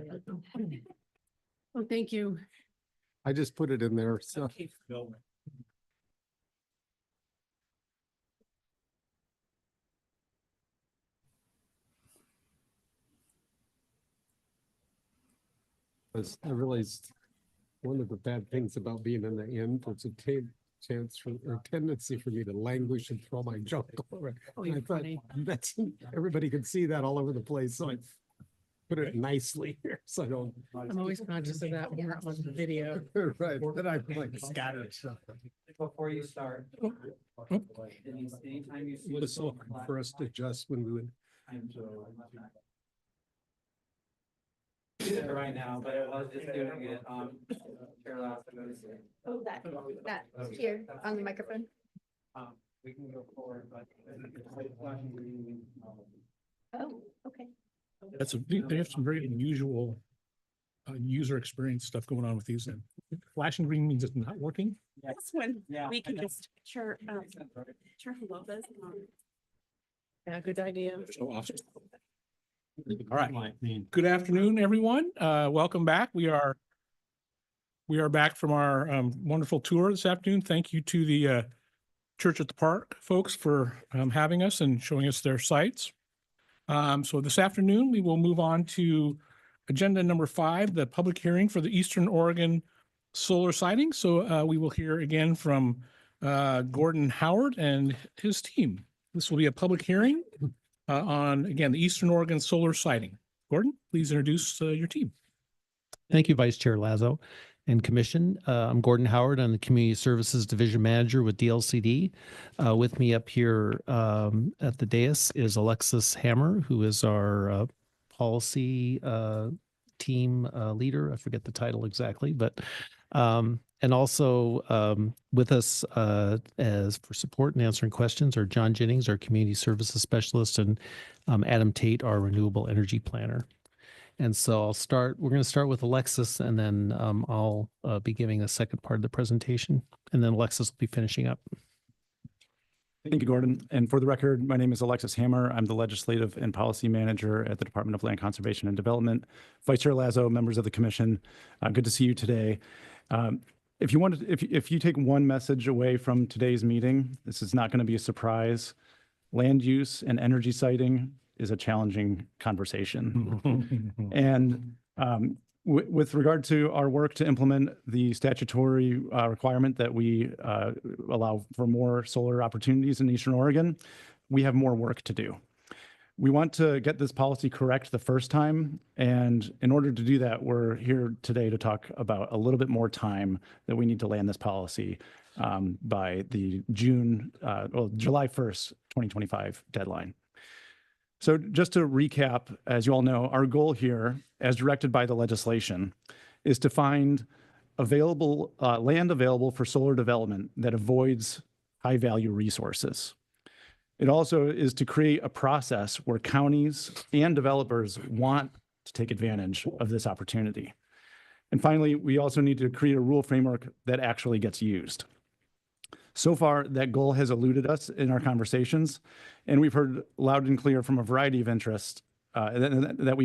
Oh, thank you. I just put it in there, so. I realized one of the bad things about being in the end was a chance for, or tendency for me to languish and throw my junk all around. Oh, And I you're thought, funny. that's, everybody can see that all over the place, so I put it nicely here, so I don't. I'm always conscious of that when we're on the video. Right, then I like scattered stuff. Before you start. Anytime you see. It was so hard for us to adjust when we would. Right now, but it was just doing it, Chair Lasso goes in. Oh, that here on the microphone. We can go forward, but. Oh, okay. They have some very unusual user experience stuff going on with these. And flashing green means it's not working. This one, Yeah, we I can know. just Chair Holova's. Yeah, good idea. So awesome. All right. Good afternoon, everyone. Welcome back. We are back from our wonderful tour this afternoon. Thank you to the Church at the Park folks for having us and showing us their sites. So this afternoon, we will move on to agenda number 5, the public hearing for the Eastern Oregon solar siting. So we will hear again from Gordon Howard and his team. This will be a public hearing on, again, the Eastern Oregon solar siting. Gordon, please introduce your team. Thank you, Vice Chair Lazo and Commission. I'm Gordon Howard. I'm the Community Services Division Manager with DLCD. With me up here at the dais is Alexis Hammer, who is our policy team leader. I forget the title exactly, but and also with us as for support and answering questions are John Jennings, our Community Services Specialist, and Adam Tate, our Renewable Energy Planner. And so we're going to start with Alexis, and then I'll be giving the second part of the presentation, and then Alexis will be finishing up. Thank you, Gordon. And for the record, my name is Alexis Hammer. I'm the Legislative and Policy Manager at the Department of Land Conservation and Development. Vice Chair Lazo, members of the Commission, good to see you today. If you take one message away from today's meeting, this is not going to be a surprise. Land use and energy siting is a challenging conversation. And with regard to our work to implement the statutory requirement that we allow for more solar opportunities in Eastern Oregon, we have more work to do. We want to get this policy correct the first time. And in order to do that, we're here today to talk about a little bit more time that we need to land this policy by the July 1st, 2025 deadline. So just to recap, as you all know, our goal here, as directed by the legislation, is to find land available for solar development that avoids high-value resources. It also is to create a process where counties and developers want to take advantage of this opportunity. And finally, we also need to create a rule framework that actually gets used. So far, that goal has eluded us in our conversations, and we've heard loud and clear from a variety of interests, and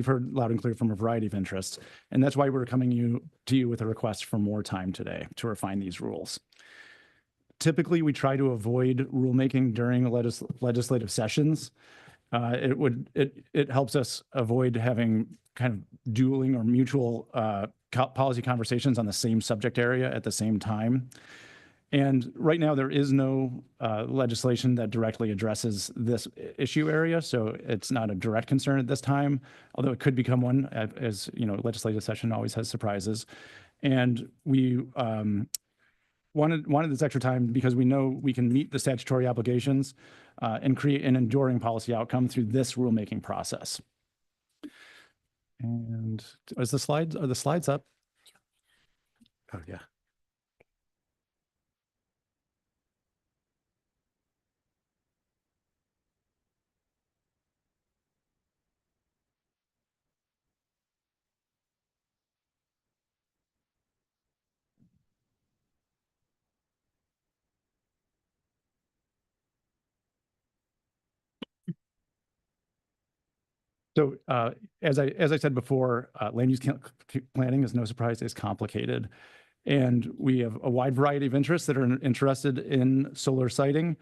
that's why we're coming to you with a request for more time today to refine these rules. Typically, we try to avoid rulemaking during legislative sessions. It helps us avoid having kind of dueling or mutual policy conversations on the same subject area at the same time. And right now, there is no legislation that directly addresses this issue area, so it's not a direct concern at this time, although it could become one, as you know, legislative session always has surprises. And we wanted this extra time because we know we can meet the statutory obligations and create an enduring policy outcome through this rulemaking process. And are the slides up? Oh, yeah. So as I said before, land use planning is no surprise, is complicated. And we have a wide variety of interests that are interested in solar siting.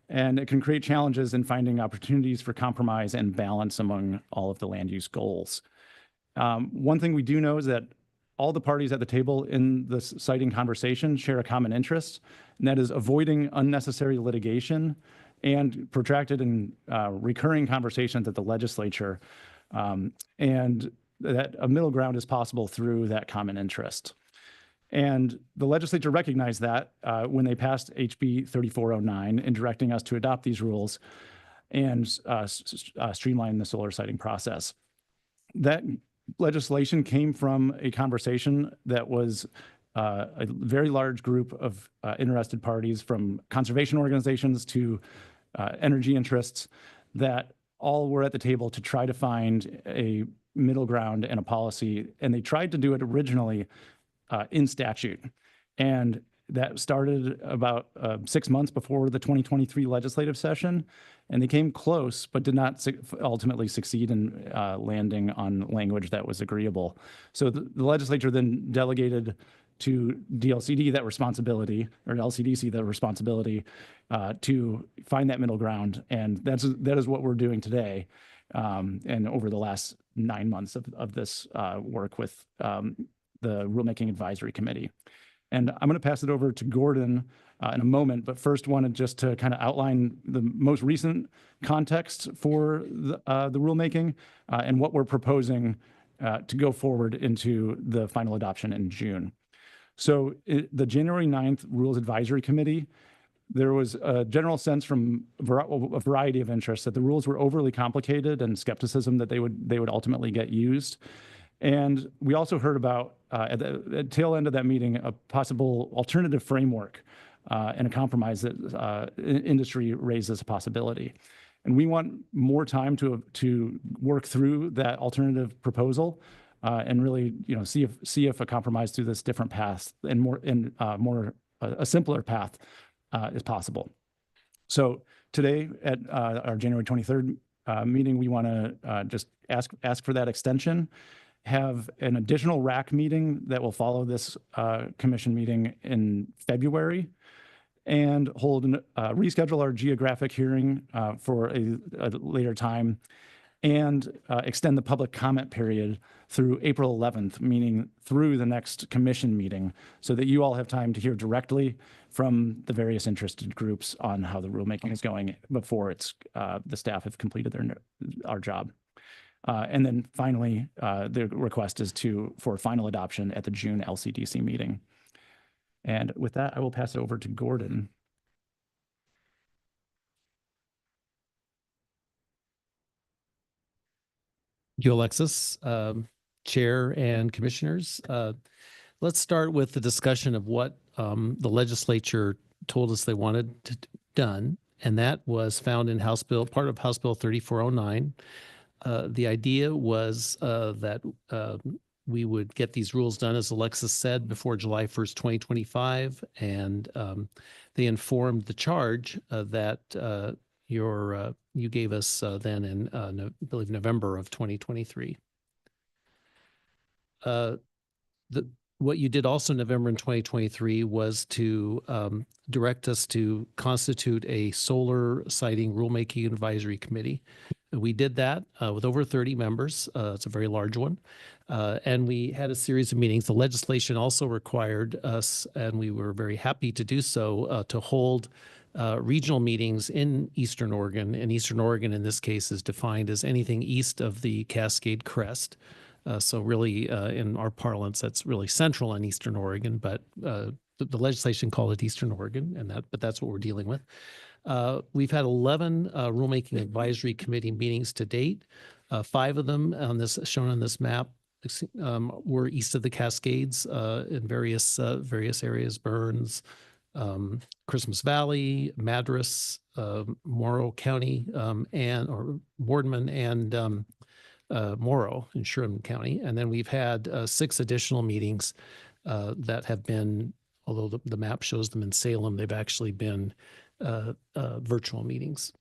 And it can create challenges in finding opportunities for compromise and balance among all of the land use goals. One thing we do know is that all the parties at the table in the siting conversation share a common interest, and that is avoiding unnecessary litigation and protracted and recurring conversations at the legislature. And that a middle ground is possible through that common interest. And the legislature recognized that when they passed HB 3409 in directing us to adopt these rules and streamline the solar siting process. That legislation came from a conversation that was a very large group of interested parties, from conservation organizations to energy interests, that all were at the table to try to find a middle ground and a policy. And they tried to do it originally in statute. And that started about 6 months before the 2023 legislative session. And they came close, but did not ultimately succeed in landing on language that was agreeable. So the legislature then delegated to DLCD that responsibility, or LCDC that responsibility, to find that middle ground. And that is what we're doing today. And over the last 9 months of this work with the Rulemaking Advisory Committee. And I'm going to pass it over to Gordon in a moment, but first wanted just to kind of outline the most recent context for the rulemaking and what we're proposing to go forward into the final adoption in June. So the January 9th Rules Advisory Committee, there was a general sense from a variety of interests that the rules were overly complicated and skepticism that they would ultimately get used. And we also heard about, at the tail end of that meeting, a possible alternative framework and a compromise that industry raised as a possibility. And we want more time to work through that alternative proposal and really, see if a compromise through this different path and a simpler path is possible. So today at our January 23rd meeting, we want to just ask for that extension, have an additional RAC meeting that will follow this commission meeting in February, and reschedule our geographic hearing for a later time, and extend the public comment period through April 11th, meaning through the next commission meeting, so that you all have time to hear directly from the various interested groups on how the rulemaking is going before the staff have completed our job. And then finally, the request is for final adoption at the June LCDC meeting. And with that, I will pass it over to Gordon. Thank you, Alexis, Chair and Commissioners. Let's start with the discussion of what the legislature told us they wanted done, and that was found in part of House Bill 3409. The idea was that we would get these rules done, as Alexis said, before July 1st, 2025. And they informed the charge that you gave us then in, I believe, November of 2023. What you did also in November in 2023 was to direct us to constitute a solar siting rulemaking advisory committee. We did that with over 30 members. It's a very large one. And we had a series of meetings. The legislation also required us, and we were very happy to do so, to hold regional meetings in Eastern Oregon. And Eastern Oregon, in this case, is defined as anything east of the Cascade Crest. So really, in our parlance, that's really central in Eastern Oregon, but the legislation called it Eastern Oregon, but that's what we're dealing with. We've had 11 rulemaking advisory committee meetings to date. 5 of them shown on this map were east of the Cascades in various areas: Burns, Christmas Valley, Madras, Morrow County, or Boardman, and Morrow in Sherman County. And then we've had 6 additional meetings that have been, although the map shows them in Salem, they've actually been virtual meetings.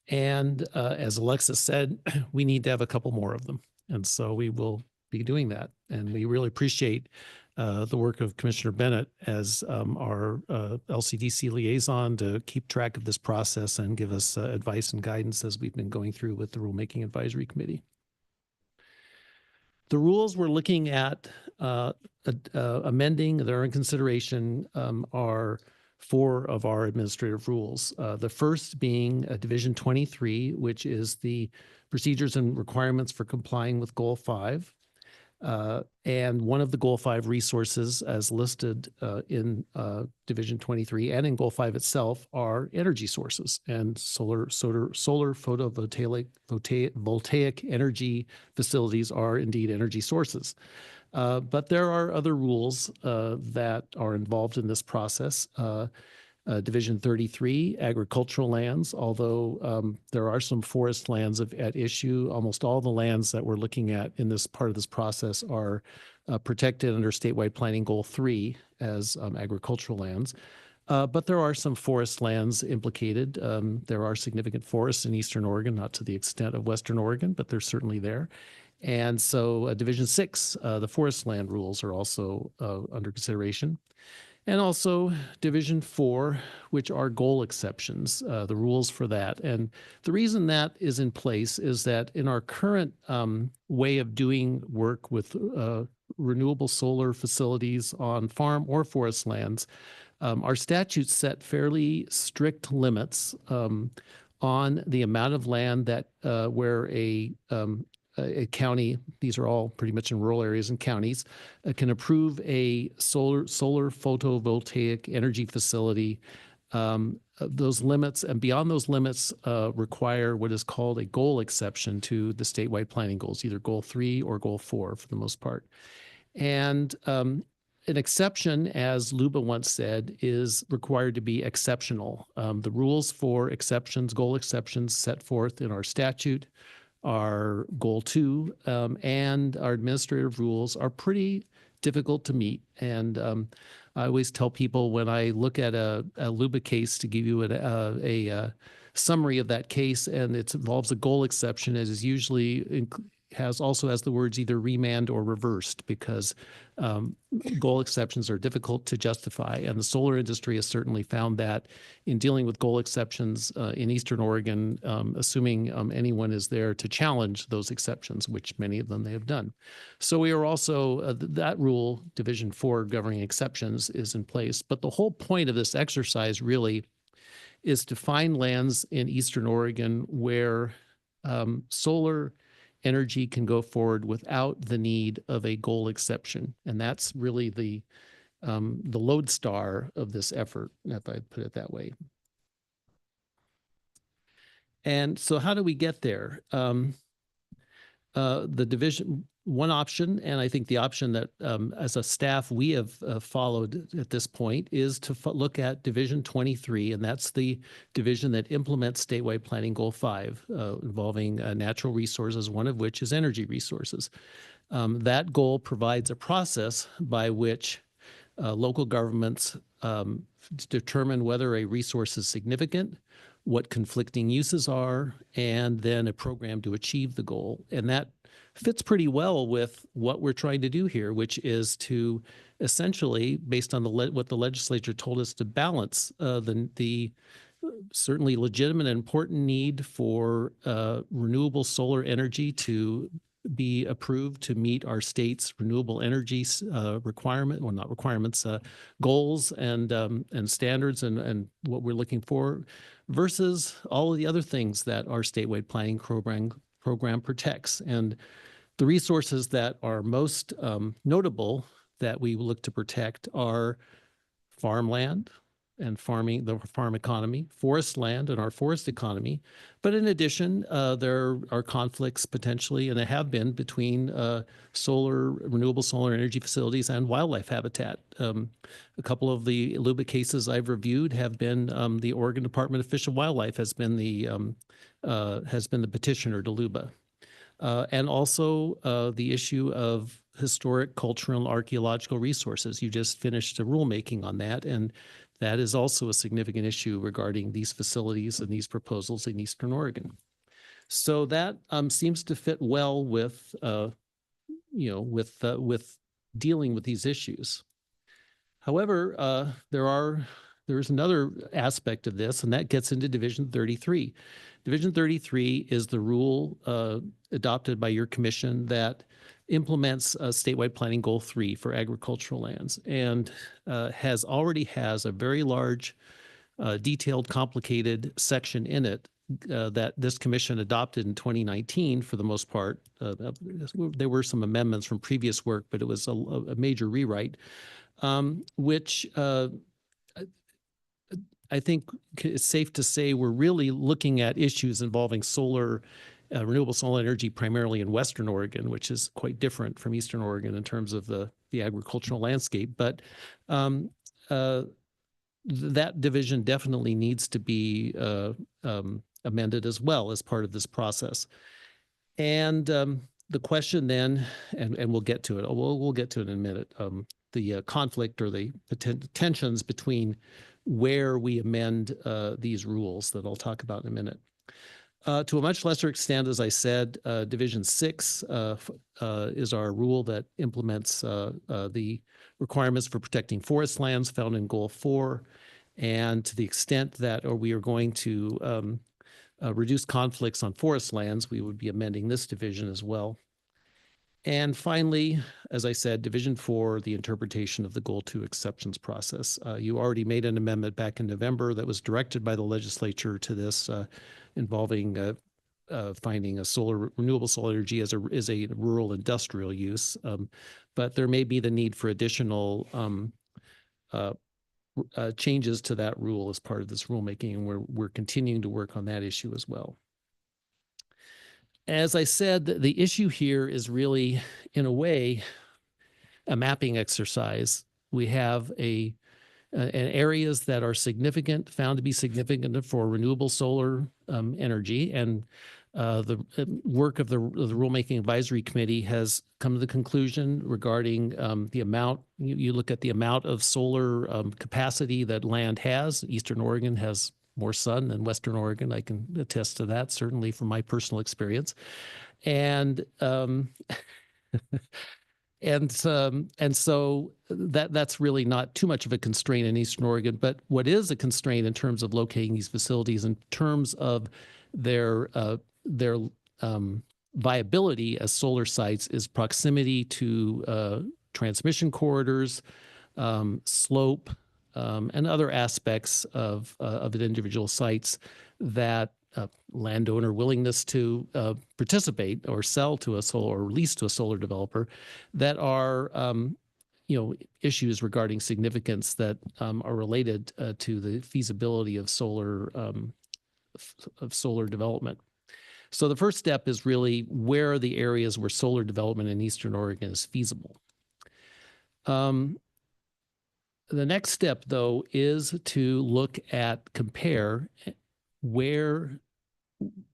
And as Alexis said, we need to have a couple more of them. And so we will be doing that. And we really appreciate the work of Commissioner Bennett as our LCDC liaison to keep track of this process and give us advice and guidance as we've been going through with the Rulemaking Advisory Committee. The rules we're looking at amending that are in consideration are 4 of our administrative rules. The first being Division 23, which is the procedures and requirements for complying with Goal 5. And one of the Goal 5 resources as listed in Division 23 and in Goal 5 itself are energy sources, and solar voltaic energy facilities are indeed energy sources. But there are other rules that are involved in this process. Division 33, agricultural lands, although there are some forest lands at issue. Almost all the lands that we're looking at in this part of this process are protected under statewide planning Goal 3 as agricultural lands. But there are some forest lands implicated. There are significant forests in Eastern Oregon, not to the extent of Western Oregon, but they're certainly there. And so Division 6, the forest land rules are also under consideration. And also Division 4, which are goal exceptions, the rules for that. And the reason that is in place is that in our current way of doing work with renewable solar facilities on farm or forest lands, our statutes set fairly strict limits on the amount of land that where a county, these are all pretty much in rural areas and counties, can approve a solar photovoltaic energy facility. Those limits and beyond those limits require what is called a goal exception to the statewide planning goals, either Goal 3 or Goal 4 for the most part. And an exception, as Luba once said, is required to be exceptional. The rules for exceptions, goal exceptions set forth in our statute, our Goal 2 and our administrative rules are pretty difficult to meet. And I always tell people when I look at a Luba case to give you a summary of that case, and it involves a goal exception, it is usually also has the words either remand or reversed, because goal exceptions are difficult to justify. And the solar industry has certainly found that in dealing with goal exceptions in Eastern Oregon, assuming anyone is there to challenge those exceptions, which many of them they have done. So we are also, that rule, Division 4 governing exceptions, is in place. But the whole point of this exercise really is to find lands in Eastern Oregon where solar energy can go forward without the need of a goal exception. And that's really the lodestar of this effort, if I put it that way. And so how do we get there? The division, one option, and I think the option that as a staff we have followed at this point, is to look at Division 23, and that's the division that implements statewide planning Goal 5, involving natural resources, one of which is energy resources. That goal provides a process by which local governments determine whether a resource is significant, what conflicting uses are, and then a program to achieve the goal. And that fits pretty well with what we're trying to do here, which is to essentially, based on what the legislature told us, to balance the certainly legitimate and important need for renewable solar energy to be approved to meet our state's renewable energy requirement, or not requirements, goals and standards and what we're looking for, versus all of the other things that our statewide planning program protects. And the resources that are most notable that we look to protect are farmland and farming, the farm economy, forest land and our forest economy. But in addition, there are conflicts potentially, and there have been, between renewable solar energy facilities and wildlife habitat. A couple of the Luba cases I've reviewed have been the Oregon Department of Fish and Wildlife has been the petitioner to Luba. And also the issue of historic, cultural, and archaeological resources. You just finished a rulemaking on that, and that is also a significant issue regarding these facilities and these proposals in Eastern Oregon. So that seems to fit well with, with dealing with these issues. However, there's another aspect of this, and that gets into Division 33. Division 33 is the rule adopted by your commission that implements statewide planning goal 3 for agricultural lands, and already has a very large, detailed, complicated section in it that this commission adopted in 2019 for the most part. There were some amendments from previous work, but it was a major rewrite, which I think it's safe to say we're really looking at issues involving solar, renewable solar energy, primarily in Western Oregon, which is quite different from Eastern Oregon in terms of the agricultural landscape. But that division definitely needs to be amended as well as part of this process. And the question then, and we'll get to it. We'll get to it in a minute. The conflict or the tensions between where we amend these rules that I'll talk about in a minute. To a much lesser extent, as I said, Division 6 is our rule that implements the requirements for protecting forest lands found in Goal 4. And to the extent that we are going to reduce conflicts on forest lands, we would be amending this division as well. And finally, as I said, Division 4, the interpretation of the Goal 2 exceptions process. You already made an amendment back in November that was directed by the legislature to this, involving finding a renewable solar energy as a rural industrial use. But there may be the need for additional changes to that rule as part of this rulemaking, and we're continuing to work on that issue as well. As I said, the issue here is really, in a way, a mapping exercise. We have areas that are significant, found to be significant for renewable solar energy, and the work of the Rulemaking Advisory Committee has come to the conclusion regarding the amount. You look at the amount of solar capacity that land has. Eastern Oregon has more sun than Western Oregon. I can attest to that, certainly from my personal experience. And so that's really not too much of a constraint in Eastern Oregon. But what is a constraint in terms of locating these facilities, in terms of their viability as solar sites, is proximity to transmission corridors, slope, and other aspects of the individual sites that landowner willingness to participate or sell to a solar or lease to a solar developer, that are issues regarding significance that are related to the feasibility of solar development. So the first step is really, where are the areas where solar development in Eastern Oregon is feasible? The next step, though, is to compare where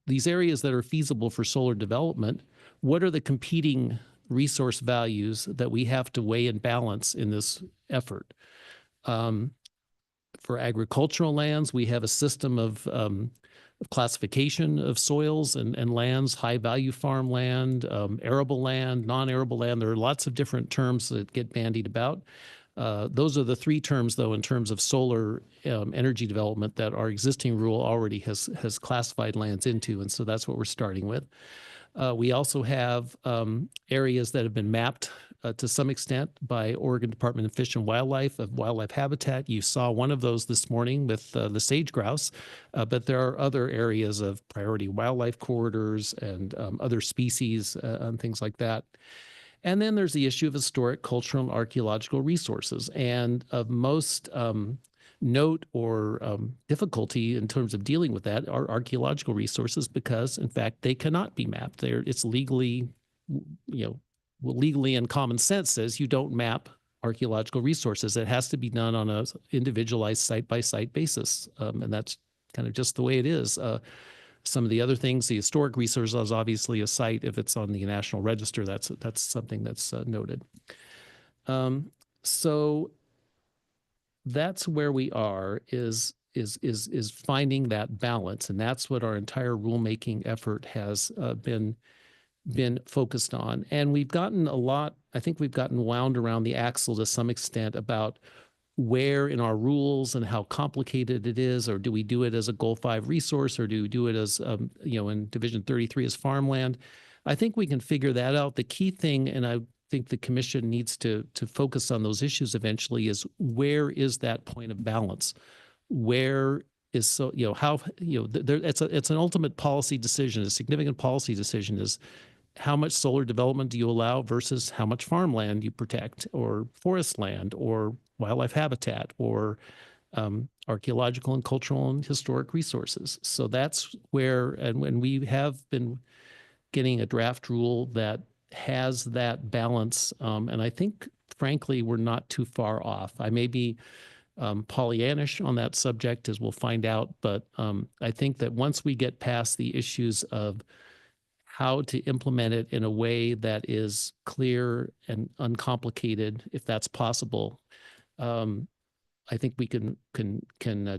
these areas that are feasible for solar development, what are the competing resource values that we have to weigh and balance in this effort? For agricultural lands, we have a system of classification of soils and lands: high value farmland, arable land, non-arable land. There are lots of different terms that get bandied about. Those are the three terms, though, in terms of solar energy development that our existing rule already has classified lands into, and so that's what we're starting with. We also have areas that have been mapped to some extent by Oregon Department of Fish and Wildlife, of wildlife habitat. You saw one of those this morning with the sage grouse, but there are other areas of priority wildlife corridors and other species and things like that. And then there's the issue of historic, cultural, and archaeological resources. And of most note or difficulty in terms of dealing with that are archaeological resources, because, in fact, they cannot be mapped. It's legally, legally and common sense says you don't map archaeological resources. It has to be done on an individualized site-by-site basis. And that's kind of just the way it is. Some of the other things, the historic resource is obviously a site. If it's on the National Register, that's something that's noted. So that's where we are is finding that balance. And that's what our entire rulemaking effort has been focused on. And we've gotten I think we've gotten wound around the axle to some extent about where in our rules and how complicated it is, or do we do it as a Goal 5 resource, or do we do it as, in Division 33 as farmland? I think we can figure that out. The key thing, and I think the commission needs to focus on those issues eventually, is where is that point of balance? Where is it's an ultimate policy decision, a significant policy decision is how much solar development do you allow versus how much farmland you protect, or forest land, or wildlife habitat, or archaeological and cultural and historic resources. So that's where, and when we have been getting a draft rule that has that balance, and I think, frankly, we're not too far off. I may be Pollyannish on that subject, as we'll find out, but I think that once we get past the issues of how to implement it in a way that is clear and uncomplicated, if that's possible, I think we can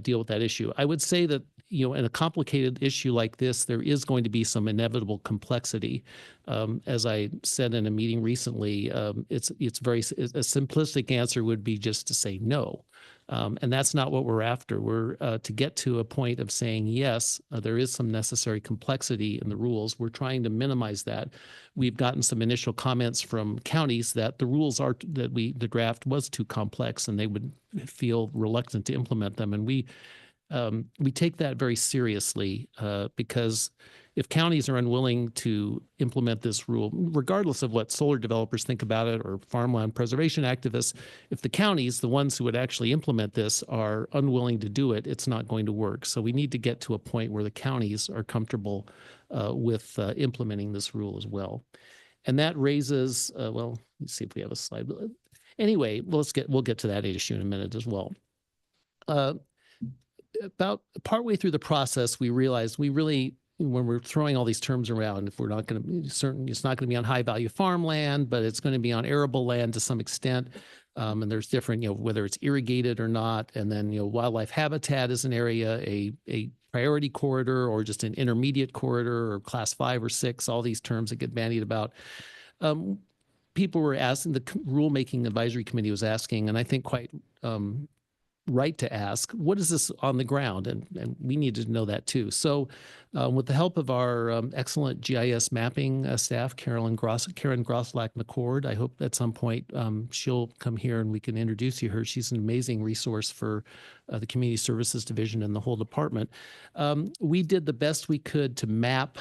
deal with that issue. I would say that, in a complicated issue like this, there is going to be some inevitable complexity. As I said in a meeting recently, a simplistic answer would be just to say no. And that's not what we're after. We're to get to a point of saying, yes, there is some necessary complexity in the rules. We're trying to minimize that. We've gotten some initial comments from counties that the rules the draft was too complex and they would feel reluctant to implement them. And we take that very seriously because if counties are unwilling to implement this rule, regardless of what solar developers think about it or farmland preservation activists, if the counties, the ones who would actually implement this, are unwilling to do it, it's not going to work. So we need to get to a point where the counties are comfortable with implementing this rule as well. And that raises, well, let's see if we have a slide. Anyway, we'll get to that issue in a minute as well. About partway through the process, we realized when we're throwing all these terms around, if we're not going to be certain, it's not going to be on high value farmland, but it's going to be on arable land to some extent. And there's different, whether it's irrigated or not. And then, wildlife habitat is an area, a priority corridor, or just an intermediate corridor, or class 5 or 6, all these terms that get bandied about. People were asking, the rulemaking advisory committee was asking, and I think quite right to ask, what is this on the ground? And we needed to know that too. So with the help of our excellent GIS mapping staff, Karen Grosslack-McCord, I hope at some point she'll come here and we can introduce you to her. She's an amazing resource for the Community Services Division and the whole department. We did the best we could to map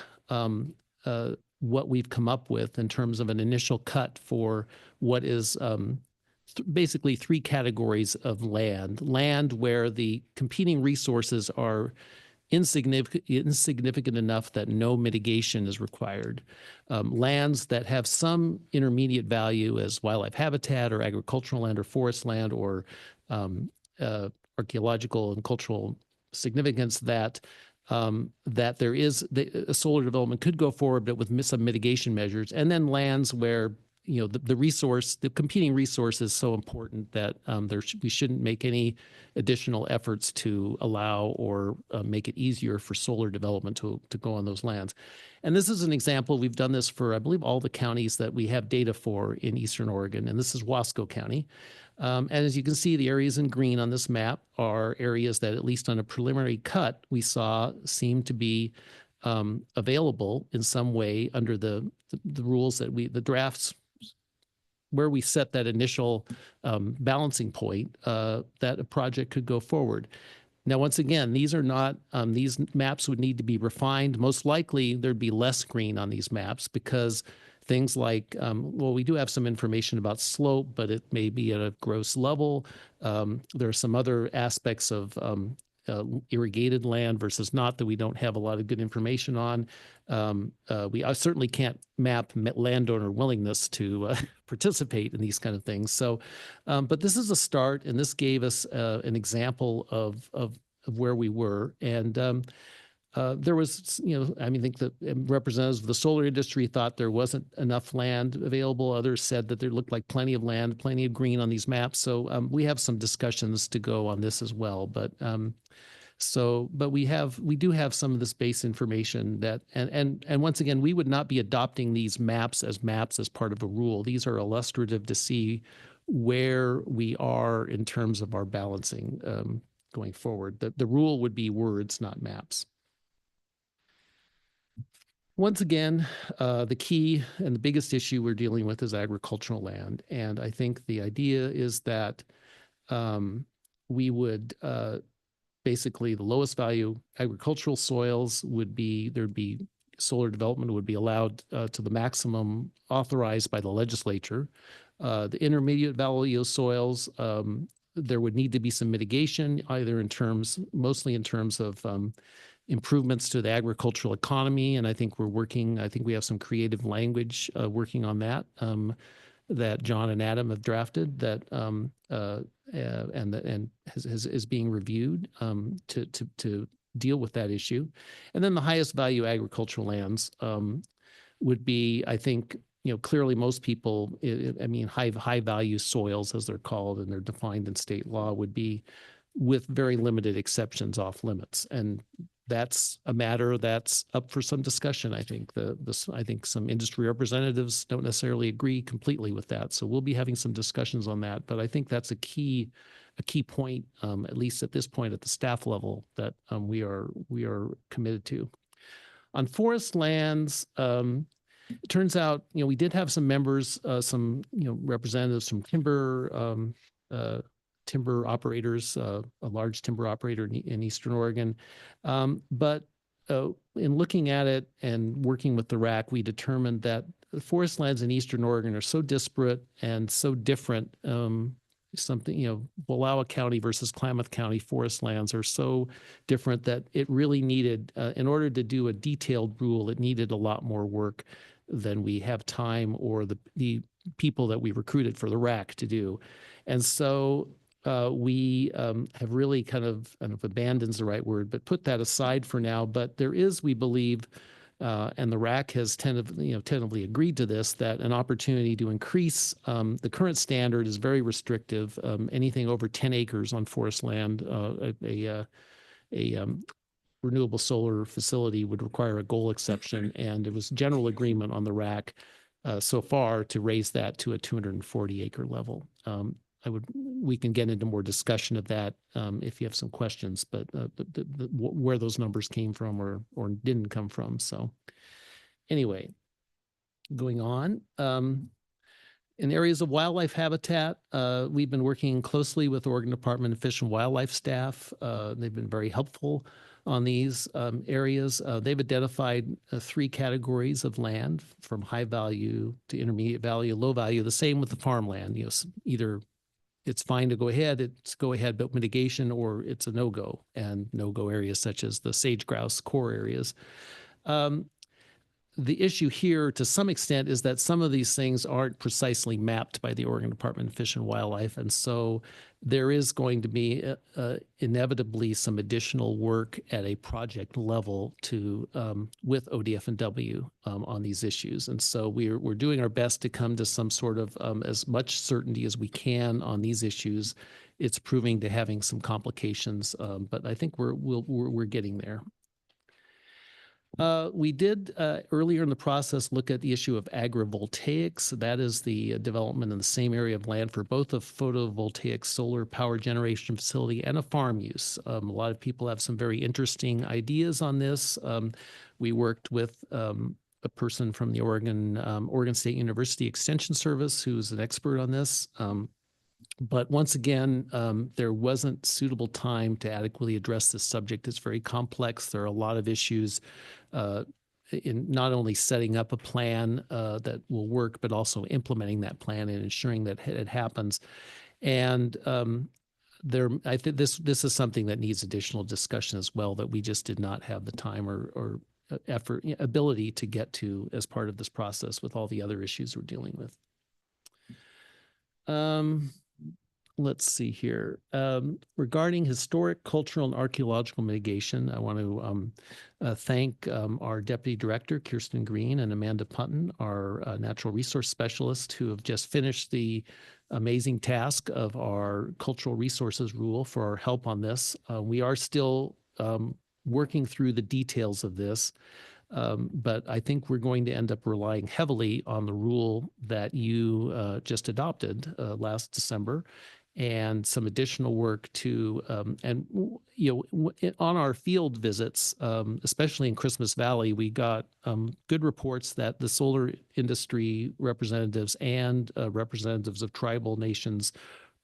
what we've come up with in terms of an initial cut for what is basically 3 categories of land where the competing resources are insignificant enough that no mitigation is required. Lands that have some intermediate value as wildlife habitat or agricultural land or forest land or archaeological and cultural significance that there is a solar development could go forward, but with some mitigation measures. And then lands where the competing resource is so important that we shouldn't make any additional efforts to allow or make it easier for solar development to go on those lands. And this is an example. We've done this for, I believe, all the counties that we have data for in Eastern Oregon, and this is Wasco County. And as you can see, the areas in green on this map are areas that, at least on a preliminary cut, we saw seem to be available in some way under the rules that the drafts where we set that initial balancing point, that a project could go forward. Now, once again, these are not, these maps would need to be refined. Most likely there'd be less green on these maps because things like, well, we do have some information about slope, but it may be at a gross level. There are some other aspects of irrigated land versus not that we don't have a lot of good information on. We certainly can't map landowner willingness to participate in these kind of things. So, but this is a start, and this gave us an example of where we were. And there was, I mean, I think the representatives of the solar industry thought there wasn't enough land available. Others said that there looked like plenty of land, plenty of green on these maps. So we have some discussions to go on this as well. But but we do have some of this base information that, and once again, we would not be adopting these maps as part of a rule. These are illustrative to see where we are in terms of our balancing going forward. The rule would be words, not maps. Once again, the key and the biggest issue we're dealing with is agricultural land. And I think the idea is that we would basically, the lowest value agricultural soils would be, there'd be solar development would be allowed to the maximum authorized by the legislature. The intermediate value soils, there would need to be some mitigation, either mostly in terms of improvements to the agricultural economy. And I think we have some creative language working on that, that John and Adam have drafted that and is being reviewed to deal with that issue. And then the highest value agricultural lands would be, I think, clearly most people, I mean, high value soils, as they're called, and they're defined in state law, would be, with very limited exceptions, off limits. And that's a matter that's up for some discussion. I think I think some industry representatives don't necessarily agree completely with that. So we'll be having some discussions on that. But I think that's a key point, at least at this point at the staff level, that we are committed to. On forest lands, it turns out, we did have some members, some representatives from timber operators, a large timber operator in Eastern Oregon. But in looking at it and working with the RAC, we determined that the forest lands in Eastern Oregon are so disparate and so different. Wallowa County versus Klamath County forest lands are so different that it really needed, in order to do a detailed rule, it needed a lot more work than we have time or the people that we recruited for the RAC to do. And so we have really kind of, I don't know if abandon's the right word, but put that aside for now. But there is, we believe, and the RAC has tentatively agreed to this, that an opportunity to increase, the current standard is very restrictive. Anything over 10 acres on forest land, a renewable solar facility would require a goal exception. And there was general agreement on the RAC so far to raise that to a 240 acre level. We can get into more discussion of that if you have some questions, but where those numbers came from or didn't come from. So anyway, going on. In areas of wildlife habitat, we've been working closely with Oregon Department of Fish and Wildlife staff. They've been very helpful on these areas. They've identified 3 categories of land, from high value to intermediate value, low value, the same with the farmland. Either it's fine to go ahead, but mitigation, or it's a no-go, and no-go areas such as the sage grouse core areas. The issue here, to some extent, is that some of these things aren't precisely mapped by the Oregon Department of Fish and Wildlife. And so there is going to be inevitably some additional work at a project level with ODF&W on these issues. And so we're doing our best to come to some sort of as much certainty as we can on these issues. It's proving to having some complications, but I think we're getting there. We did earlier in the process look at the issue of agrivoltaics. That is the development in the same area of land for both a photovoltaic solar power generation facility and a farm use. A lot of people have some very interesting ideas on this. We worked with a person from the Oregon State University Extension Service who's an expert on this. But once again, there wasn't suitable time to adequately address this subject. It's very complex. There are a lot of issues in not only setting up a plan that will work, but also implementing that plan and ensuring that it happens. And I think this is something that needs additional discussion as well, that we just did not have the time or effort, ability to get to as part of this process with all the other issues we're dealing with. let's see here. Regarding historic, cultural, and archaeological mitigation, I want to thank our Deputy Director, Kirsten Green, and Amanda Punton, our natural resource specialist, who have just finished the amazing task of our cultural resources rule for our help on this. We are still working through the details of this. But I think we're going to end up relying heavily on the rule that you just adopted last December, and some additional work to on our field visits, especially in Christmas Valley, we got good reports that the solar industry representatives and representatives of tribal nations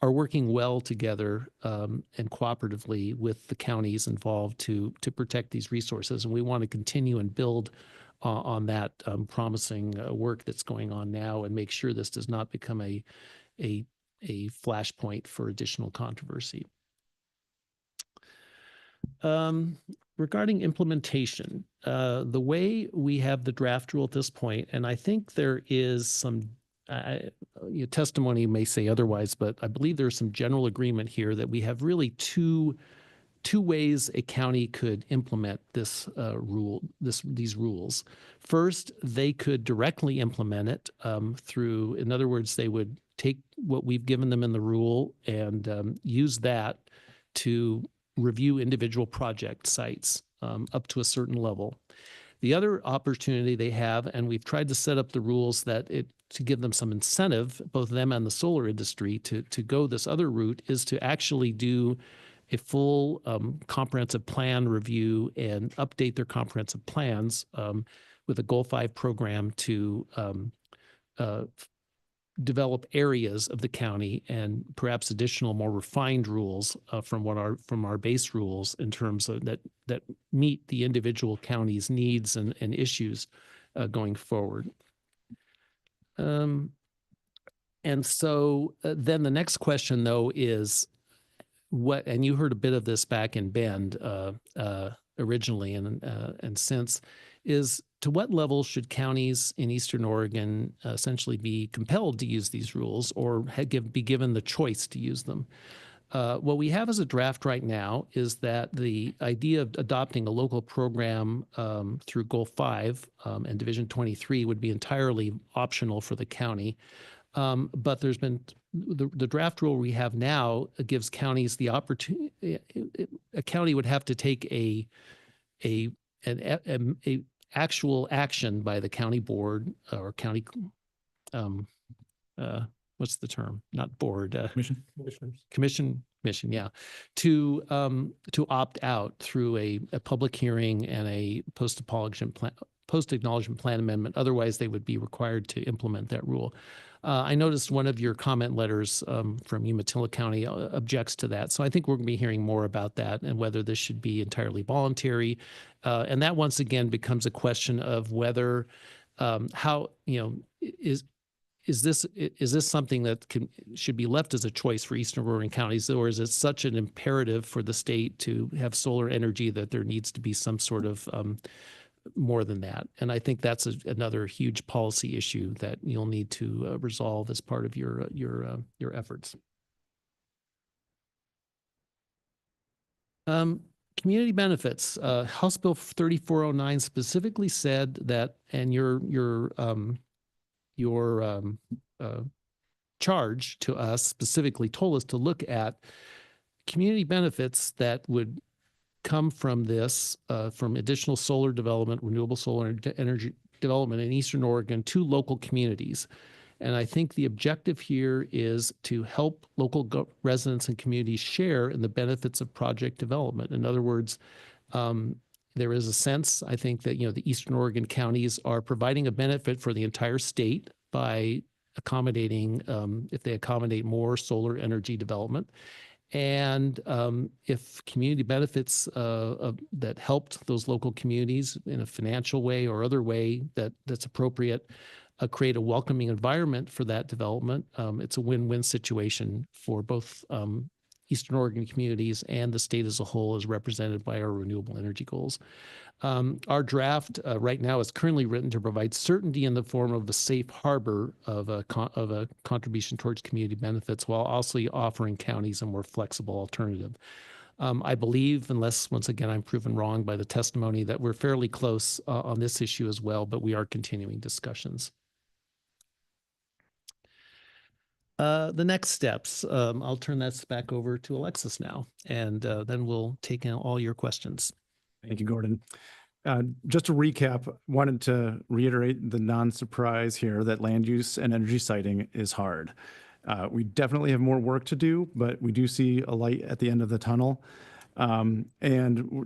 are working well together and cooperatively with the counties involved to protect these resources. And we want to continue and build on that promising work that's going on now, and make sure this does not become a flashpoint for additional controversy. Regarding implementation, the way we have the draft rule at this point, and I think there is some your testimony may say otherwise, but I believe there's some general agreement here that we have really two ways a county could implement this these rules. First, they could directly implement it through, in other words, they would take what we've given them in the rule and use that to review individual project sites up to a certain level. The other opportunity they have, and we've tried to set up the rules to give them some incentive, both them and the solar industry, to go this other route, is to actually do a full comprehensive plan review and update their comprehensive plans with a Goal 5 program to develop areas of the county and perhaps additional more refined rules from our base rules in terms of that meet the individual county's needs and issues going forward. And so then the next question, though, is what, and you heard a bit of this back in Bend originally and since, is to what level should counties in Eastern Oregon essentially be compelled to use these rules, or be given the choice to use them? What we have as a draft right now is that the idea of adopting a local program through Goal 5 and Division 23 would be entirely optional for the county. But there's been the draft rule we have now gives counties the opportunity. A county would have to take an actual action by the county board or county what's the term? Not board. Commission, yeah, to opt out through a public hearing and a post-acknowledgement plan amendment. Otherwise, they would be required to implement that rule. I noticed one of your comment letters from Umatilla County objects to that. So I think we're going to be hearing more about that and whether this should be entirely voluntary. And that once again becomes a question of whether how, is this something that should be left as a choice for Eastern Oregon counties, or is it such an imperative for the state to have solar energy that there needs to be some sort of more than that? And I think that's another huge policy issue that you'll need to resolve as part of your efforts. Community benefits. House Bill 3409 specifically said that, and your charge to us specifically told us to look at community benefits that would come from this, from additional solar development, renewable solar energy development in Eastern Oregon to local communities. And I think the objective here is to help local residents and communities share in the benefits of project development. In other words, there is a sense, I think, that the Eastern Oregon counties are providing a benefit for the entire state by accommodating, if they accommodate more solar energy development. And if community benefits that helped those local communities in a financial way or other way that's appropriate, create a welcoming environment for that development, it's a win-win situation for both Eastern Oregon communities and the state as a whole as represented by our renewable energy goals. Our draft right now is currently written to provide certainty in the form of a safe harbor of a contribution towards community benefits while also offering counties a more flexible alternative. I believe, unless once again I'm proven wrong by the testimony, that we're fairly close on this issue as well, but we are continuing discussions. The next steps, I'll turn that back over to Alexis now, and then we'll take in all your questions. Thank you, Gordon. Just to recap, wanted to reiterate the non-surprise here that land use and energy siting is hard. We definitely have more work to do, but we do see a light at the end of the tunnel. And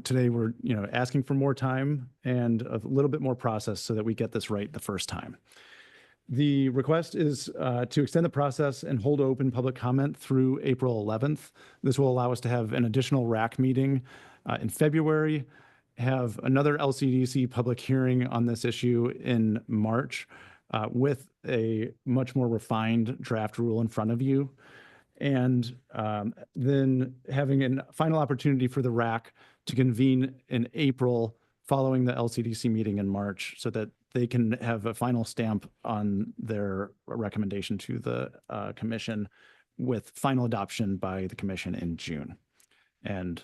today we're, asking for more time and a little bit more process so that we get this right the first time. The request is to extend the process and hold open public comment through April 11th. This will allow us to have an additional RAC meeting in February, have another LCDC public hearing on this issue in March with a much more refined draft rule in front of you. And then having a final opportunity for the RAC to convene in April following the LCDC meeting in March so that they can have a final stamp on their recommendation to the commission with final adoption by the commission in June. And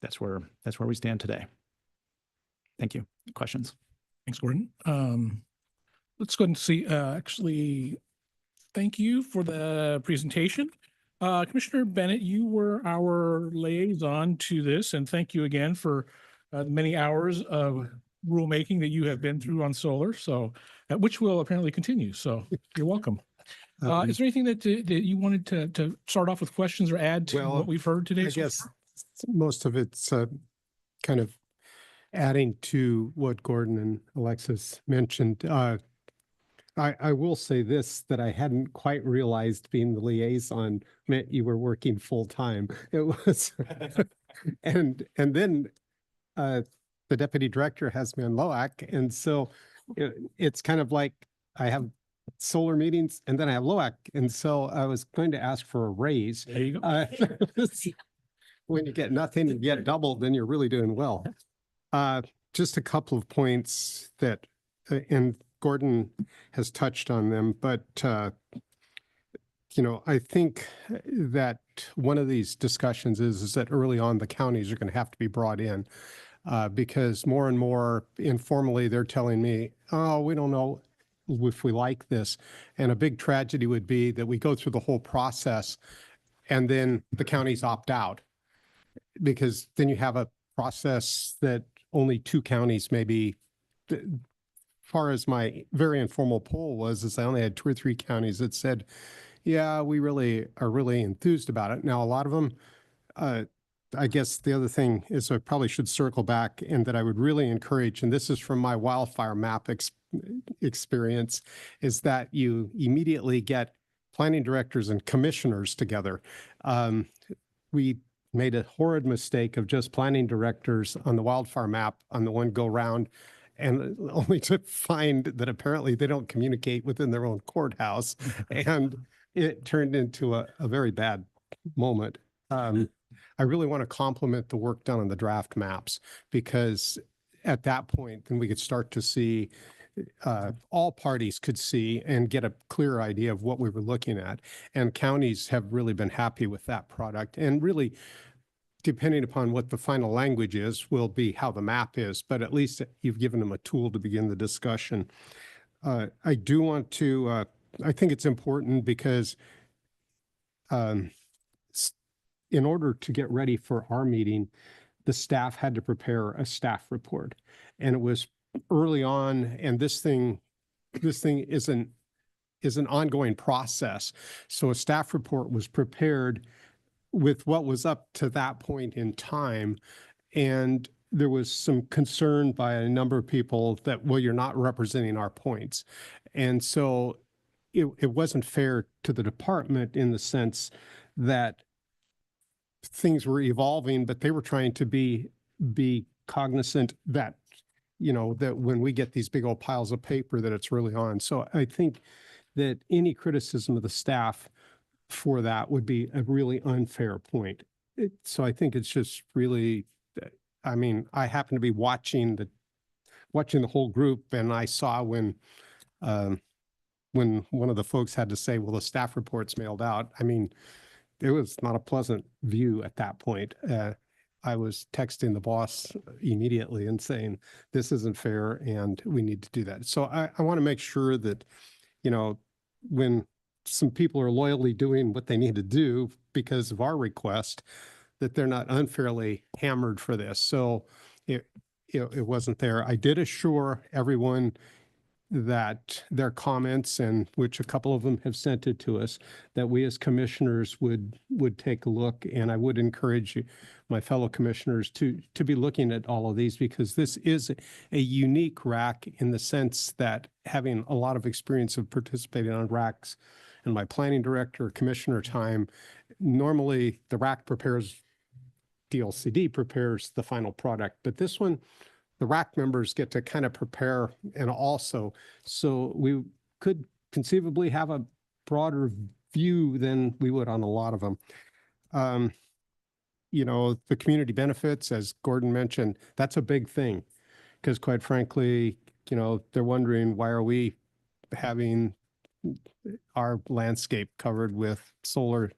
that's where we stand today. Thank you. Questions? Thanks, Gordon. Let's go ahead and see, actually, thank you for the presentation. Commissioner Bennett, you were our liaison to this, and thank you again for many hours of rulemaking that you have been through on solar, so which will apparently continue. So you're welcome. Is there anything that you wanted to start off with questions or add to what we've heard today? I guess most of it's kind of adding to what Gordon and Alexis mentioned. I will say this, that I hadn't quite realized being the liaison meant you were working full time. It was, and then the deputy director has me on LOAC, and so it's kind of like I have solar meetings and then I have LOAC, and so I was going to ask for a raise. There you go. When you get nothing, you get double, then you're really doing well. Just a couple of points that, and Gordon has touched on them, but I think that one of these discussions is that early on the counties are going to have to be brought in because more and more informally they're telling me, oh, we don't know if we like this. And a big tragedy would be that we go through the whole process and then the counties opt out, because then you have a process that only 2 counties maybe. Far as my very informal poll was, is I only had 2 or 3 counties that said, yeah, we really are really enthused about it. Now, a lot of them, I guess the other thing is I probably should circle back, and that I would really encourage, and this is from my wildfire map experience, is that you immediately get planning directors and commissioners together. We made a horrid mistake of just planning directors on the wildfire map on the one go round, and only to find that apparently they don't communicate within their own courthouse. And it turned into a very bad moment. I really want to compliment the work done on the draft maps, because at that point, then we could start to see, all parties could see and get a clear idea of what we were looking at. And counties have really been happy with that product. And really, depending upon what the final language is, will be how the map is, but at least you've given them a tool to begin the discussion. I do want to, I think it's important because in order to get ready for our meeting, the staff had to prepare a staff report. And it was early on, and this thing is an ongoing process. So a staff report was prepared with what was up to that point in time. And there was some concern by a number of people that, well, you're not representing our points. And so it wasn't fair to the department in the sense that things were evolving, but they were trying to be cognizant that, that when we get these big old piles of paper that it's really on. So I think that any criticism of the staff for that would be a really unfair point. So I think it's just really, I mean, I happen to be watching the whole group, and I saw when one of the folks had to say, well, the staff report's mailed out. I mean, it was not a pleasant view at that point. I was texting the boss immediately and saying, this isn't fair and we need to do that. So I want to make sure that, you know, when some people are loyally doing what they need to do because of our request, that they're not unfairly hammered for this. So it wasn't there. I did assure everyone that their comments, and which a couple of them have sent it to us, that we as commissioners would take a look. And I would encourage you, my fellow commissioners, to be looking at all of these, because this is a unique RAC in the sense that, having a lot of experience of participating on RACs in my planning director commissioner time, normally the RAC prepares, DLCD prepares the final product, but this one, the RAC members get to kind of prepare, and also, so we could conceivably have a broader view than we would on a lot of them. You know, the community benefits, as Gordon mentioned, that's a big thing, because quite frankly, you know, they're wondering, why are we having our landscape covered with solar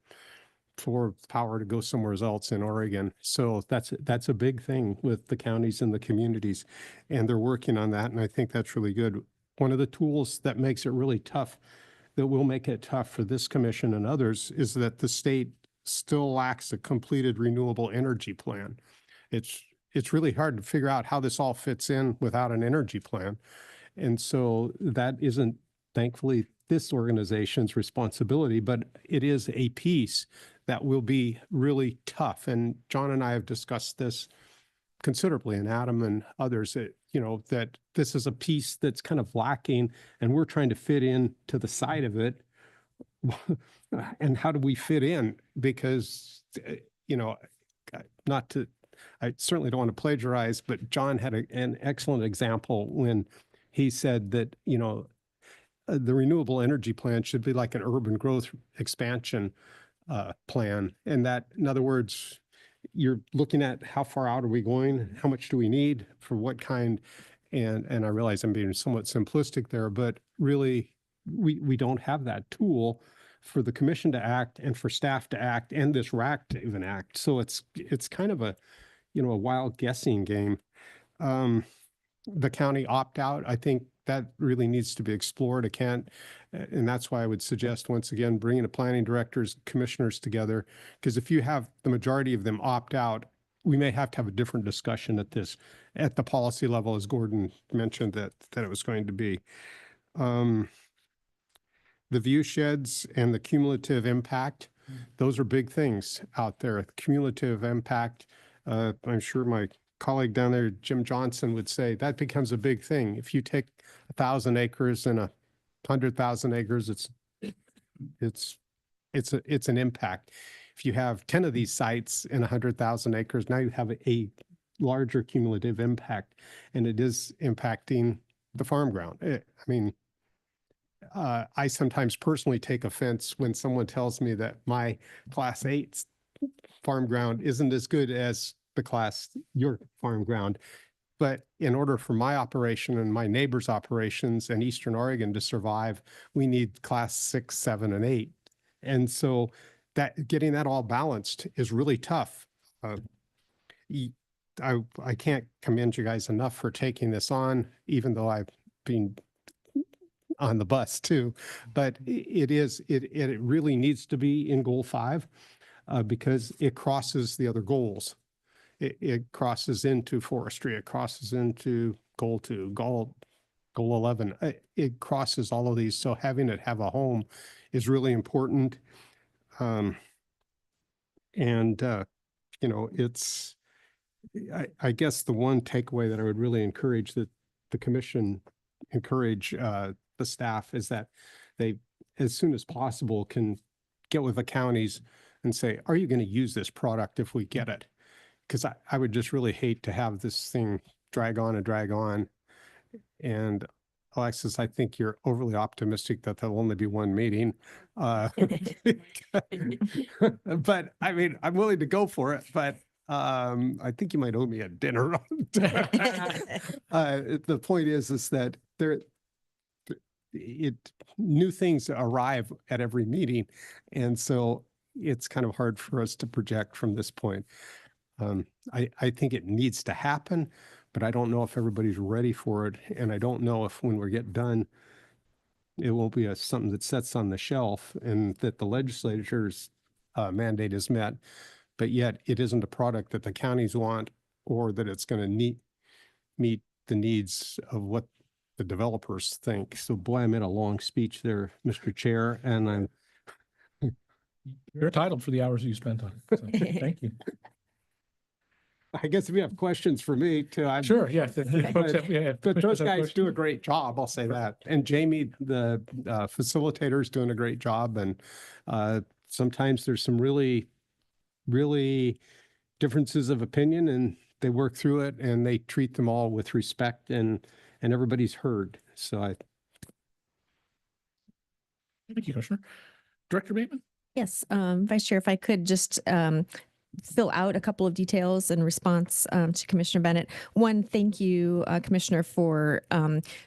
for power to go somewhere else in Oregon? So that's a big thing with the counties and the communities, and they're working on that. And I think that's really good. One of the tools that makes it really tough, that will make it tough for this commission and others, is that the state still lacks a completed renewable energy plan. It's really hard to figure out how this all fits in without an energy plan. And so that isn't, thankfully, this organization's responsibility, but it is a piece that will be really tough. And John and I have discussed this considerably, and Adam and others, that, you know, that this is a piece that's kind of lacking, and we're trying to fit in to the side of it. And how do we fit in? Because, you know, I certainly don't want to plagiarize, but John had an excellent example when he said that, you know, the renewable energy plan should be like an urban growth expansion plan. And that, in other words, you're looking at how far out are we going? How much do we need for what kind? And I realize I'm being somewhat simplistic there, but really we don't have that tool for the commission to act, and for staff to act, and this RAC to even act. So it's kind of a, you know, a wild guessing game. The county opt-out, I think that really needs to be explored. And that's why I would suggest, once again, bringing the planning directors, commissioners together, because if you have the majority of them opt out, we may have to have a different discussion at the policy level, as Gordon mentioned that it was going to be. The view sheds and the cumulative impact, those are big things out there. Cumulative impact, I'm sure my colleague down there, Jim Johnson, would say that becomes a big thing. If you take 1,000 acres and 100,000 acres, it's an impact. If you have 10 of these sites in 100,000 acres, now you have a larger cumulative impact, and it is impacting the farm ground. I mean, I sometimes personally take offense when someone tells me that my Class 8 farm ground isn't as good as your farm ground. But in order for my operation and my neighbors' operations in Eastern Oregon to survive, we need Class 6, 7, and 8. And so getting that all balanced is really tough. I can't commend you guys enough for taking this on, even though I've been on the bus too. But it really needs to be in Goal 5 because it crosses the other goals. It crosses into forestry. It crosses into Goal 2, Goal 11. It crosses all of these. So having it have a home is really important. You know, I guess the one takeaway that I would really encourage that the commission encourage the staff is that they, as soon as possible, can get with the counties and say, are you going to use this product if we get it? Because I would just really hate to have this thing drag on and drag on. And Alexis, I think you're overly optimistic that there'll only be one meeting. But I mean, I'm willing to go for it, but I think you might owe me a dinner. The point is that new things arrive at every meeting. And so it's kind of hard for us to project from this point. I think it needs to happen, but I don't know if everybody's ready for it. And I don't know if when we get done, it won't be something that sits on the shelf and that the legislature's mandate is met, but yet it isn't a product that the counties want or that it's going to meet the needs of what the developers think. So boy, I made a long speech there, Mr. Chair, and I'm You're entitled for the hours you spent on it. So, thank you. I guess if you have questions for me too, I'm Sure, yeah. But those guys do a great job, I'll say that. And Jamie, the facilitator, is doing a great job. And sometimes there's some really differences of opinion, and they work through it and they treat them all with respect, and everybody's heard. So Thank you, Commissioner. Director Bateman? Yes, Vice Chair, if I could just fill out a couple of details in response to Commissioner Bennett. One, thank you, Commissioner, for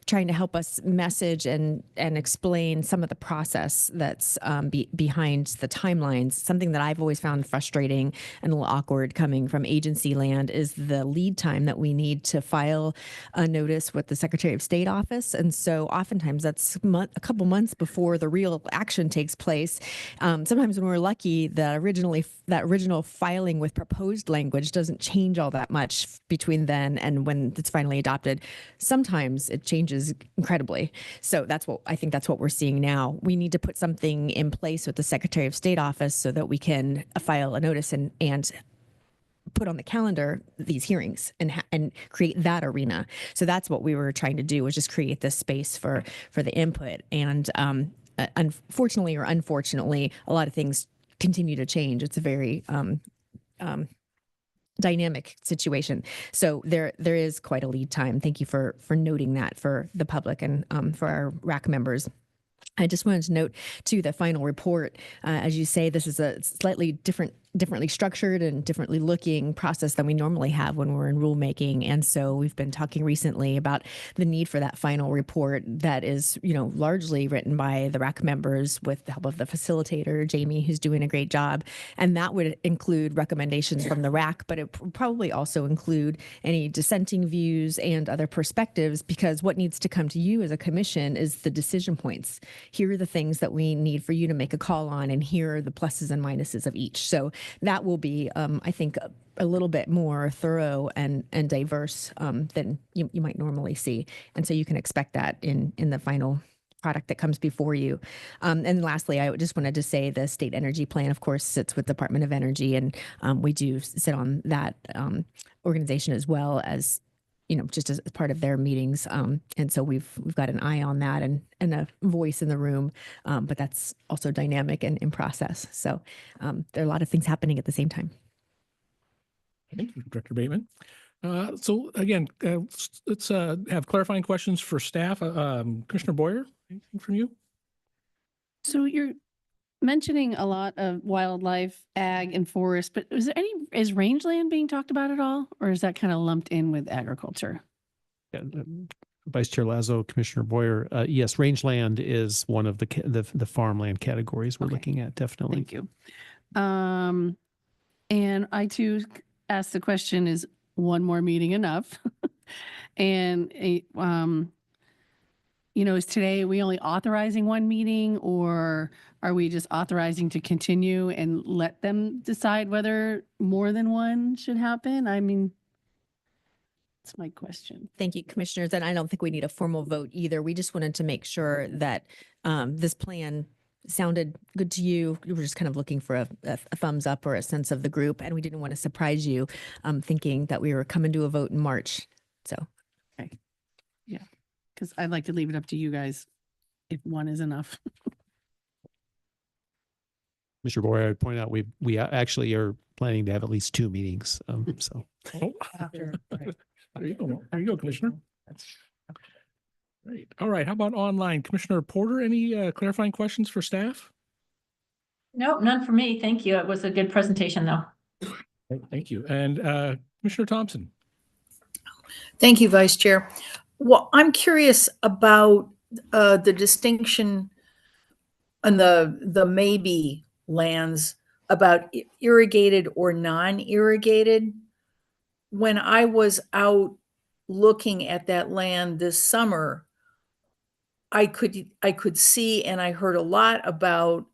trying to help us message and explain some of the process that's behind the timelines. Something that I've always found frustrating and a little awkward coming from agency land is the lead time that we need to file a notice with the Secretary of State office. And so oftentimes that's a couple months before the real action takes place. Sometimes when we're lucky, that original filing with proposed language doesn't change all that much between then and when it's finally adopted. Sometimes it changes incredibly. So I think that's what we're seeing now. We need to put something in place with the Secretary of State office so that we can file a notice and put on the calendar these hearings and create that arena. So that's what we were trying to do, was just create this space for the input. And unfortunately or unfortunately, a lot of things continue to change. It's a very dynamic situation. So there is quite a lead time. Thank you for noting that for the public and for our RAC members. I just wanted to note too, the final report, as you say, this is a slightly differently structured and differently looking process than we normally have when we're in rulemaking. And so we've been talking recently about the need for that final report that is, largely written by the RAC members with the help of the facilitator, Jamie, who's doing a great job. And that would include recommendations from the RAC, but it would probably also include any dissenting views and other perspectives, because what needs to come to you as a commission is the decision points. Here are the things that we need for you to make a call on, and here are the pluses and minuses of each. So that will be, I think, a little bit more thorough and diverse than you might normally see. And so you can expect that in the final product that comes before you. And lastly, I just wanted to say the state energy plan, of course, sits with Department of Energy, and we do sit on that organization as well as, just as part of their meetings. And so we've got an eye on that and a voice in the room, but that's also dynamic and in process. So there are a lot of things happening at the same time. Thank you, Director Bateman. So again, let's have clarifying questions for staff. Commissioner Boyer, anything from you? So you're mentioning a lot of wildlife, ag, and forest, but is rangeland being talked about at all, or is that kind of lumped in with agriculture? Vice Chair Lazo, Commissioner Boyer, yes, rangeland is one of the farmland categories we're looking at, definitely. Thank you. And I too asked the question, is one more meeting enough? And is today we only authorizing one meeting, or are we just authorizing to continue and let them decide whether more than one should happen? I mean, that's my question. Thank you, commissioners. And I don't think we need a formal vote either. We just wanted to make sure that this plan sounded good to you. We were just kind of looking for a thumbs up or a sense of the group. And we didn't want to surprise you thinking that we were coming to a vote in March. So. Okay. Yeah. Because I'd like to leave it up to you guys if one is enough. Mr. Boyer, I'd point out we actually are planning to have at least 2 meetings. So There you go, Commissioner. Great. All right. How about online? Commissioner Porter, any clarifying questions for staff? Nope, none for me. Thank you. It was a good presentation, though. Thank you. And Commissioner Thompson. Thank you, Vice Chair. Well, I'm curious about the distinction on the maybe lands about irrigated or non-irrigated. When I was out looking at that land this summer, I could see and I heard a lot about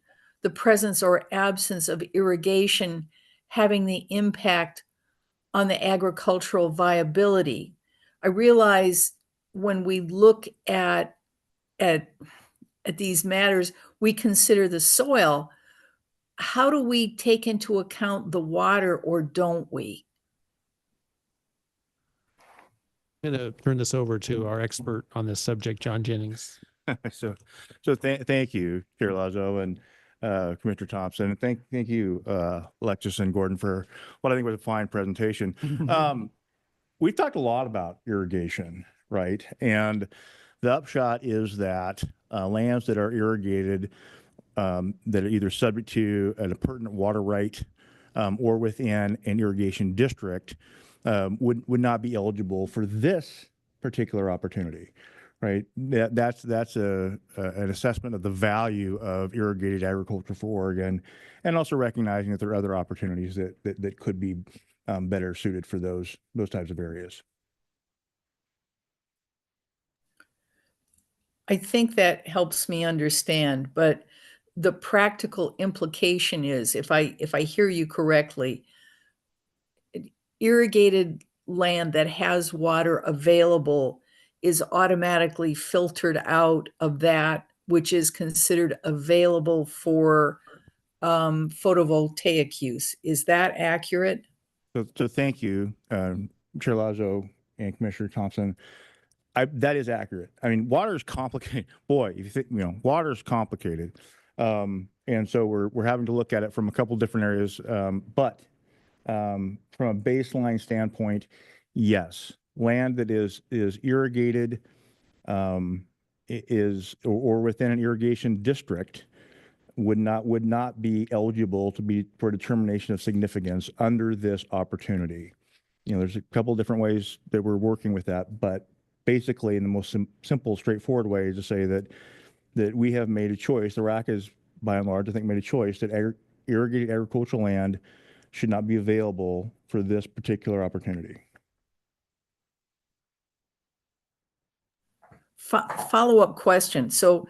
the presence or absence of irrigation having the impact on the agricultural viability. I realize when we look at these matters, we consider the soil. How do we take into account the water, or don't we? I'm going to turn this over to our expert on this subject, John Jennings. Thank you, Chair Lazo and Commissioner Thompson, and thank you, Alexis and Gordon, for what I think was a fine presentation. We've talked a lot about irrigation, right? And the upshot is that lands that are irrigated, that are either subject to an appurtenant water right or within an irrigation district, would not be eligible for this particular opportunity. Right, that's an assessment of the value of irrigated agriculture for Oregon, and also recognizing that there are other opportunities that could be better suited for those types of areas. I think that helps me understand, but the practical implication is, if I hear you correctly, irrigated land that has water available is automatically filtered out of that which is considered available for photovoltaic use. Is that accurate? So thank you, Chair Lazo and Commissioner Thompson. That is accurate. I mean, water is complicated. Boy, if you think, water is complicated. And so we're having to look at it from a couple different areas. But from a baseline standpoint, yes, land that is irrigated or within an irrigation district would not be eligible for determination of significance under this opportunity. There's a couple different ways that we're working with that, but basically in the most simple, straightforward way is to say that we have made a choice. The RAC has, by and large, I think, made a choice that irrigated agricultural land should not be available for this particular opportunity. Follow-up question. So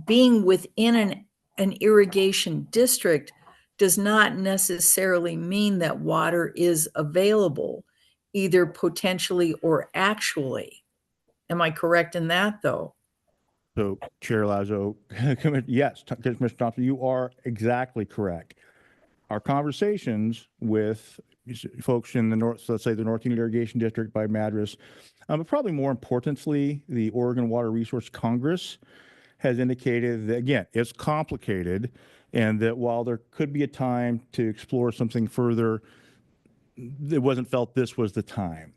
being within an irrigation district does not necessarily mean that water is available, either potentially or actually. Am I correct in that, though? So, Chair Lazo, yes, Commissioner Thompson, you are exactly correct. Our conversations with folks in the north, so let's say the North Union Irrigation District by Madras, but probably more importantly, the Oregon Water Resource Congress has indicated that, again, it's complicated, and that while there could be a time to explore something further, it wasn't felt this was the time.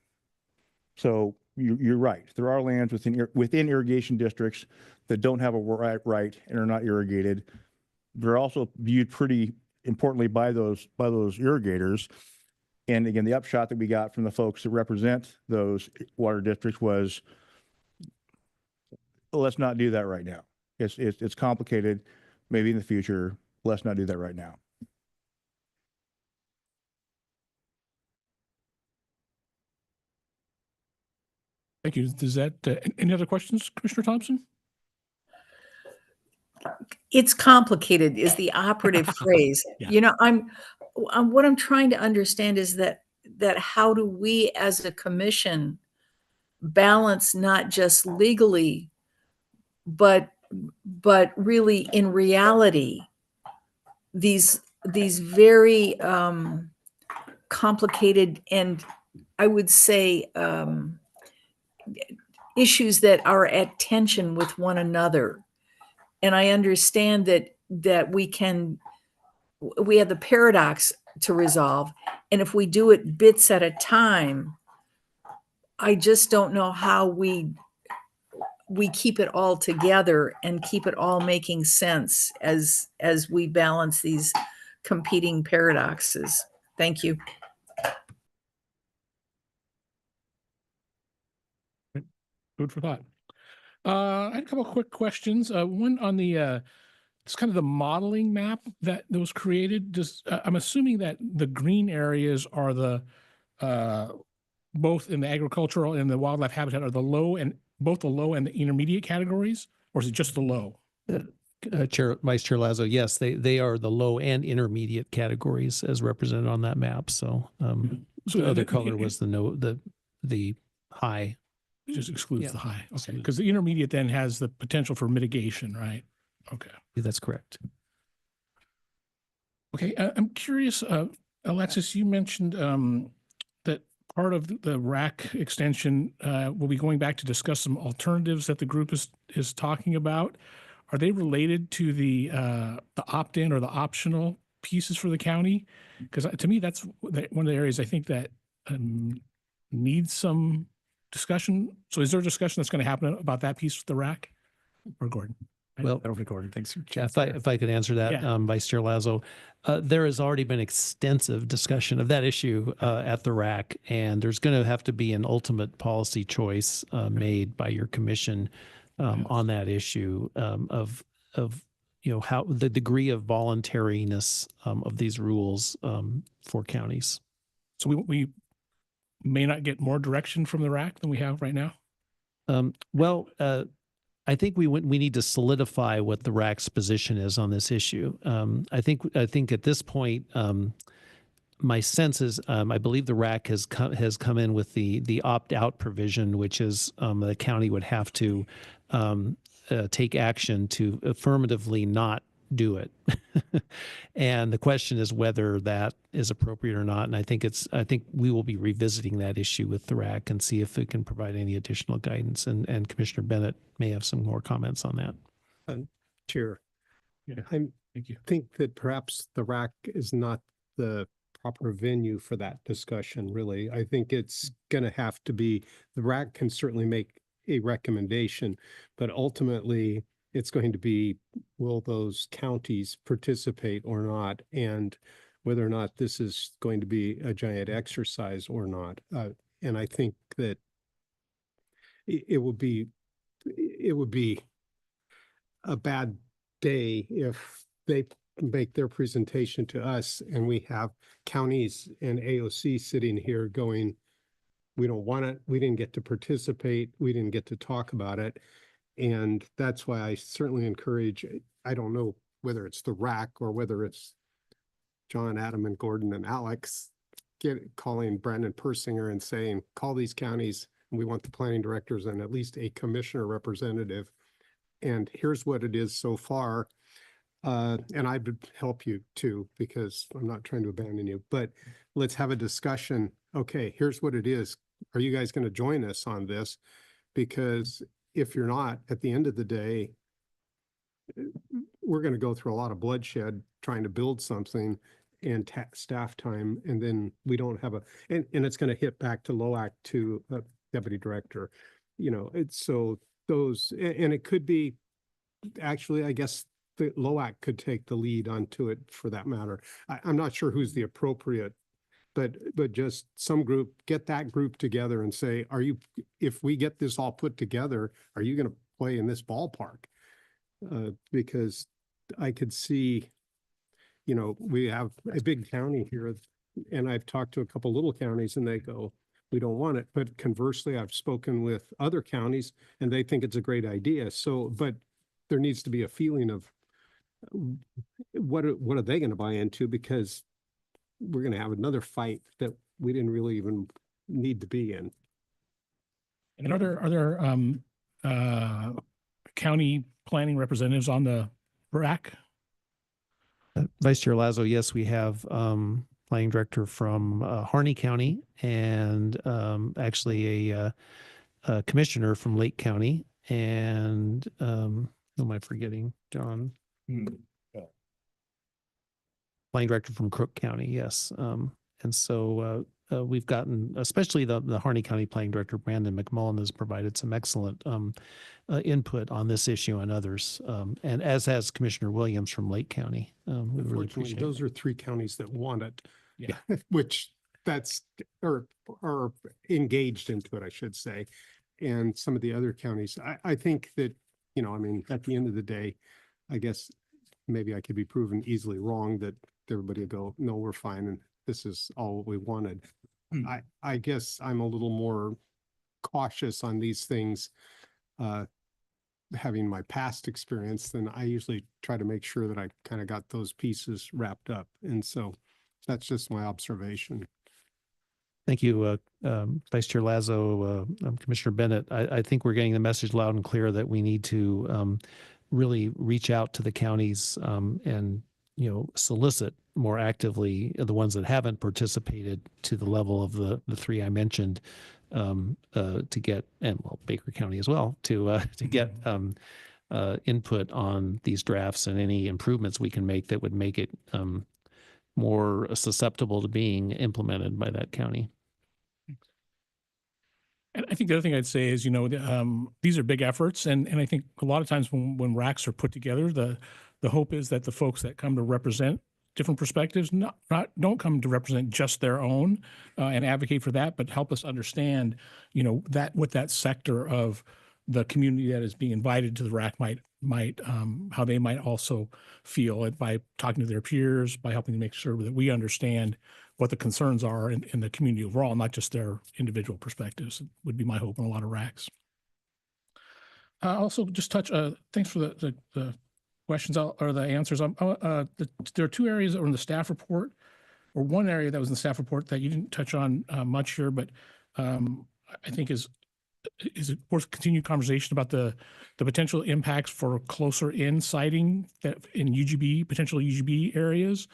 So you're right. There are lands within irrigation districts that don't have a right and are not irrigated. They're also viewed pretty importantly by those irrigators. And again, the upshot that we got from the folks that represent those water districts was, let's not do that right now. It's complicated. Maybe in the future, let's not do that right now. Thank you. Does that, any other questions, Commissioner Thompson? It's complicated is the operative phrase. Yeah. What I'm trying to understand is that how do we as a commission balance not just legally, but really in reality, these very complicated and I would say issues that are at tension with one another. And I understand that we have the paradox to resolve. And if we do it bits at a time, I just don't know how we we keep it all together and keep it all making sense as we balance these competing paradoxes. Thank you. Food for thought. I had a couple of quick questions. One on the it's kind of the modeling map that was created. Just I'm assuming that the green areas are the both in the agricultural and the wildlife habitat are the low and both the low and the intermediate categories, or is it just the low? Vice Chair Lazo, yes, they are the low and intermediate categories as represented on that map. So, So the other the- color was the high. It just excludes Yeah. the high. Okay, because the intermediate then has the potential for mitigation, right? Okay. That's correct. Okay, I'm curious, Alexis, you mentioned that part of the RAC extension will be going back to discuss some alternatives that the group is talking about. Are they related to the opt-in or the optional pieces for the county? Because to me, that's one of the areas I think that needs some discussion. So is there a discussion that's going to happen about that piece with the RAC or Gordon? Well, Over to Gordon. Thanks. if I could answer that, Yeah. Vice Chair Lazo, there has already been extensive discussion of that issue at the RAC, and there's going to have to be an ultimate policy choice made by your commission on that issue of how the degree of voluntariness of these rules for counties. So we may not get more direction from the RAC than we have right now? I think we need to solidify what the RAC's position is on this issue. I think at this point, my sense is I believe the RAC has come in with the opt-out provision, which is the county would have to take action to affirmatively not do it. And the question is whether that is appropriate or not. And I think we will be revisiting that issue with the RAC and see if it can provide any additional guidance. And Commissioner Bennett may have some more comments on that. Chair, Yeah. I Thank you. think that perhaps the RAC is not the proper venue for that discussion, really. I think it's going to have to be, the RAC can certainly make a recommendation, but ultimately it's going to be, will those counties participate or not? And whether or not this is going to be a giant exercise or not. And I think that it would be a bad day if they make their presentation to us and we have counties and AOC sitting here going, we don't want it, we didn't get to participate, we didn't get to talk about it. And that's why I certainly encourage, I don't know whether it's the RAC or whether it's John, Adam, and Gordon and Alex calling Brandon Persinger and saying, call these counties, and we want the planning directors and at least a commissioner representative. And here's what it is so far. And I would help you too, because I'm not trying to abandon you, but let's have a discussion. Okay, here's what it is. Are you guys going to join us on this? Because if you're not, at the end of the day, we're going to go through a lot of bloodshed trying to build something and staff time, and then we don't have and it's going to hit back to LOAC to deputy director. It's so those, and it could be, actually, I guess the LOAC could take the lead onto it for that matter. I'm not sure who's the appropriate, but just some group, get that group together and say, if we get this all put together, are you going to play in this ballpark? Because I could see, we have a big county here, and I've talked to a couple little counties and they go, we don't want it. But conversely, I've spoken with other counties and they think it's a great idea. So, but there needs to be a feeling of what are they going to buy into, because we're going to have another fight that we didn't really even need to be in. And are there county planning representatives on the RAC? Vice Chair Lazo, yes, we have planning director from Harney County and actually a commissioner from Lake County. And who am I forgetting? John? Planning director from Crook County, yes. And so we've gotten, especially the Harney County Planning Director, Brandon McMullen, has provided some excellent input on this issue and others, and as has Commissioner Williams from Lake County. We really Unfortunately, appreciate those it. are 3 counties that want it. Yeah. Which are engaged into it, I should say. And some of the other counties, I think that, I mean, at the end of the day, I guess maybe I could be proven easily wrong that everybody will go, no, we're fine. And this is all we wanted. I guess I'm a little more cautious on these things, having my past experience, then I usually try to make sure that I kind of got those pieces wrapped up. And so that's just my observation. Thank you, Vice Chair Lazo, Commissioner Bennett. I think we're getting the message loud and clear that we need to really reach out to the counties and solicit more actively the ones that haven't participated to the level of the 3 I mentioned to get, and well, Baker County as well, to get input on these drafts and any improvements we can make that would make it more susceptible to being implemented by that county. And I think the other thing I'd say is, these are big efforts, and I think a lot of times when RACs are put together, the hope is that the folks that come to represent different perspectives don't come to represent just their own and advocate for that, but help us understand, that what that sector of the community that is being invited to the RAC might how they might also feel it by talking to their peers, by helping to make sure that we understand what the concerns are in the community overall, not just their individual perspectives, would be my hope in a lot of RACs. Also, just touch, thanks for the questions or the answers. There are 2 areas that were in the staff report, or one area that was in the staff report that you didn't touch on much here, but I think is it worth continued conversation about the potential impacts for closer in siting that in UGB, potential UGB areas.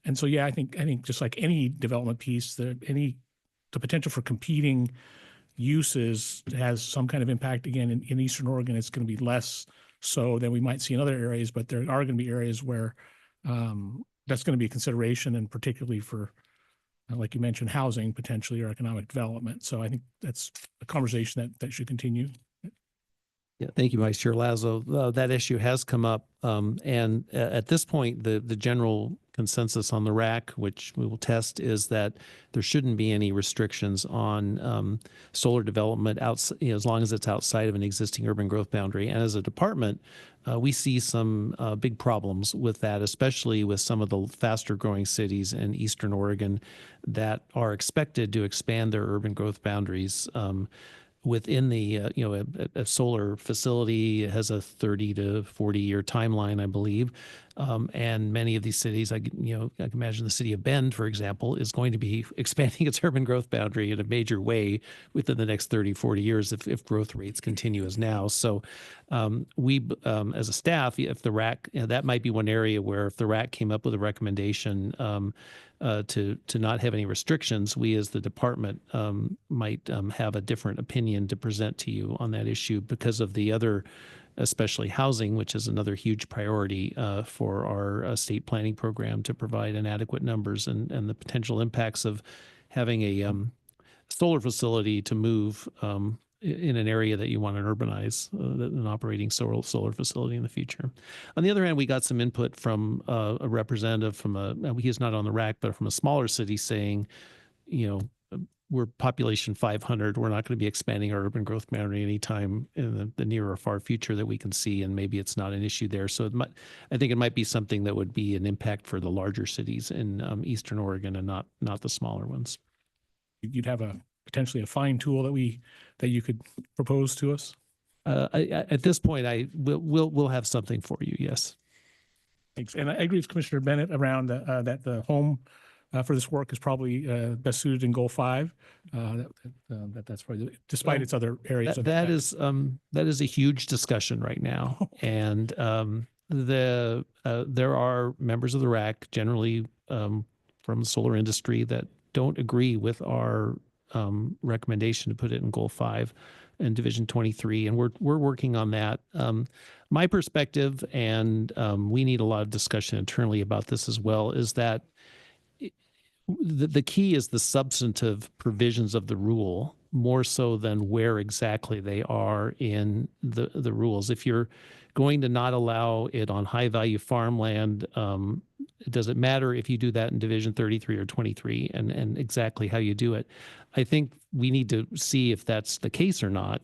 And so, yeah, I think just like any development piece, the potential for competing uses has some kind of impact. Again, in Eastern Oregon, it's going to be less so than we might see in other areas, but there are going to be areas where that's going to be a consideration, and particularly for, like you mentioned, housing potentially or economic development. So I think that's a conversation that should continue. Yeah, thank you, Vice Chair Lazo. That issue has come up, and at this point, the general consensus on the RAC, which we will test, is that there shouldn't be any restrictions on solar development as long as it's outside of an existing urban growth boundary. And as a department, we see some big problems with that, especially with some of the faster growing cities in Eastern Oregon that are expected to expand their urban growth boundaries. Within the, a solar facility has a 30 to 40 year timeline, I believe. And many of these cities, I can imagine the city of Bend, for example, is going to be expanding its urban growth boundary in a major way within the next 30, 40 years if growth rates continue as now. So we, as a staff, if the RAC, that might be one area where if the RAC came up with a recommendation to not have any restrictions, we as the department might have a different opinion to present to you on that issue because of the other, especially housing, which is another huge priority for our state planning program to provide inadequate numbers and the potential impacts of having a solar facility to move in an area that you want to urbanize, an operating solar facility in the future. On the other hand, we got some input from a representative from he is not on the RAC, but from a smaller city saying, we're population 500. We're not going to be expanding our urban growth boundary anytime in the near or far future that we can see, and maybe it's not an issue there. So I think it might be something that would be an impact for the larger cities in Eastern Oregon and not the smaller ones. You'd have potentially a fine tool that you could propose to us? At this point, we'll have something for you. Yes. Thanks. And I agree with Commissioner Bennett around that the home for this work is probably best suited in Goal 5. That's probably, despite its other areas. That is a huge discussion right now, and there are members of the RAC, generally from the solar industry, that don't agree with our recommendation to put it in Goal 5 and Division 23, and we're working on that. My perspective, and we need a lot of discussion internally about this as well, is that the key is the substantive provisions of the rule more so than where exactly they are in the rules. If you're going to not allow it on high value farmland, does it matter if you do that in Division 33 or 23 and exactly how you do it? I think we need to see if that's the case or not.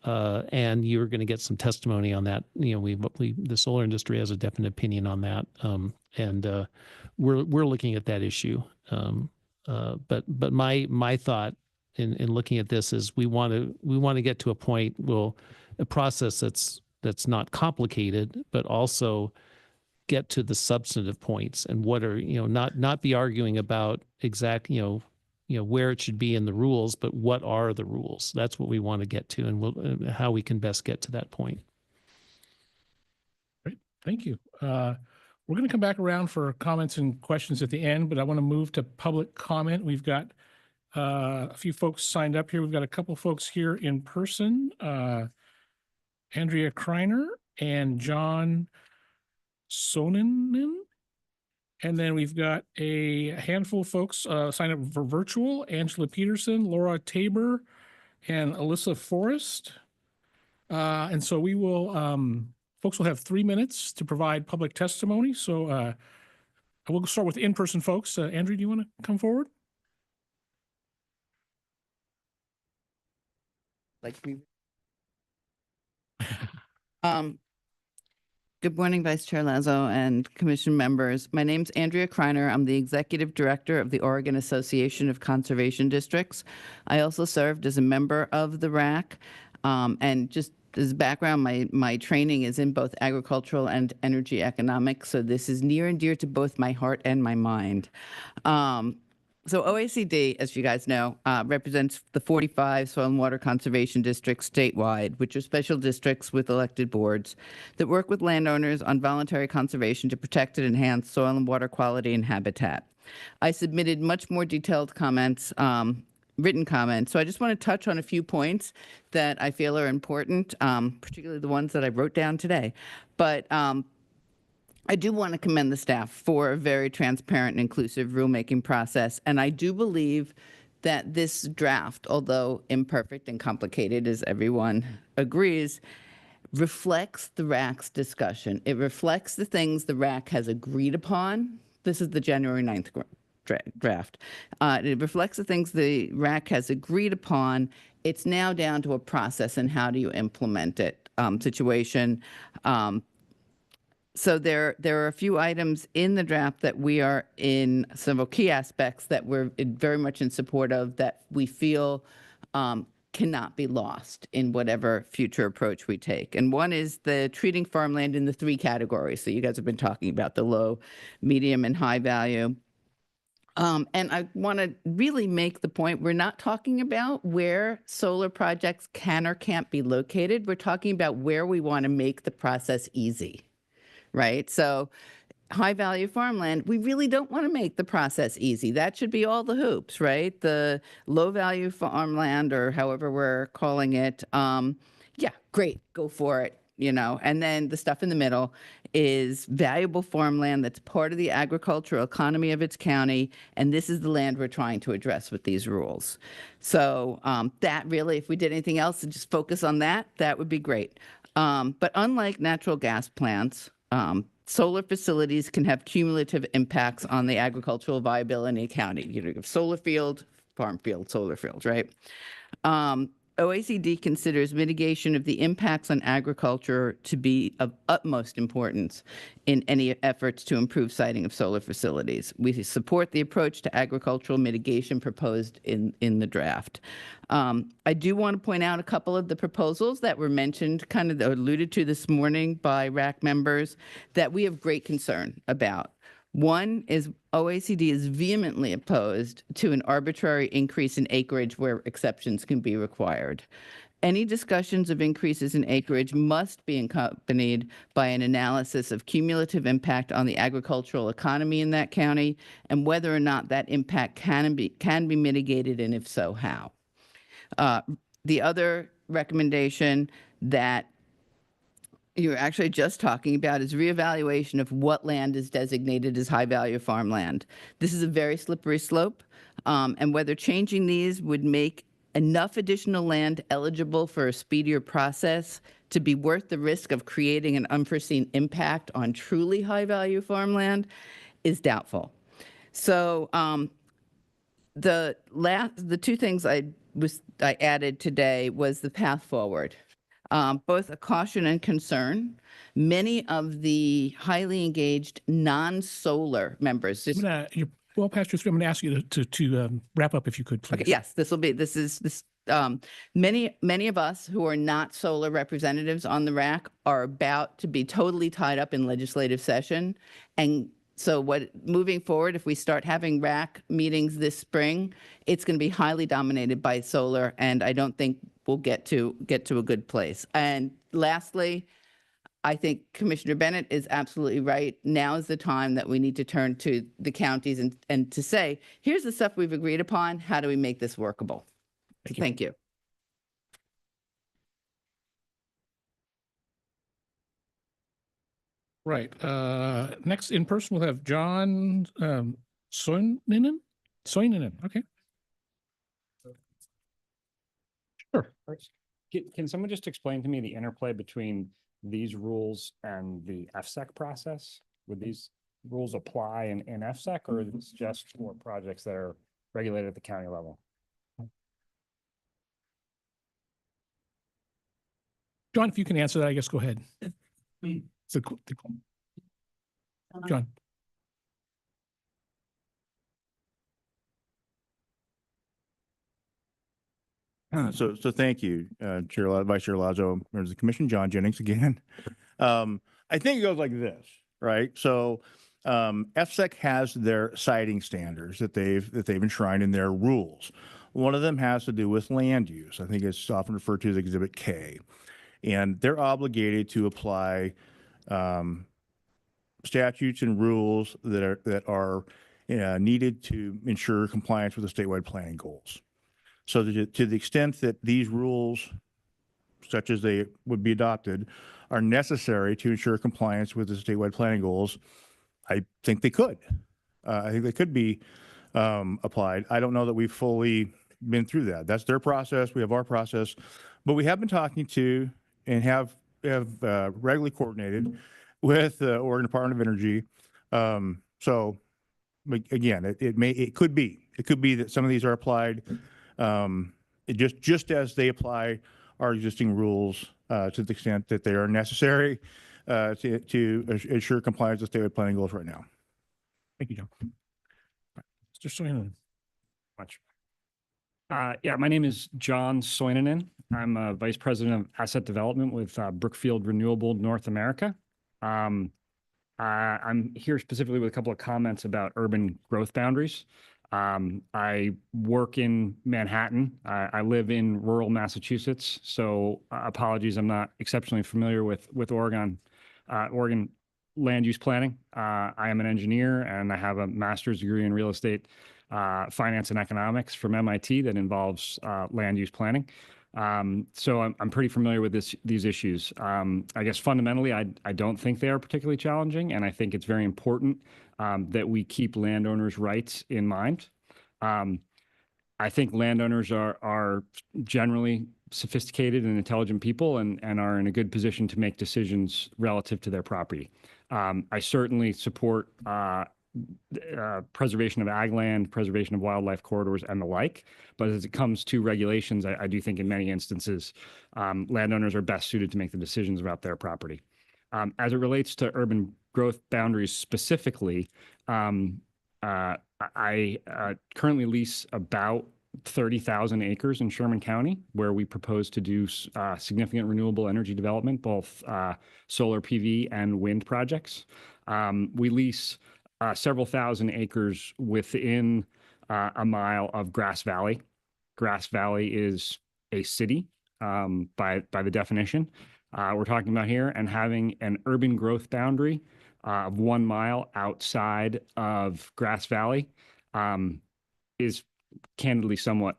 And you're going to get some testimony on that. You know, the solar industry has a definite opinion on that. And we're looking at that issue. But my thought in looking at this is we want to get to a point, a process that's not complicated, but also get to the substantive points and what are, not be arguing about exact, where it should be in the rules, but what are the rules? That's what we want to get to, and how we can best get to that point. Great, thank you. We're going to come back around for comments and questions at the end, but I want to move to public comment. We've got a few folks signed up here. We've got a couple folks here in person. Andrea Kreiner and John Sonanen. And then we've got a handful of folks signed up for virtual: Angela Peterson, Laura Tabor, and Alyssa Forrest. And so we will, folks will have 3 minutes to provide public testimony. So we'll start with in-person folks. Andrea, do you want to come forward? Good morning, Vice Chair Lazo and Commission members. My name's Andrea Kreiner. I'm the Executive Director of the Oregon Association of Conservation Districts. I also served as a member of the RAC. And just as background, my training is in both agricultural and energy economics. So this is near and dear to both my heart and my mind. So OACD, as you guys know, represents the 45 soil and water conservation districts statewide, which are special districts with elected boards that work with landowners on voluntary conservation to protect and enhance soil and water quality and habitat. I submitted much more detailed comments, written comments. So I just want to touch on a few points that I feel are important, particularly the ones that I wrote down today. But I do want to commend the staff for a very transparent and inclusive rulemaking process. And I do believe that this draft, although imperfect and complicated, as everyone agrees, reflects the RAC's discussion. It reflects the things the RAC has agreed upon. This is the January 9th draft. It reflects the things the RAC has agreed upon. It's now down to a process and how do you implement it situation. So there are a few items in the draft that we are in several key aspects that we're very much in support of that we feel cannot be lost in whatever future approach we take. And one is the treating farmland in the 3 categories. So you guys have been talking about the low, medium, and high value. And I want to really make the point, we're not talking about where solar projects can or can't be located. We're talking about where we want to make the process easy. Right? So high value farmland, we really don't want to make the process easy. That should be all the hoops, right? The low value farmland, or however we're calling it, yeah, great, go for it, And then the stuff in the middle is valuable farmland that's part of the agricultural economy of its county, and this is the land we're trying to address with these rules. So that really, if we did anything else and just focus on that, that would be great. But unlike natural gas plants, solar facilities can have cumulative impacts on the agricultural viability of the county. You have solar field, farm field, solar field, right? OECD considers mitigation of the impacts on agriculture to be of utmost importance in any efforts to improve siting of solar facilities. We support the approach to agricultural mitigation proposed in the draft. I do want to point out a couple of the proposals that were mentioned, kind of alluded to this morning by RAC members, that we have great concern about. One is OECD is vehemently opposed to an arbitrary increase in acreage where exceptions can be required. Any discussions of increases in acreage must be accompanied by an analysis of cumulative impact on the agricultural economy in that county and whether or not that impact can be mitigated, and if so, how. The other recommendation that you're actually just talking about is reevaluation of what land is designated as high-value farmland. This is a very slippery slope, and whether changing these would make enough additional land eligible for a speedier process to be worth the risk of creating an unforeseen impact on truly high-value farmland is doubtful. So the two things I added today was the path forward. Both a caution and concern. Many of the highly engaged non-solar members. You're well past your 3. I'm going to ask you to wrap up if you could, please. Okay, yes, many of us who are not solar representatives on the RAC are about to be totally tied up in legislative session. And so moving forward, if we start having RAC meetings this spring, it's going to be highly dominated by solar, and I don't think we'll get to a good place. And lastly, I think Commissioner Bennett is absolutely right. Now is the time that we need to turn to the counties and to say, here's the stuff we've agreed upon. How do we make this workable? Thank you. Right. Next in person, we'll have John Soininen. Okay. Sure. Can someone just explain to me the interplay between these rules and the FSEC process? Would these rules apply in FSEC, or is this just for projects that are regulated at the county level? John, if you can answer that, I guess, go ahead. John. So thank you, Vice Chair Lazo, members of the commission, John Jennings again. I think it goes like this, right? So FSEC has their siting standards that they've enshrined in their rules. One of them has to do with land use. I think it's often referred to as Exhibit K. And they're obligated to apply statutes and rules that are needed to ensure compliance with the statewide planning goals. So to the extent that these rules, such as they would be adopted, are necessary to ensure compliance with the statewide planning goals, I think they could. I think they could be applied. I don't know that we've fully been through that. That's their process. We have our process. But we have been talking to and have regularly coordinated with the Oregon Department of Energy. So again, it could be that some of these are applied just as they apply our existing rules to the extent that they are necessary to ensure compliance with statewide planning goals right now. Thank you, John. Mr. Soininen. Much. Yeah, my name is John Soininen. I'm a Vice President of Asset Development with Brookfield Renewable North America. I'm here specifically with a couple of comments about urban growth boundaries. I work in Manhattan. I live in rural Massachusetts, so apologies, I'm not exceptionally familiar with Oregon land use planning. I am an engineer and I have a master's degree in real estate finance and economics from MIT that involves land use planning. So I'm pretty familiar with these issues. I guess fundamentally, I don't think they are particularly challenging, and I think it's very important that we keep landowners' rights in mind. I think landowners are generally sophisticated and intelligent people and are in a good position to make decisions relative to their property. I certainly support preservation of ag land, preservation of wildlife corridors, and the like. But as it comes to regulations, I do think in many instances, landowners are best suited to make the decisions about their property. As it relates to urban growth boundaries specifically, I currently lease about 30,000 acres in Sherman County, where we propose to do significant renewable energy development, both solar PV and wind projects. We lease several thousand acres within a mile of Grass Valley. Grass Valley is a city by the definition we're talking about here, and having an urban growth boundary of 1 mile outside of Grass Valley is candidly somewhat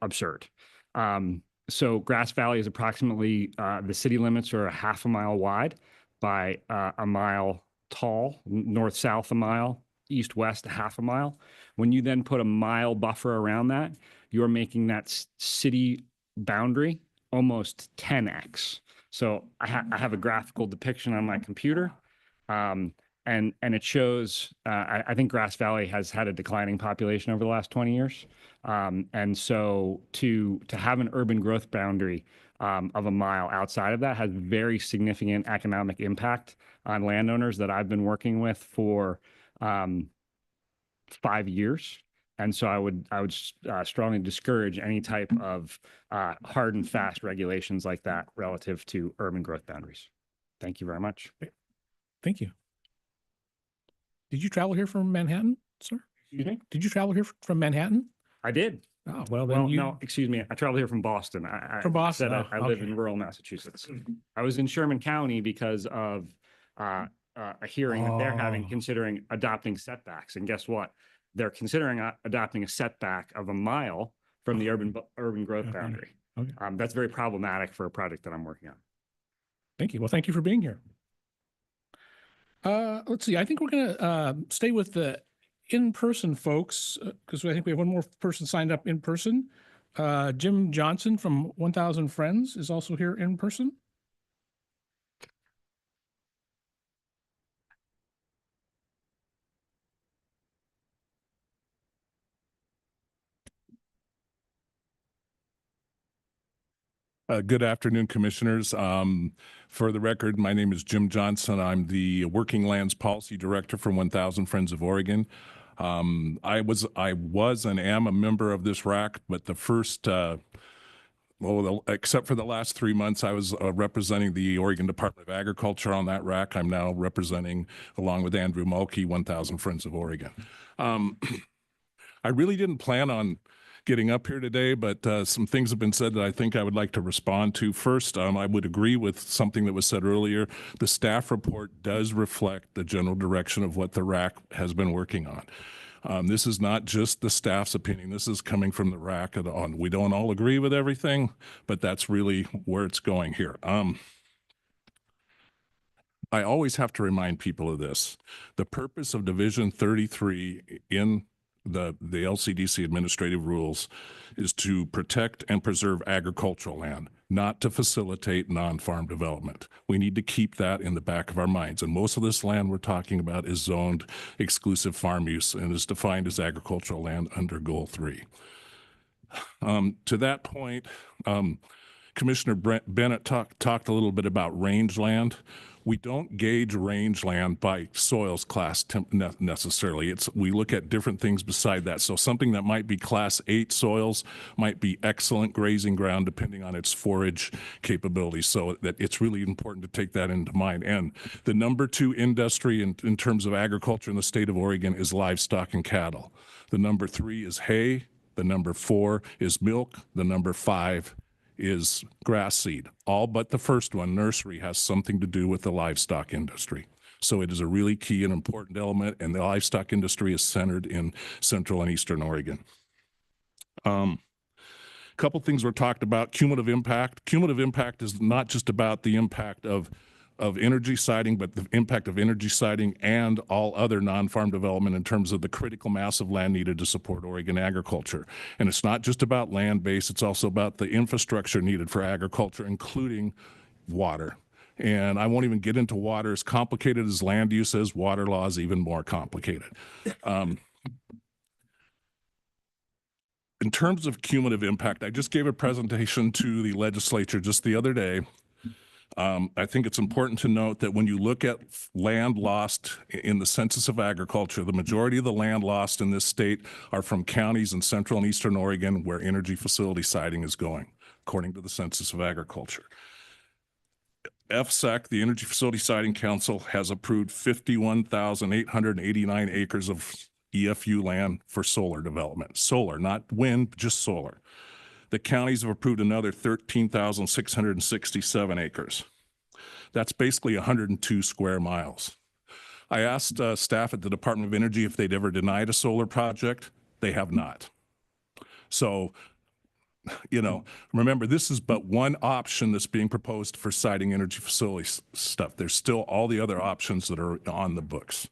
absurd. So Grass Valley is approximately, the city limits are a half a mile wide by a mile tall, north-south a mile, east-west a half a mile. When you then put a mile buffer around that, you're making that city boundary almost 10x. So I have a graphical depiction on my computer. And it shows, I think Grass Valley has had a declining population over the last 20 years. And so to have an urban growth boundary of a mile outside of that has very significant economic impact on landowners that I've been working with for 5 years. And so I would strongly discourage any type of hard and fast regulations like that relative to urban growth boundaries. Thank you very much. Thank you. Did you travel here from Manhattan, sir? Excuse me? Did you travel here from Manhattan? I did. Oh, well, then you. No, excuse me. I traveled here from Boston. From Boston. Said I live okay. in rural Massachusetts. I was in Sherman County because of a hearing that they're having considering adopting setbacks. And guess what? They're considering adopting a setback of a mile from the urban growth boundary. Okay. That's very problematic for a project that I'm working on. Thank you. Well, thank you for being here. Let's see. I think we're going to stay with the in-person folks because I think we have one more person signed up in person. Jim Johnson from 1000 Friends is also here in person. Good afternoon, Commissioners. For the record, my name is Jim Johnson. I'm the Working Lands Policy Director for 1000 Friends of Oregon. I was and am a member of this RAC, but the first, except for the last 3 months, I was representing the Oregon Department of Agriculture on that RAC. I'm now representing, along with Andrew Mulkey, 1000 Friends of Oregon. I really didn't plan on getting up here today, but some things have been said that I think I would like to respond to. First, I would agree with something that was said earlier. The staff report does reflect the general direction of what the RAC has been working on. This is not just the staff's opinion. This is coming from the RAC. We don't all agree with everything, but that's really where it's going here. I always have to remind people of this. The purpose of Division 33 in the LCDC administrative rules is to protect and preserve agricultural land, not to facilitate non-farm development. We need to keep that in the back of our minds. And most of this land we're talking about is zoned exclusive farm use and is defined as agricultural land under Goal 3. To that point, Commissioner Bennett talked a little bit about rangeland. We don't gauge rangeland by soils class necessarily. We look at different things beside that. So something that might be class 8 soils might be excellent grazing ground depending on its forage capability. So that it's really important to take that into mind. And the number 2 industry in terms of agriculture in the state of Oregon is livestock and cattle. The number 3 is hay. The number 4 is milk. The number 5 is grass seed. All but the first one, nursery, has something to do with the livestock industry. So it is a really key and important element, and the livestock industry is centered in central and eastern Oregon. Couple things were talked about. Cumulative impact. Cumulative impact is not just about the impact of energy siting, but the impact of energy siting and all other non-farm development in terms of the critical mass of land needed to support Oregon agriculture. And it's not just about land base, it's also about the infrastructure needed for agriculture, including water. And I won't even get into water. As complicated as land use is, water law is even more complicated. In terms of cumulative impact, I just gave a presentation to the legislature just the other day. I think it's important to note that when you look at land lost in the Census of Agriculture, the majority of the land lost in this state are from counties in central and eastern Oregon where energy facility siting is going, according to the Census of Agriculture. FSEC, the Energy Facility Siting Council, has approved 51,889 acres of EFU land for solar development. Solar, not wind, just solar. The counties have approved another 13,667 acres. That's basically 102 square miles. I asked staff at the Department of Energy if they'd ever denied a solar project. They have not. So remember, this is but one option that's being proposed for siting energy facility stuff. There's still all the other options that are on the books.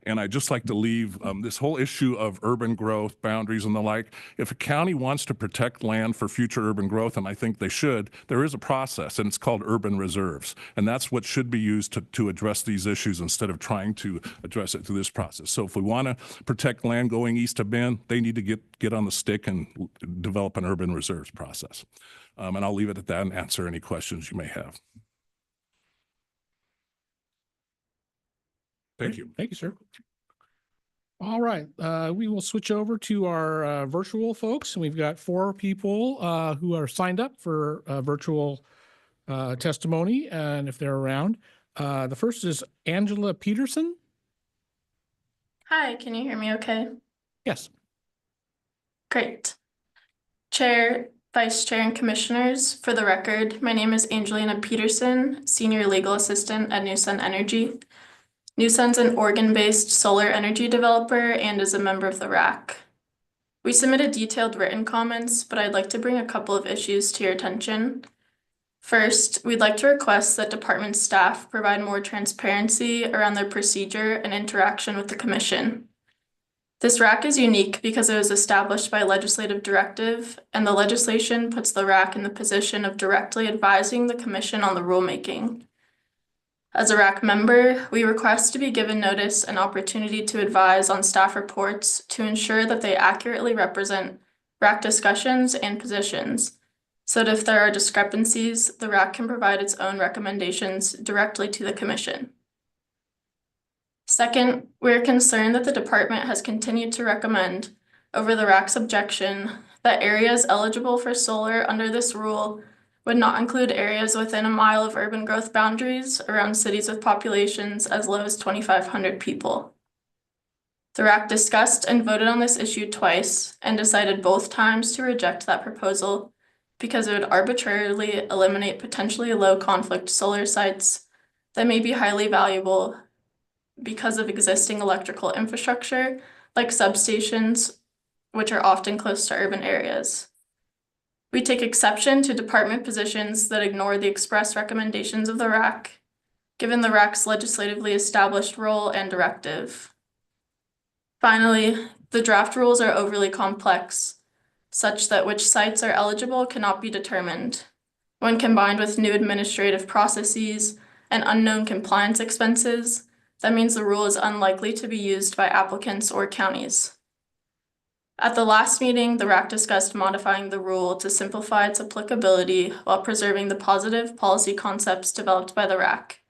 And I'd just like to leave this whole issue of urban growth, boundaries and the like. If a county wants to protect land for future urban growth, and I think they should, there is a process, and it's called urban reserves. And that's what should be used to address these issues instead of trying to address it through this process. So if we want to protect land going east of Bend, they need to get on the stick and develop an urban reserves process. And I'll leave it at that and answer any questions you may have. Thank you. Thank you, sir. All right, we will switch over to our virtual folks, and we've got 4 people who are signed up for virtual testimony, and if they're around. The first is Angela Peterson. Hi, can you hear me okay? Yes. Great. Chair, Vice Chair, and Commissioners, for the record, my name is Angelina Peterson, Senior Legal Assistant at NewSun Energy. NewSun's an Oregon-based solar energy developer and is a member of the RAC. We submitted detailed written comments, but I'd like to bring a couple of issues to your attention. First, we'd like to request that department staff provide more transparency around their procedure and interaction with the Commission. This RAC is unique because it was established by legislative directive, and the legislation puts the RAC in the position of directly advising the Commission on the rulemaking. As a RAC member, we request to be given notice and opportunity to advise on staff reports to ensure that they accurately represent RAC discussions and positions, so that if there are discrepancies, the RAC can provide its own recommendations directly to the Commission. Second, we're concerned that the department has continued to recommend, over the RAC's objection, that areas eligible for solar under this rule would not include areas within a mile of urban growth boundaries around cities with populations as low as 2,500 people. The RAC discussed and voted on this issue twice and decided both times to reject that proposal because it would arbitrarily eliminate potentially low conflict solar sites that may be highly valuable because of existing electrical infrastructure like substations, which are often close to urban areas. We take exception to department positions that ignore the express recommendations of the RAC, given the RAC's legislatively established role and directive. Finally, the draft rules are overly complex, such that which sites are eligible cannot be determined. When combined with new administrative processes and unknown compliance expenses, that means the rule is unlikely to be used by applicants or counties. At the last meeting, the RAC discussed modifying the rule to simplify its applicability while preserving the positive policy concepts developed by the RAC,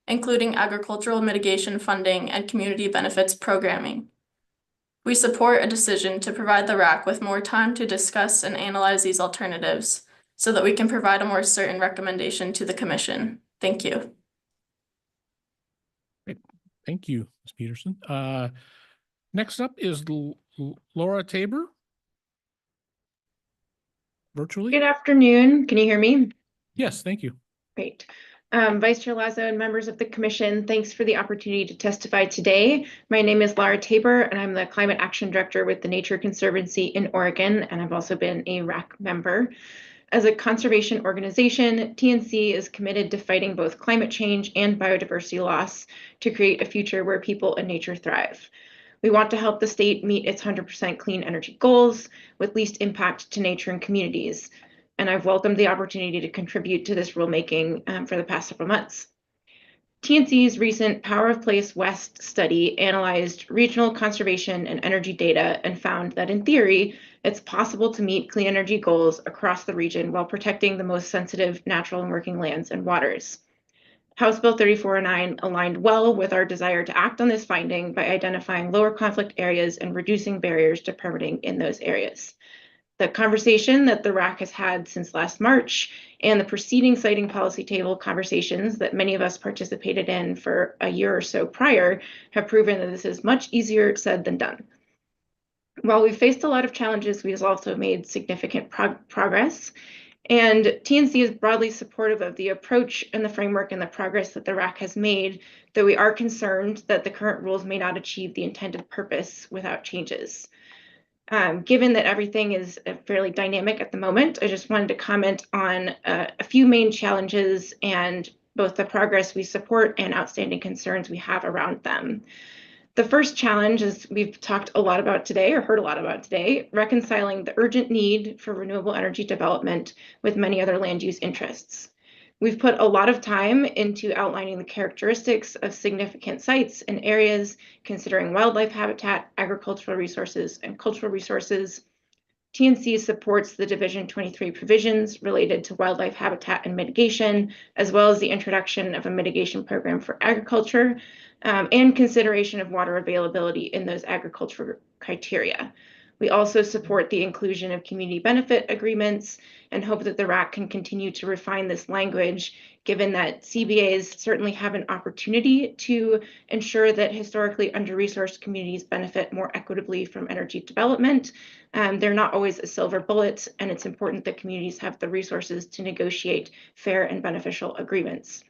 including agricultural mitigation funding and community benefits programming. We support a decision to provide the RAC with more time to discuss and analyze these alternatives so that we can provide a more certain recommendation to the Commission. Thank you. Great. Thank you, Ms. Peterson. Next up is Laura Tabor. Virtually. Good afternoon. Can you hear me? Yes, thank you. Great. Vice Chair Lazo and members of the Commission, thanks for the opportunity to testify today. My name is Laura Tabor, and I'm the Climate Action Director with the Nature Conservancy in Oregon, and I've also been a RAC member. As a conservation organization, TNC is committed to fighting both climate change and biodiversity loss to create a future where people and nature thrive. We want to help the state meet its 100% clean energy goals with least impact to nature and communities. And I've welcomed the opportunity to contribute to this rulemaking for the past several months. TNC's recent Power of Place West study analyzed regional conservation and energy data and found that in theory, it's possible to meet clean energy goals across the region while protecting the most sensitive natural and working lands and waters. House Bill 3409 aligned well with our desire to act on this finding by identifying lower conflict areas and reducing barriers to permitting in those areas. The conversation that the RAC has had since last March and the preceding siting policy table conversations that many of us participated in for a year or so prior have proven that this is much easier said than done. While we've faced a lot of challenges, we have also made significant progress. And TNC is broadly supportive of the approach and the framework and the progress that the RAC has made, though we are concerned that the current rules may not achieve the intended purpose without changes. Given that everything is fairly dynamic at the moment, I just wanted to comment on a few main challenges and both the progress we support and outstanding concerns we have around them. The first challenge, as we've talked a lot about today or heard a lot about today, reconciling the urgent need for renewable energy development with many other land use interests. We've put a lot of time into outlining the characteristics of significant sites and areas, considering wildlife habitat, agricultural resources, and cultural resources. TNC supports the Division 23 provisions related to wildlife habitat and mitigation, as well as the introduction of a mitigation program for agriculture, and consideration of water availability in those agricultural criteria. We also support the inclusion of community benefit agreements and hope that the RAC can continue to refine this language, given that CBAs certainly have an opportunity to ensure that historically under-resourced communities benefit more equitably from energy development. They're not always a silver bullet, and it's important that communities have the resources to negotiate fair and beneficial agreements.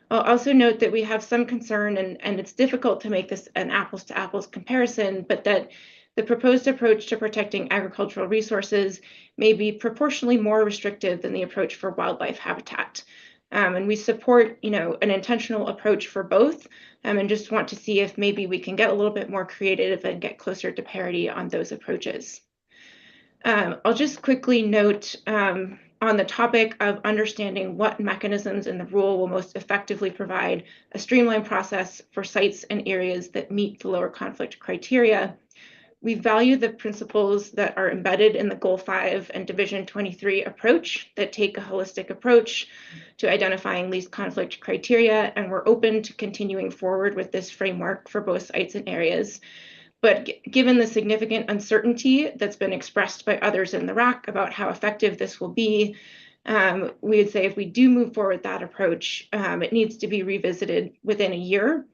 I'll also note that we have some concern, and it's difficult to make this an apples to apples comparison, but that the proposed approach to protecting agricultural resources may be proportionally more restrictive than the approach for wildlife habitat. And we support, an intentional approach for both, and just want to see if maybe we can get a little bit more creative and get closer to parity on those approaches. I'll just quickly note on the topic of understanding what mechanisms in the rule will most effectively provide a streamlined process for sites and areas that meet the lower conflict criteria. We value the principles that are embedded in the Goal 5 and Division 23 approach that take a holistic approach to identifying least conflict criteria, and we're open to continuing forward with this framework for both sites and areas. But given the significant uncertainty that's been expressed by others in the RAC about how effective this will be, we would say if we do move forward that approach, it needs to be revisited within a year.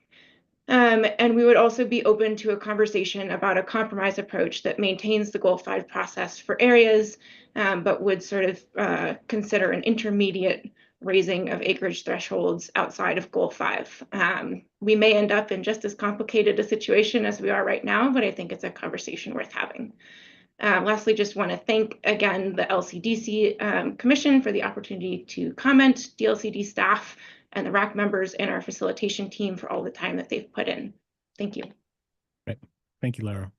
And we would also be open to a conversation about a compromise approach that maintains the Goal 5 process for areas, but would sort of consider an intermediate raising of acreage thresholds outside of Goal 5. We may end up in just as complicated a situation as we are right now, but I think it's a conversation worth having. Lastly, just want to thank again the LCDC Commission for the opportunity to comment, DLCD staff, and the RAC members and our facilitation team for all the time that they've put in. Thank you. Right. Thank you, Lara.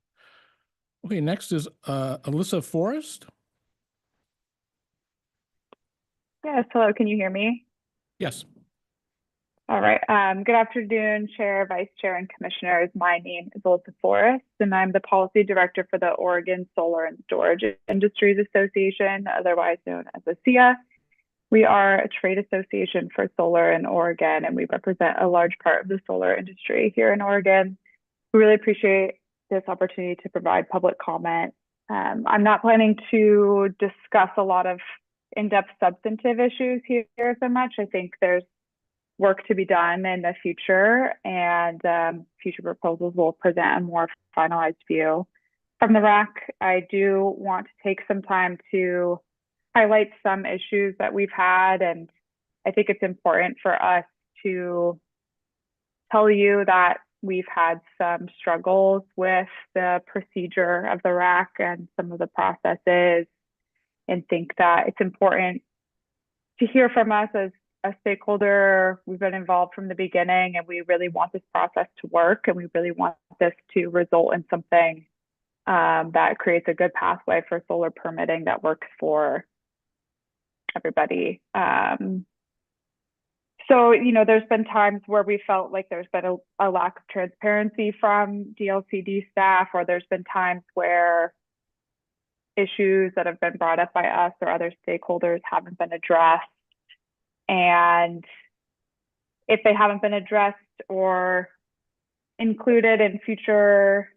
Okay, next is Alyssa Forrest. Yes, hello, can you hear me? Yes. All right, good afternoon, Chair, Vice Chair, and Commissioners. My name is Alyssa Forrest, and I'm the Policy Director for the Oregon Solar and Storage Industries Association, otherwise known as ASEA. We are a trade association for solar in Oregon, and we represent a large part of the solar industry here in Oregon. We really appreciate this opportunity to provide public comment. I'm not planning to discuss a lot of in-depth substantive issues here so much. I think there's work to be done in the future, and future proposals will present a more finalized view. From the RAC, I do want to take some time to highlight some issues that we've had, and I think it's important for us to tell you that we've had some struggles with the procedure of the RAC and some of the processes, and think that it's important to hear from us as a stakeholder. We've been involved from the beginning, and we really want this process to work, and we really want this to result in something that creates a good pathway for solar permitting that works for everybody. So, there's been times where we felt like there's been a lack of transparency from DLCD staff, or there's been times where issues that have been brought up by us or other stakeholders haven't been addressed. And if they haven't been addressed or included in future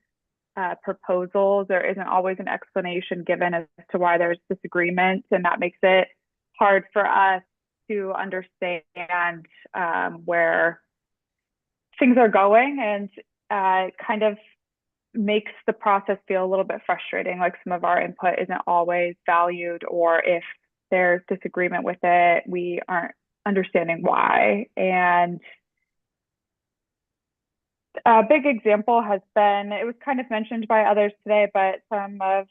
proposals, there isn't always an explanation given as to why there's disagreement, and that makes it hard for us to understand where things are going, and kind of makes the process feel a little bit frustrating, like some of our input isn't always valued, or if there's disagreement with it, we aren't understanding why. And a big example has been, it was kind of mentioned by others today, but some of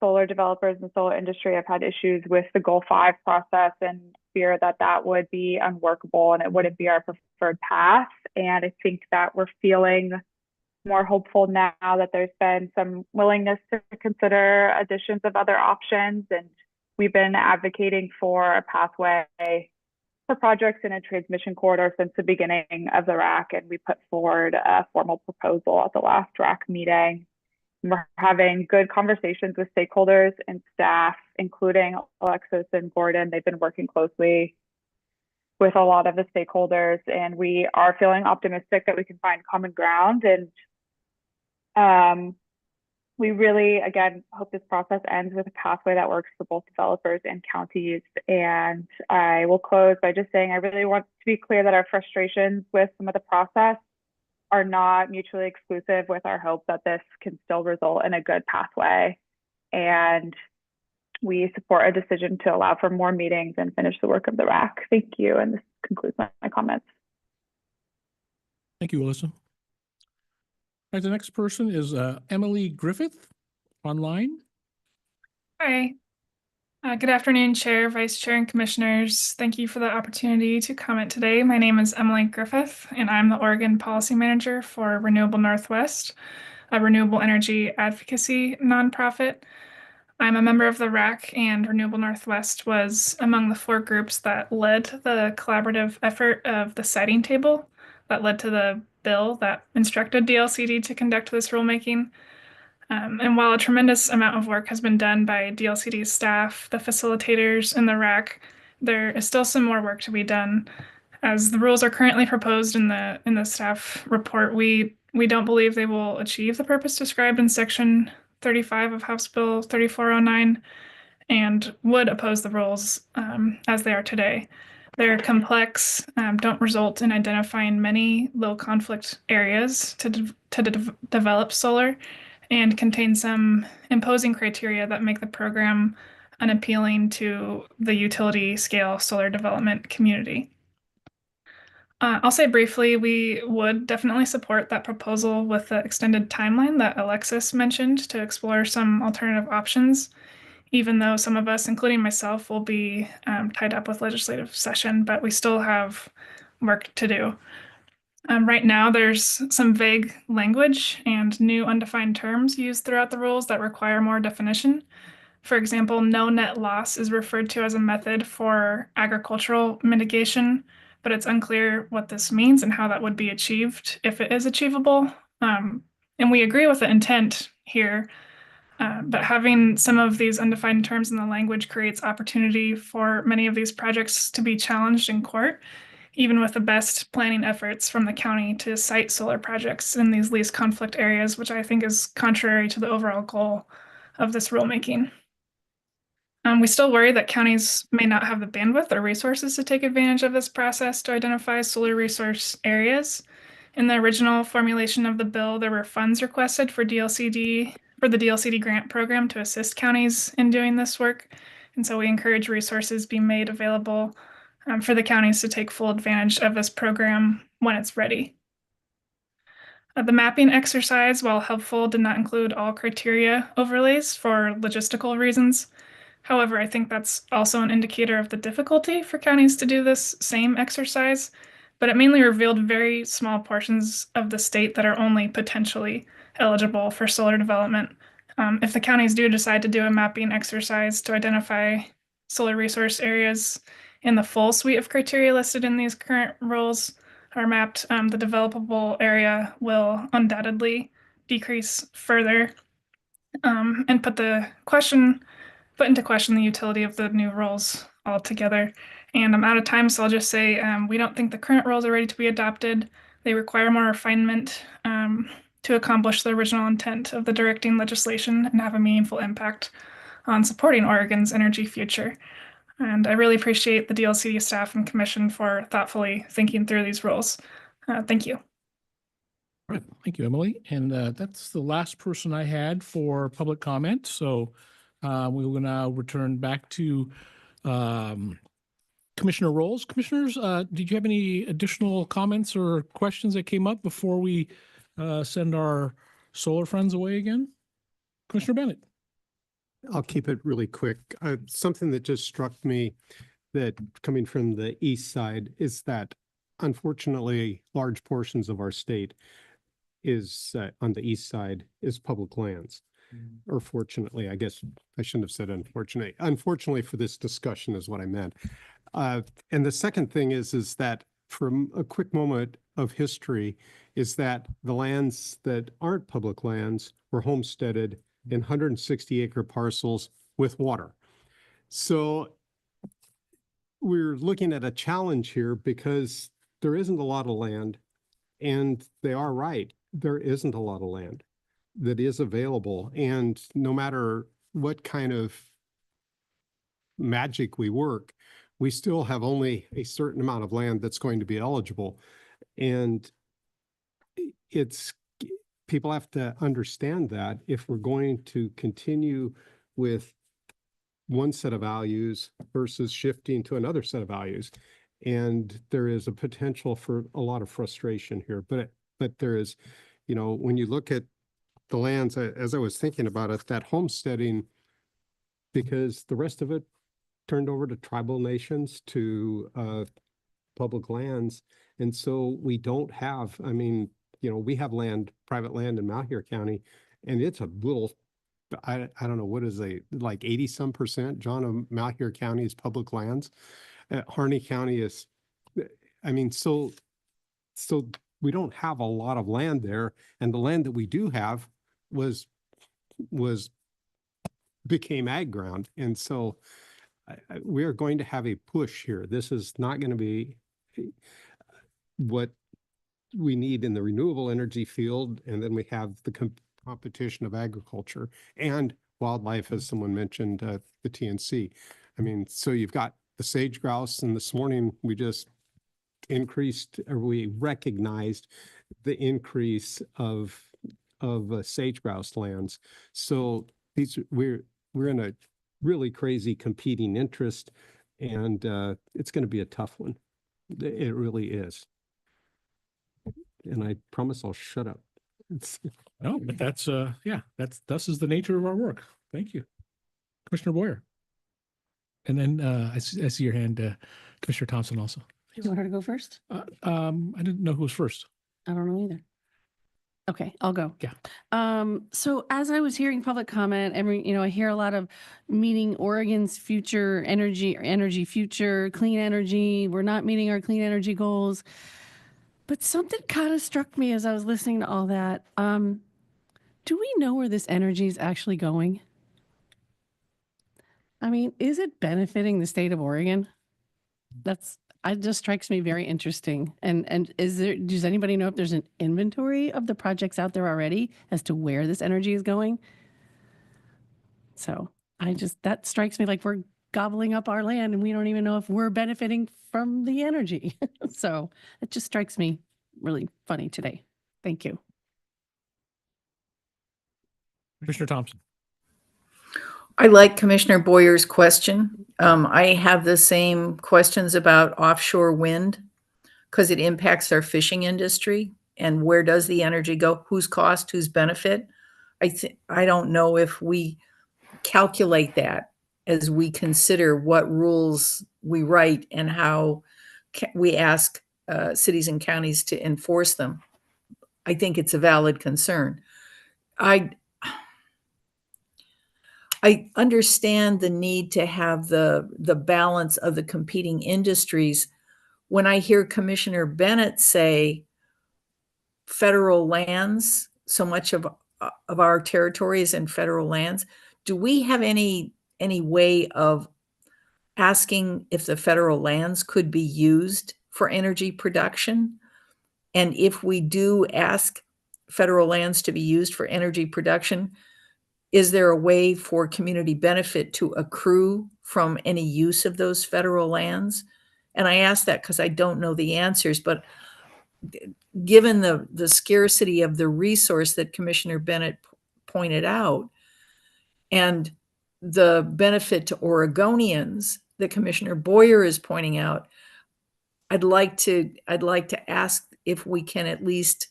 solar developers and solar industry have had issues with the Goal 5 process and fear that that would be unworkable and it wouldn't be our preferred path. And I think that we're feeling more hopeful now that there's been some willingness to consider additions of other options. And we've been advocating for a pathway for projects in a transmission corridor since the beginning of the RAC. And we put forward a formal proposal at the last RAC meeting. We're having good conversations with stakeholders and staff, including Alexis and Gordon. They've been working closely with a lot of the stakeholders, and we are feeling optimistic that we can find common ground. And we really, again, hope this process ends with a pathway that works for both developers and counties. And I will close by just saying I really want to be clear that our frustrations with some of the process are not mutually exclusive with our hope that this can still result in a good pathway. And we support a decision to allow for more meetings and finish the work of the RAC. Thank you. And this concludes my comments. Thank you, Alyssa. All right, the next person is Emily Griffith online. Hi. Good afternoon, Chair, Vice Chair, and Commissioners. Thank you for the opportunity to comment today. My name is Emily Griffith, and I'm the Oregon Policy Manager for Renewable Northwest, a renewable energy advocacy nonprofit. I'm a member of the RAC, and Renewable Northwest was among the 4 groups that led the collaborative effort of the siting table that led to the bill that instructed DLCD to conduct this rulemaking. And while a tremendous amount of work has been done by DLCD's staff, the facilitators, and the RAC, there is still some more work to be done. As the rules are currently proposed in the staff report, we don't believe they will achieve the purpose described in Section 35 of House Bill 3409 and would oppose the rules as they are today. They're complex, don't result in identifying many low conflict areas to develop solar, and contain some imposing criteria that make the program unappealing to the utility scale solar development community. I'll say briefly, we would definitely support that proposal with the extended timeline that Alexis mentioned to explore some alternative options, even though some of us, including myself, will be tied up with legislative session, but we still have work to do. Right now, there's some vague language and new undefined terms used throughout the rules that require more definition. For example, no net loss is referred to as a method for agricultural mitigation, but it's unclear what this means and how that would be achieved if it is achievable. And we agree with the intent here, but having some of these undefined terms in the language creates opportunity for many of these projects to be challenged in court, even with the best planning efforts from the county to site solar projects in these least conflict areas, which I think is contrary to the overall goal of this rulemaking. We still worry that counties may not have the bandwidth or resources to take advantage of this process to identify solar resource areas. In the original formulation of the bill, there were funds requested for the DLCD grant program to assist counties in doing this work. And so we encourage resources be made available for the counties to take full advantage of this program when it's ready. The mapping exercise, while helpful, did not include all criteria overlays for logistical reasons. However, I think that's also an indicator of the difficulty for counties to do this same exercise, but it mainly revealed very small portions of the state that are only potentially eligible for solar development. If the counties do decide to do a mapping exercise to identify solar resource areas in the full suite of criteria listed in these current rules are mapped, the developable area will undoubtedly decrease further and put into question the utility of the new rules altogether. And I'm out of time, so I'll just say we don't think the current rules are ready to be adopted. They require more refinement to accomplish the original intent of the directing legislation and have a meaningful impact on supporting Oregon's energy future. And I really appreciate the DLCD staff and commission for thoughtfully thinking through these rules. Thank you. All right, thank you, Emily. And that's the last person I had for public comment. So we will now return back to Commissioner Rolls. Commissioners, did you have any additional comments or questions that came up before we send our solar friends away again? Commissioner Bennett. I'll keep it really quick. Something that just struck me that coming from the east side is that unfortunately, large portions of our state is on the east side is public lands. Or fortunately, I guess I shouldn't have said unfortunately. Unfortunately for this discussion is what I meant. And the second thing is that from a quick moment of history is that the lands that aren't public lands were homesteaded in 160-acre parcels with water. So we're looking at a challenge here because there isn't a lot of land, and they are right. There isn't a lot of land that is available. And no matter what kind of magic we work, we still have only a certain amount of land that's going to be eligible. And people have to understand that if we're going to continue with one set of values versus shifting to another set of values. And there is a potential for a lot of frustration here, but there is, when you look at the lands, as I was thinking about it, that homesteading, because the rest of it turned over to tribal nations, to public lands. And so we don't have, we have land, private land in Malheur County, and it's a little, I don't know, what is like 80-some%, John, of Malheur County is public lands. Harney County is, so we don't have a lot of land there. And the land that we do have became ag ground. And so we are going to have a push here. This is not going to be what we need in the renewable energy field. And then we have the competition of agriculture and wildlife, as someone mentioned, the TNC. So you've got the sage grouse, and this morning we just we recognized the increase of sage grouse lands. So we're in a really crazy competing interest, and it's going to be a tough one. It really is. And I promise I'll shut up. No, but this is the nature of our work. Thank you. Commissioner Boyer. And then I see your hand, Commissioner Thompson also. Do you want her to go first? I didn't know who was first. I don't know either. Okay, I'll go. Yeah. So as I was hearing public comment, I hear a lot of meeting Oregon's future energy future, clean energy. We're not meeting our clean energy goals. But something kind of struck me as I was listening to all that. Do we know where this energy is actually going? Is it benefiting the state of Oregon? It just strikes me very interesting. And does anybody know if there's an inventory of the projects out there already as to where this energy is going? So that strikes me like we're gobbling up our land and we don't even know if we're benefiting from the energy. So it just strikes me really funny today. Thank you. Commissioner Thompson. I like Commissioner Boyer's question. I have the same questions about offshore wind because it impacts our fishing industry. And where does the energy go? Whose cost, whose benefit? I don't know if we calculate that as we consider what rules we write and how we ask cities and counties to enforce them. I think it's a valid concern. I understand the need to have the balance of the competing industries. When I hear Commissioner Bennett say federal lands, so much of our territory is in federal lands, do we have any way of asking if the federal lands could be used for energy production? And if we do ask federal lands to be used for energy production, is there a way for community benefit to accrue from any use of those federal lands? And I ask that because I don't know the answers, but given the scarcity of the resource that Commissioner Bennett pointed out and the benefit to Oregonians that Commissioner Boyer is pointing out, I'd like to ask if we can at least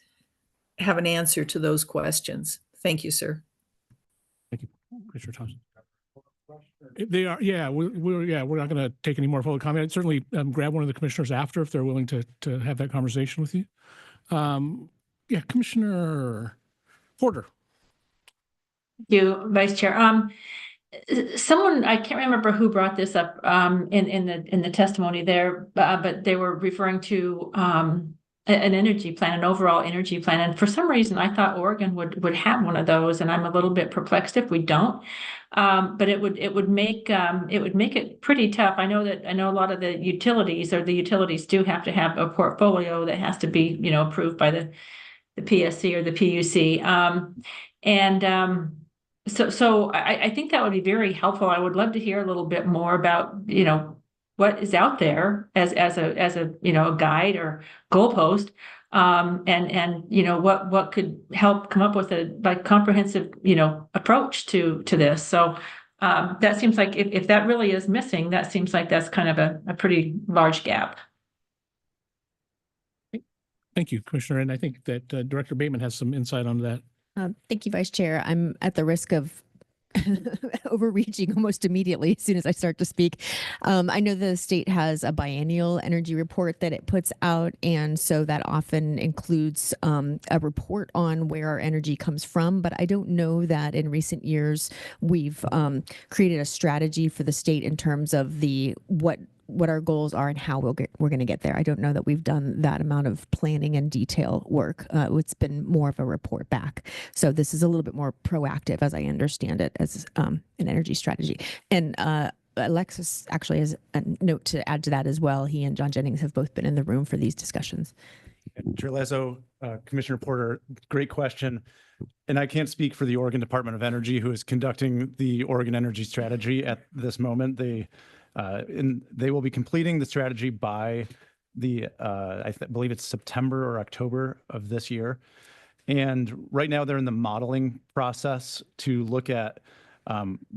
have an answer to those questions. Thank you, sir. Thank you, Commissioner Thompson. They are, yeah, we're not going to take any more public comment. I'd certainly grab one of the commissioners after if they're willing to have that conversation with you. Yeah, Commissioner Porter. Thank you, Vice Chair. Someone, I can't remember who brought this up in the testimony there, but they were referring to an energy plan, an overall energy plan. And for some reason, I thought Oregon would have one of those, and I'm a little bit perplexed if we don't. But it would make it pretty tough. I know a lot of the utilities do have to have a portfolio that has to be, approved by the PSC or the PUC. So I think that would be very helpful. I would love to hear a little bit more about, what is out there as a guide or goalpost, and what could help come up with a comprehensive approach to this. So that seems like if that really is missing, that seems like that's kind of a pretty large gap. Thank you, Commissioner. And I think that Director Bateman has some insight on that. Thank you, Vice Chair. I'm at the risk of overreaching almost immediately as soon as I start to speak. I know the state has a biennial energy report that it puts out, and so that often includes a report on where our energy comes from. But I don't know that in recent years we've created a strategy for the state in terms of what our goals are and how we're going to get there. I don't know that we've done that amount of planning and detail work. It's been more of a report back. So this is a little bit more proactive, as I understand it, as an energy strategy. And Alexis actually has a note to add to that as well. He and John Jennings have both been in the room for these discussions. Chair Lazo, Commissioner Porter, great question. And I can't speak for the Oregon Department of Energy, who is conducting the Oregon Energy Strategy at this moment. They will be completing the strategy by I believe it's September or October of this year. And right now they're in the modeling process to look at,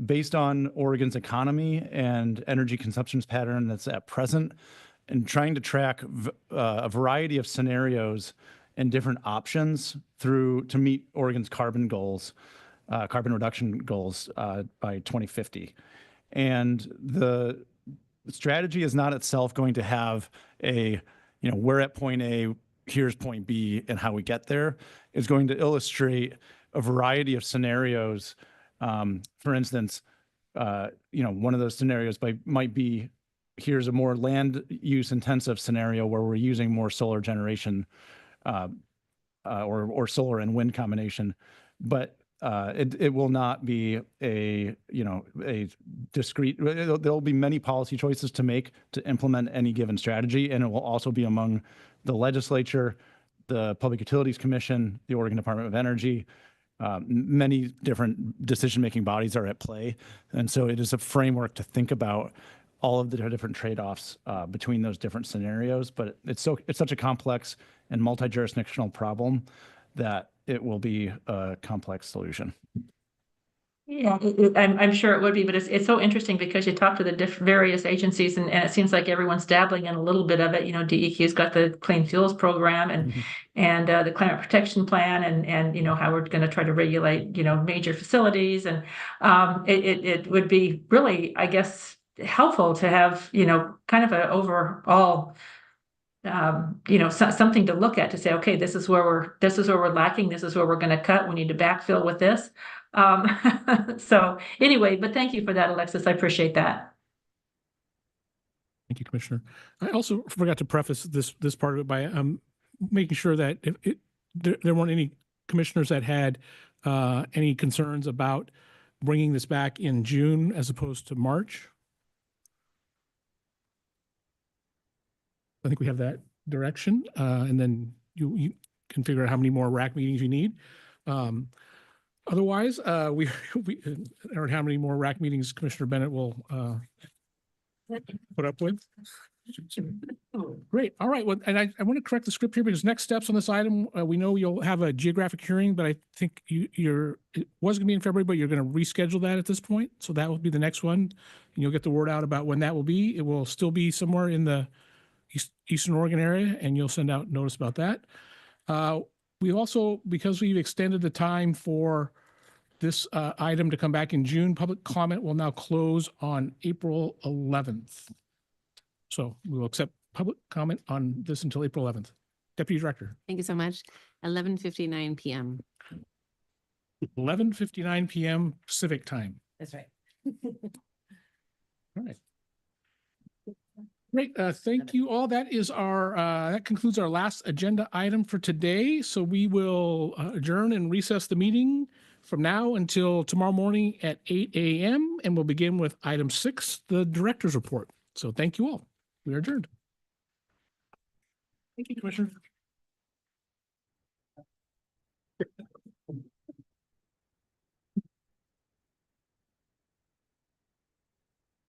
based on Oregon's economy and energy consumption pattern that's at present, and trying to track a variety of scenarios and different options to meet Oregon's carbon reduction goals by 2050. And the strategy is not itself going to have we're at point A, here's point B, and how we get there. It's going to illustrate a variety of scenarios. For instance, one of those scenarios might be, here's a more land use intensive scenario where we're using more solar generation or solar and wind combination, but it will not be a discrete, there'll be many policy choices to make to implement any given strategy. And it will also be among the legislature, the Public Utilities Commission, the Oregon Department of Energy. Many different decision-making bodies are at play. And so it is a framework to think about all of the different trade-offs between those different scenarios. But it's such a complex and multi-jurisdictional problem that it will be a complex solution. Yeah, I'm sure it would be, but it's so interesting because you talk to the various agencies and it seems like everyone's dabbling in a little bit of it. DEQ's got the Clean Fuels Program and the Climate Protection Plan and how we're going to try to regulate, major facilities. And it would be really, I guess, helpful to have, kind of an overall something to look at to say, okay, this is where we're lacking. This is where we're going to cut. We need to backfill with this. So anyway, but thank you for that, Alexis. I appreciate that. Thank you, Commissioner. I also forgot to preface this part of it by making sure that there weren't any commissioners that had any concerns about bringing this back in June as opposed to March. I think we have that direction, and then you can figure out how many more RAC meetings you need. Otherwise, we or how many more RAC meetings Commissioner Bennett will put up with. Great. All right. Well, and I want to correct the script here because next steps on this item, we know you'll have a geographic hearing, but I think it was going to be in February, but you're going to reschedule that at this point. So that will be the next one, and you'll get the word out about when that will be. It will still be somewhere in the Eastern Oregon area, and you'll send out notice about that. We also, because we've extended the time for this item to come back in June, public comment will now close on April 11th. So we will accept public comment on this until April 11th. Deputy Director. Thank you so much. 11:59 p.m. 11:59 p.m. Pacific time. That's right. All right. Great. Thank you all. That is our, that concludes our last agenda item for today. So we will adjourn and recess the meeting from now until tomorrow morning at 8 a.m. And we'll begin with item 6, the director's report. So thank you all. We are adjourned. Thank you, Commissioner.